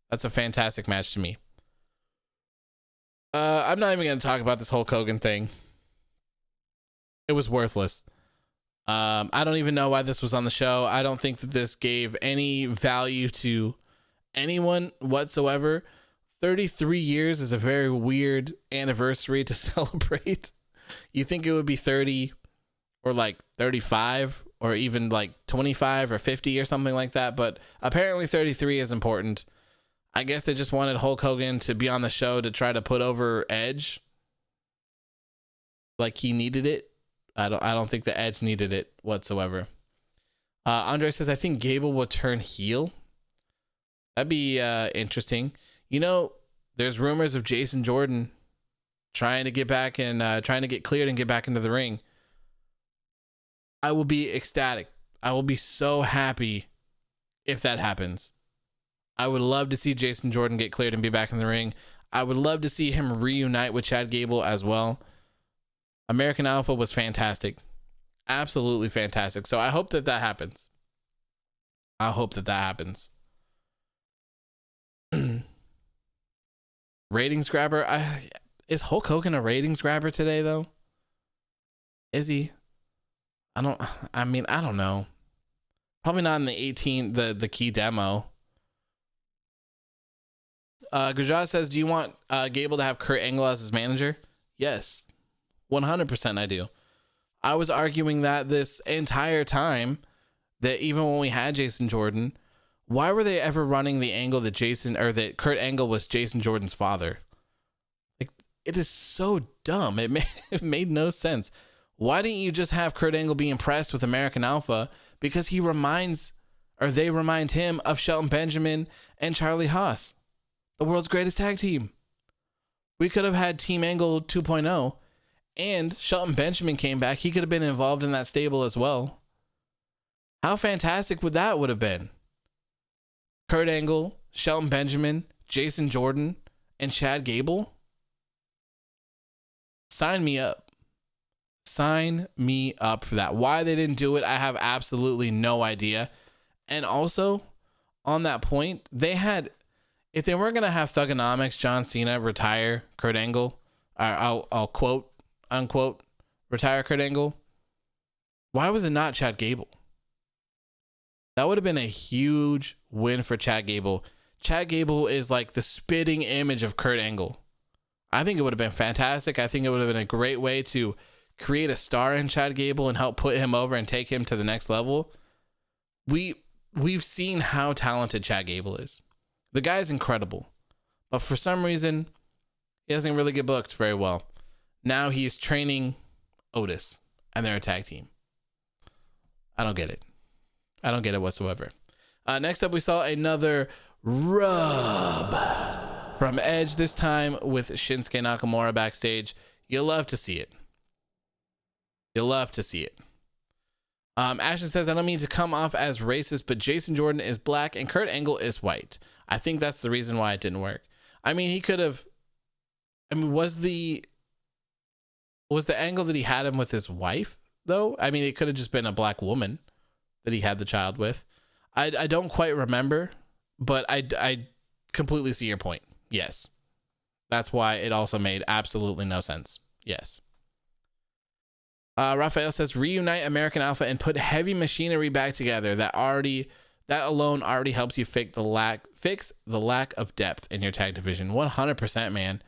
Speaker 1: That's a fantastic match to me. I'm not even going to talk about this Hulk Hogan thing. It was worthless. I don't even know why this was on the show. I don't think that this gave any value to anyone whatsoever. 33 years is a very weird anniversary to celebrate. You think it would be 30 or like 35 or even like 25 or 50 or something like that. But apparently 33 is important. I guess they just wanted Hulk Hogan to be on the show to try to put over Edge. Like he needed it. I don't think the Edge needed it whatsoever. Andre says, I think Gable will turn heel. That'd be interesting. There's rumors of Jason Jordan trying to get back and trying to get cleared and get back into the ring. I will be ecstatic. I will be so happy if that happens. I would love to see Jason Jordan get cleared and be back in the ring. I would love to see him reunite with Chad Gable as well. American Alpha was fantastic. Absolutely fantastic. So I hope that happens. I hope that happens. Ratings grabber. Is Hulk Hogan a ratings grabber today, though? Is he? I don't know. Probably not in the key demo. Gujah says, do you want Gable to have Kurt Angle as his manager? Yes, 100% I do. I was arguing that this entire time, that even when we had Jason Jordan, why were they ever running the angle that Kurt Angle was Jason Jordan's father? Like, it is so dumb. It made no sense. Why didn't you just have Kurt Angle be impressed with American Alpha? Because he reminds, or they remind him of Shelton Benjamin and Charlie Haas, the world's greatest tag team. We could have had Team Angle 2.0, and Shelton Benjamin came back. He could have been involved in that stable as well. How fantastic would that have been? Kurt Angle, Shelton Benjamin, Jason Jordan, and Chad Gable? Sign me up. Sign me up for that. Why they didn't do it, I have absolutely no idea. And also, on that point, they had, if they weren't going to have Thugonomics, John Cena retire Kurt Angle, I'll quote, unquote, retire Kurt Angle, why was it not Chad Gable? That would have been a huge win for Chad Gable. Chad Gable is like the spitting image of Kurt Angle. I think it would have been fantastic. I think it would have been a great way to create a star in Chad Gable and help put him over and take him to the next level. We've seen how talented Chad Gable is. The guy's incredible. But for some reason, he doesn't really get booked very well. Now he's training Otis, and they're a tag team. I don't get it. I don't get it whatsoever. Next up, we saw another rub from Edge, this time with Shinsuke Nakamura backstage. You'll love to see it. You'll love to see it. Ashton says, I don't mean to come off as racist, but Jason Jordan is black and Kurt Angle is white. I think that's the reason why it didn't work. I mean, he could have, was the angle that he had him with his wife, though? I mean, it could have just been a black woman that he had the child with. I don't quite remember, but I completely see your point. Yes. That's why it also made absolutely no sense. Yes. Raphael says, reunite American Alpha and put heavy machinery back together. That alone already helps you fix the lack of depth in your tag division. 100%, man.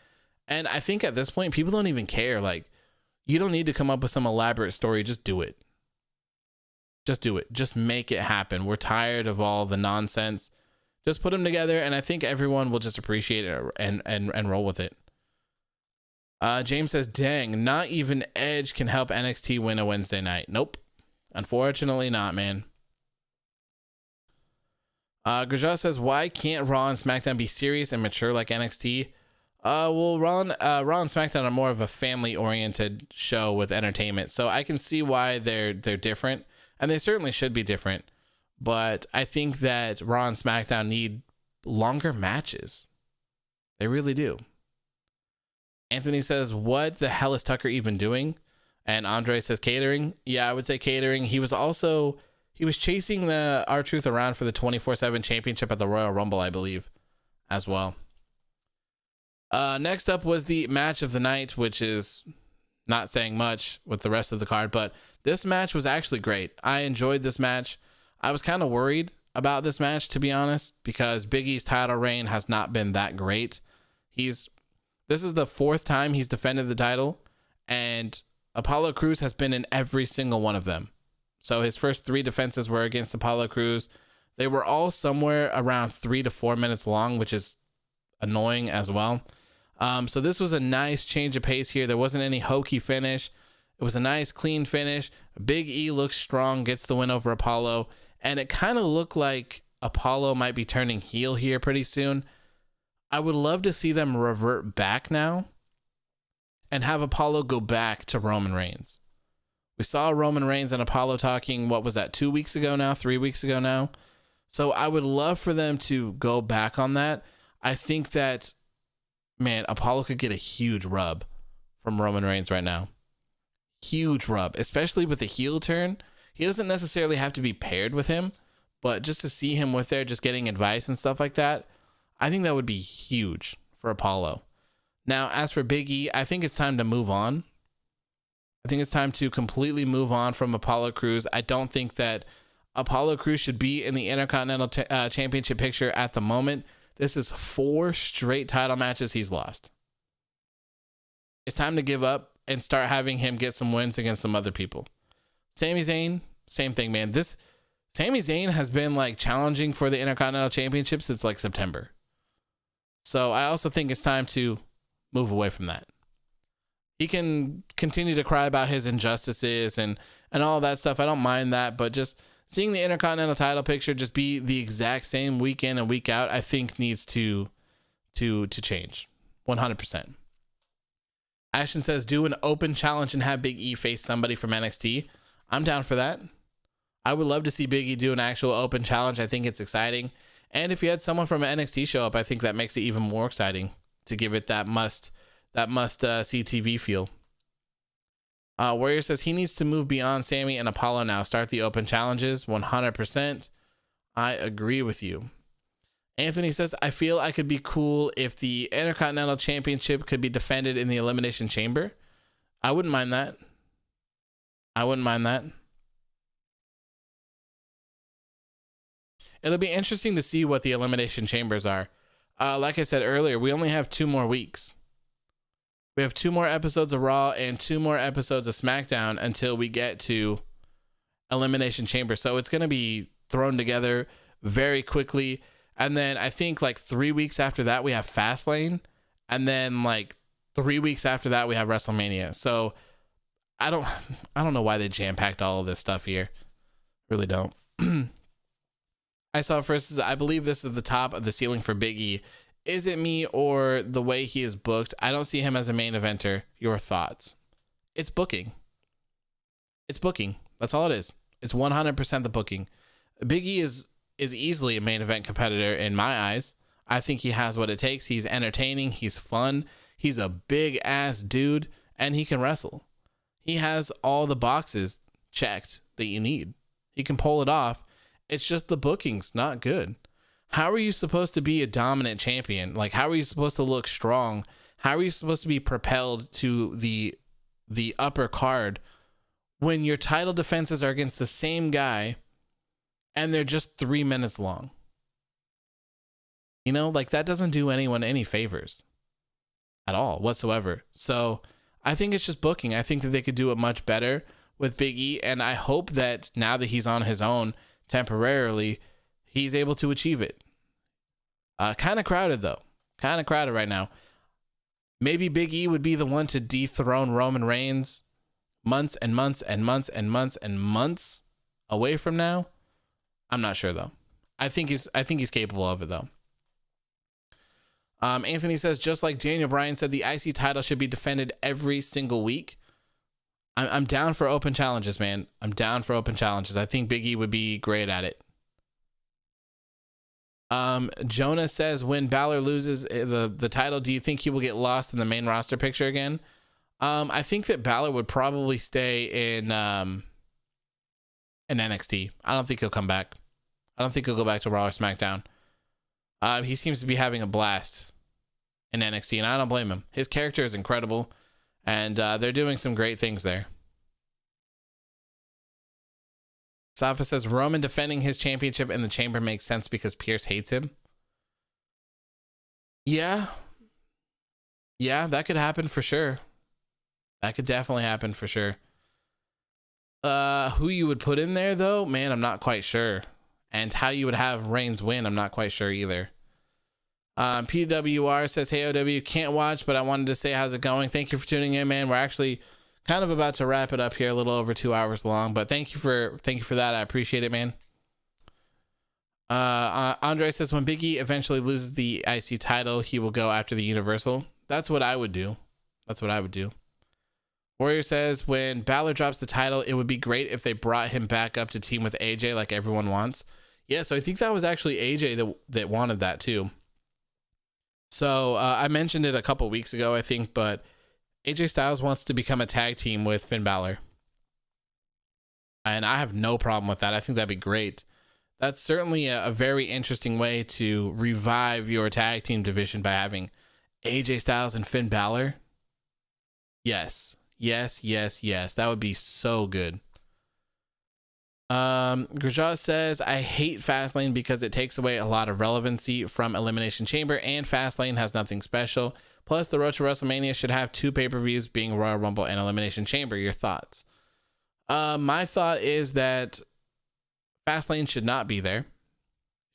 Speaker 1: And I think at this point, people don't even care. Like, you don't need to come up with some elaborate story. Just do it. Just do it. Just make it happen. We're tired of all the nonsense. Just put them together, and I think everyone will just appreciate it and roll with it. James says, dang, not even Edge can help NXT win a Wednesday night. Nope. Unfortunately not, man. Gurjal says, why can't Raw and SmackDown be serious and mature like NXT? Well, Raw and SmackDown are more of a family-oriented show with entertainment, so I can see why they're different, and they certainly should be different. But I think that Raw and SmackDown need longer matches. They really do. Anthony says, what the hell is Tucker even doing? And Andre says catering. Yeah, I would say catering. He was chasing the R-Truth around for the 24/7 championship at the Royal Rumble, I believe, as well. Next up was the match of the night, which is not saying much with the rest of the card, but this match was actually great. I enjoyed this match. I was kind of worried about this match, to be honest, because Big E's title reign has not been that great. This is the fourth time he's defended the title, and Apollo Crews has been in every single one of them. So his first 3 defenses were against Apollo Crews. They were all somewhere around 3 to 4 minutes long, which is annoying as well. So this was a nice change of pace here. There wasn't any hokey finish. It was a nice, clean finish. Big E looks strong, gets the win over Apollo. And it kind of looked like Apollo might be turning heel here pretty soon. I would love to see them revert back now and have Apollo go back to Roman Reigns. We saw Roman Reigns and Apollo talking, what was that, 2 weeks ago now, 3 weeks ago now? So I would love for them to go back on that. I think that, man, Apollo could get a huge rub from Roman Reigns right now. Huge rub, especially with the heel turn. He doesn't necessarily have to be paired with him, but just to see him with there, just getting advice and stuff like that, I think that would be huge for Apollo. Now, as for Big E, I think it's time to move on. I think it's time to completely move on from Apollo Crews. I don't think that Apollo Crews should be in the Intercontinental Championship picture at the moment. This is 4 straight title matches he's lost. It's time to give up and start having him get some wins against some other people. Sami Zayn, same thing, man. Sami Zayn has been like challenging for the Intercontinental Championship since like September. So I also think it's time to move away from that. He can continue to cry about his injustices and all that stuff. I don't mind that, but just seeing the Intercontinental title picture just be the exact same week in and week out, I think needs to change 100%. Ashton says, do an open challenge and have Big E face somebody from NXT. I'm down for that. I would love to see Big E do an actual open challenge. I think it's exciting. And if you had someone from NXT show up, I think that makes it even more exciting to give it that must see TV feel. Warrior says he needs to move beyond Sami and Apollo now. Start the open challenges. 100%. I agree with you. Anthony says, I feel I could be cool if the Intercontinental Championship could be defended in the Elimination Chamber. I wouldn't mind that. It'll be interesting to see what the Elimination Chambers are. Like I said earlier, we only have 2 more weeks. We have 2 more episodes of Raw and 2 more episodes of SmackDown until we get to Elimination Chamber. So it's going to be thrown together very quickly. And then I think like 3 weeks after that, we have Fastlane. And then like 3 weeks after that, we have WrestleMania. So I don't know why they jam-packed all of this stuff here. Really don't. I saw first, I believe this is the top of the ceiling for Big E. Is it me or the way he is booked? I don't see him as a main eventer. Your thoughts? It's booking. That's all it is. It's 100% the booking. Big E is easily a main event competitor in my eyes. I think he has what it takes. He's entertaining. He's fun. He's a big ass dude and he can wrestle. He has all the boxes checked that you need. He can pull it off. It's just the booking's not good. How are you supposed to be a dominant champion? Like, how are you supposed to look strong? How are you supposed to be propelled to the upper card when your title defenses are against the same guy and they're just 3 minutes long? You know, like that doesn't do anyone any favors at all whatsoever. So I think it's just booking. I think that they could do it much better with Big E. And I hope that now that he's on his own temporarily, he's able to achieve it. Kind of crowded though. Kind of crowded right now. Maybe Big E would be the one to dethrone Roman Reigns months and months and months and months and months away from now. I'm not sure though. I think he's capable of it though. Anthony says, just like Daniel Bryan said, the IC title should be defended every single week. I'm down for open challenges, man. I'm down for open challenges. I think Big E would be great at it. Jonah says, when Balor loses the title, do you think he will get lost in the main roster picture again? I think that Balor would probably stay in NXT. I don't think he'll come back. I don't think he'll go back to Raw or SmackDown. He seems to be having a blast in NXT, and I don't blame him. His character is incredible, and they're doing some great things there. Safa says, Roman defending his championship in the chamber makes sense because Pierce hates him. Yeah, that could happen for sure. That could definitely happen for sure. Who you would put in there, though? Man, I'm not quite sure. And how you would have Reigns win, I'm not quite sure either. PWR says, hey, OW, can't watch, but I wanted to say how's it going. Thank you for tuning in, man. We're actually kind of about to wrap it up here, a little over 2 hours long, but thank you for that. I appreciate it, man. Andre says, when Big E eventually loses the IC title, he will go after the Universal. That's what I would do. Warrior says, when Balor drops the title, it would be great if they brought him back up to team with AJ like everyone wants. Yeah, so I think that was actually AJ that wanted that too. So I mentioned it a couple weeks ago, I think, but AJ Styles wants to become a tag team with Finn Balor. And I have no problem with that. I think that'd be great. That's certainly a very interesting way to revive your tag team division by having AJ Styles and Finn Balor. Yes. That would be so good. Grajat says, I hate Fastlane because it takes away a lot of relevancy from Elimination Chamber, and Fastlane has nothing special. Plus, the road to WrestleMania should have 2 pay-per-views, being Royal Rumble and Elimination Chamber. Your thoughts? My thought is that Fastlane should not be there.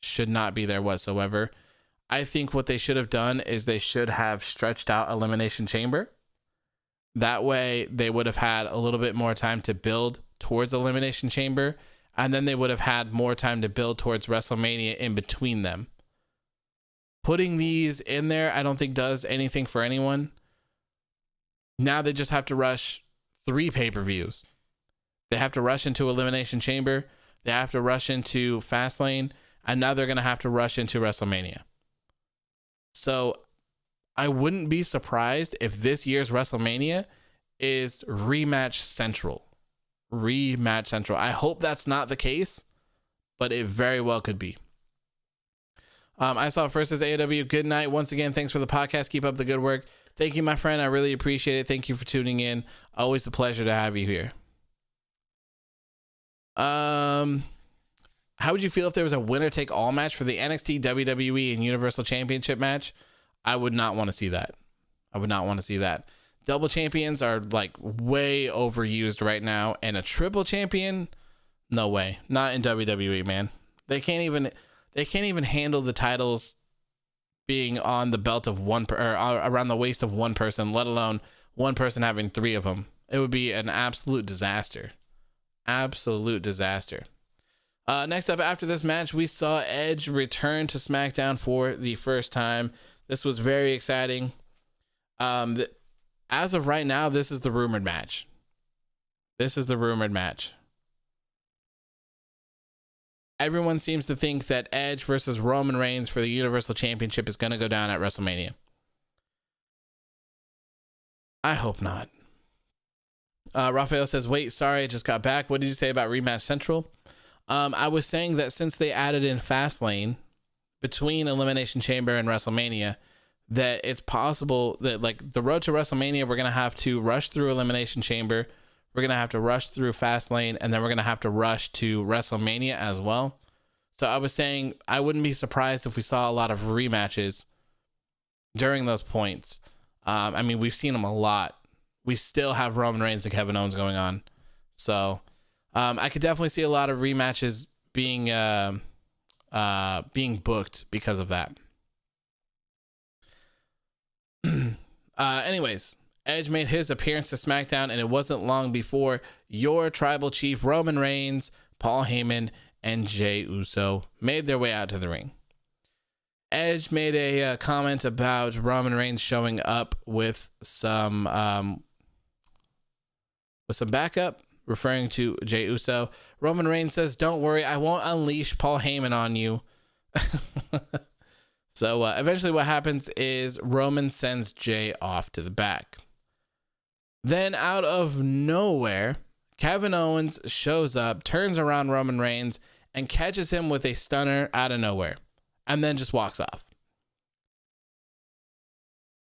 Speaker 1: Should not be there whatsoever. I think what they should have done is they should have stretched out Elimination Chamber. That way, they would have had a little bit more time to build towards Elimination Chamber, and then they would have had more time to build towards WrestleMania in between them. Putting these in there, I don't think does anything for anyone. Now they just have to rush 3 pay-per-views. They have to rush into Elimination Chamber. They have to rush into Fastlane. And now they're going to have to rush into WrestleMania. So I wouldn't be surprised if this year's WrestleMania is rematch central. Rematch central. I hope that's not the case, but it very well could be. I saw first as AEW. Good night. Once again, thanks for the podcast. Keep up the good work. Thank you, my friend. I really appreciate it. Thank you for tuning in. Always a pleasure to have you here. How would you feel if there was a winner take all match for the NXT, WWE, and Universal Championship match? I would not want to see that. I would not want to see that. Double champions are like way overused right now, and a triple champion, no way. Not in WWE, man. They can't even handle the titles being on the belt of one or around the waist of one person, let alone one person having 3 of them. It would be an absolute disaster. Absolute disaster. Next up, after this match, we saw Edge return to SmackDown for the first time. This was very exciting. As of right now, this is the rumored match. This is the rumored match. Everyone seems to think that Edge versus Roman Reigns for the Universal Championship is going to go down at WrestleMania. I hope not. Rafael says, wait, sorry, I just got back. What did you say about Rematch Central? I was saying that since they added in Fastlane between Elimination Chamber and WrestleMania, that it's possible that like the road to WrestleMania, we're going to have to rush through Elimination Chamber. We're going to have to rush through Fastlane, and then we're going to have to rush to WrestleMania as well. So I was saying I wouldn't be surprised if we saw a lot of rematches during those points. I mean, we've seen them a lot. We still have Roman Reigns and Kevin Owens going on. So I could definitely see a lot of rematches being booked because of that. Anyways, Edge made his appearance to SmackDown, and it wasn't long before your tribal chief Roman Reigns, Paul Heyman, and Jey Uso made their way out to the ring. Edge made a comment about Roman Reigns showing up with some backup, referring to Jey Uso. Roman Reigns says, "Don't worry, I won't unleash Paul Heyman on you." So eventually what happens is Roman sends Jey off to the back. Then out of nowhere, Kevin Owens shows up, turns around Roman Reigns, and catches him with a stunner out of nowhere, and then just walks off.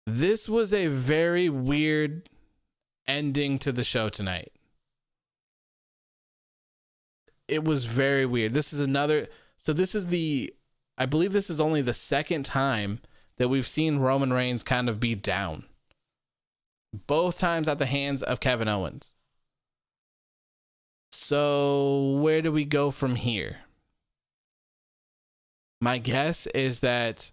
Speaker 1: This was a very weird ending to the show tonight. It was very weird. This is I believe this is only the second time that we've seen Roman Reigns kind of be down. Both times at the hands of Kevin Owens. So where do we go from here? My guess is that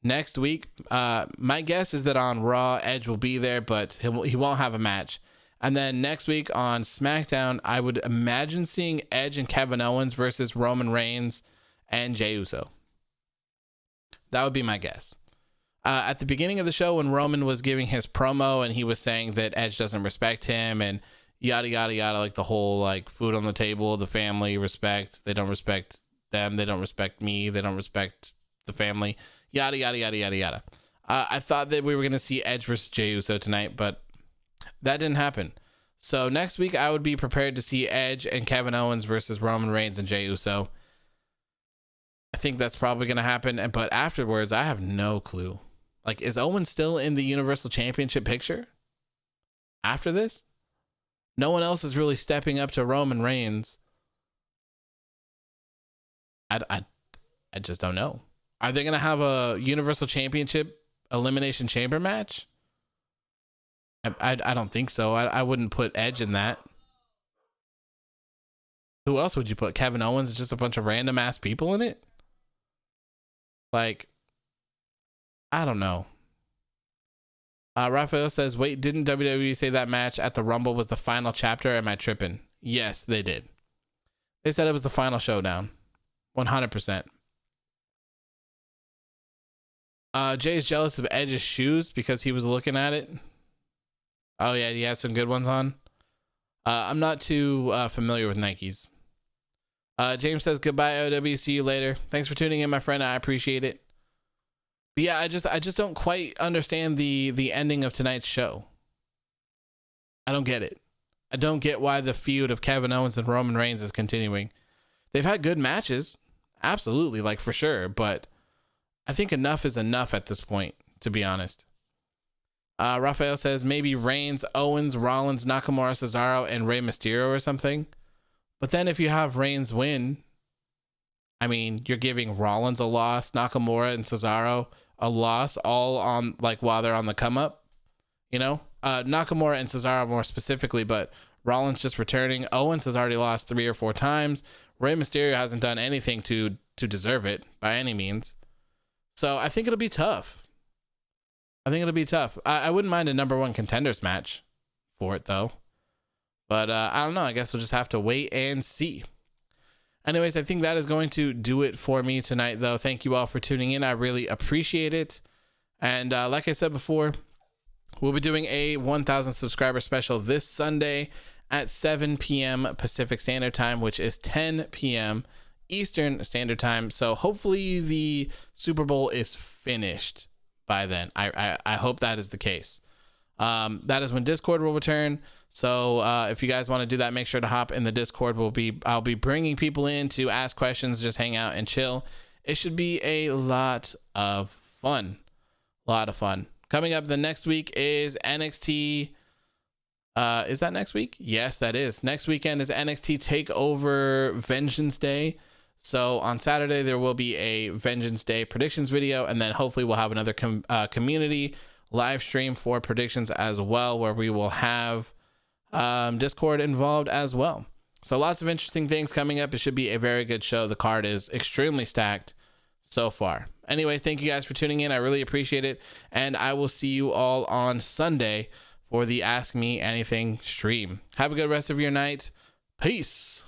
Speaker 1: next week, my guess is that on Raw, Edge will be there, but he won't have a match. And then next week on SmackDown, I would imagine seeing Edge and Kevin Owens versus Roman Reigns and Jey Uso. That would be my guess. At the beginning of the show, when Roman was giving his promo and he was saying that Edge doesn't respect him and yada, yada, yada, like the whole like food on the table, the family respect, they don't respect them, they don't respect me, they don't respect the family, yada, yada, yada, yada, yada. I thought that we were going to see Edge versus Jey Uso tonight, but that didn't happen. So next week, I would be prepared to see Edge and Kevin Owens versus Roman Reigns and Jey Uso. I think that's probably going to happen. But afterwards, I have no clue. Like, is Owens still in the Universal Championship picture after this? No one else is really stepping up to Roman Reigns. I just don't know. Are they going to have a Universal Championship Elimination Chamber match? I don't think so. I wouldn't put Edge in that. Who else would you put? Kevin Owens? Just a bunch of random ass people in it? Like, I don't know. Rafael says, wait, didn't WWE say that match at the Rumble was the final chapter? Am I tripping? Yes, they did. They said it was the final showdown. 100%. Jay's jealous of Edge's shoes because he was looking at it. Oh, yeah, he has some good ones on. I'm not too familiar with Nikes. James says, goodbye, OW. See you later. Thanks for tuning in, my friend. I appreciate it. But yeah, I just don't quite understand the ending of tonight's show. I don't get it. I don't get why the feud of Kevin Owens and Roman Reigns is continuing. They've had good matches. Absolutely, like for sure. But I think enough is enough at this point, to be honest. Raphael says maybe Reigns, Owens, Rollins, Nakamura, Cesaro, and Rey Mysterio or something. But then if you have Reigns win, I mean, you're giving Rollins a loss, Nakamura and Cesaro a loss, all on like while they're on the come up, you know? Nakamura and Cesaro more specifically, but Rollins just returning. Owens has already lost 3 or 4 times. Rey Mysterio hasn't done anything to deserve it by any means. So I think it'll be tough. I wouldn't mind a number 1 contenders match for it though. But I don't know. I guess we'll just have to wait and see. Anyways, I think that is going to do it for me tonight though. Thank you all for tuning in. I really appreciate it. And like I said before, we'll be doing a 1,000 subscriber special this Sunday at 7 p.m. Pacific Standard Time, which is 10 p.m. Eastern Standard Time. So hopefully the Super Bowl is finished by then. I hope that is the case. That is when Discord will return. So if you guys want to do that, make sure to hop in the Discord. I'll be bringing people in to ask questions, just hang out and chill. It should be a lot of fun. Coming up the next week is NXT. Is that next week? Yes, that is. Next weekend is NXT TakeOver Vengeance Day. So on Saturday, there will be a Vengeance Day predictions video. And then hopefully we'll have another community live stream for predictions as well, where we will have Discord involved as well. So lots of interesting things coming up. It should be a very good show. The card is extremely stacked so far. Anyways, thank you guys for tuning in. I really appreciate it. And I will see you all on Sunday for the Ask Me Anything stream. Have a good rest of your night. Peace.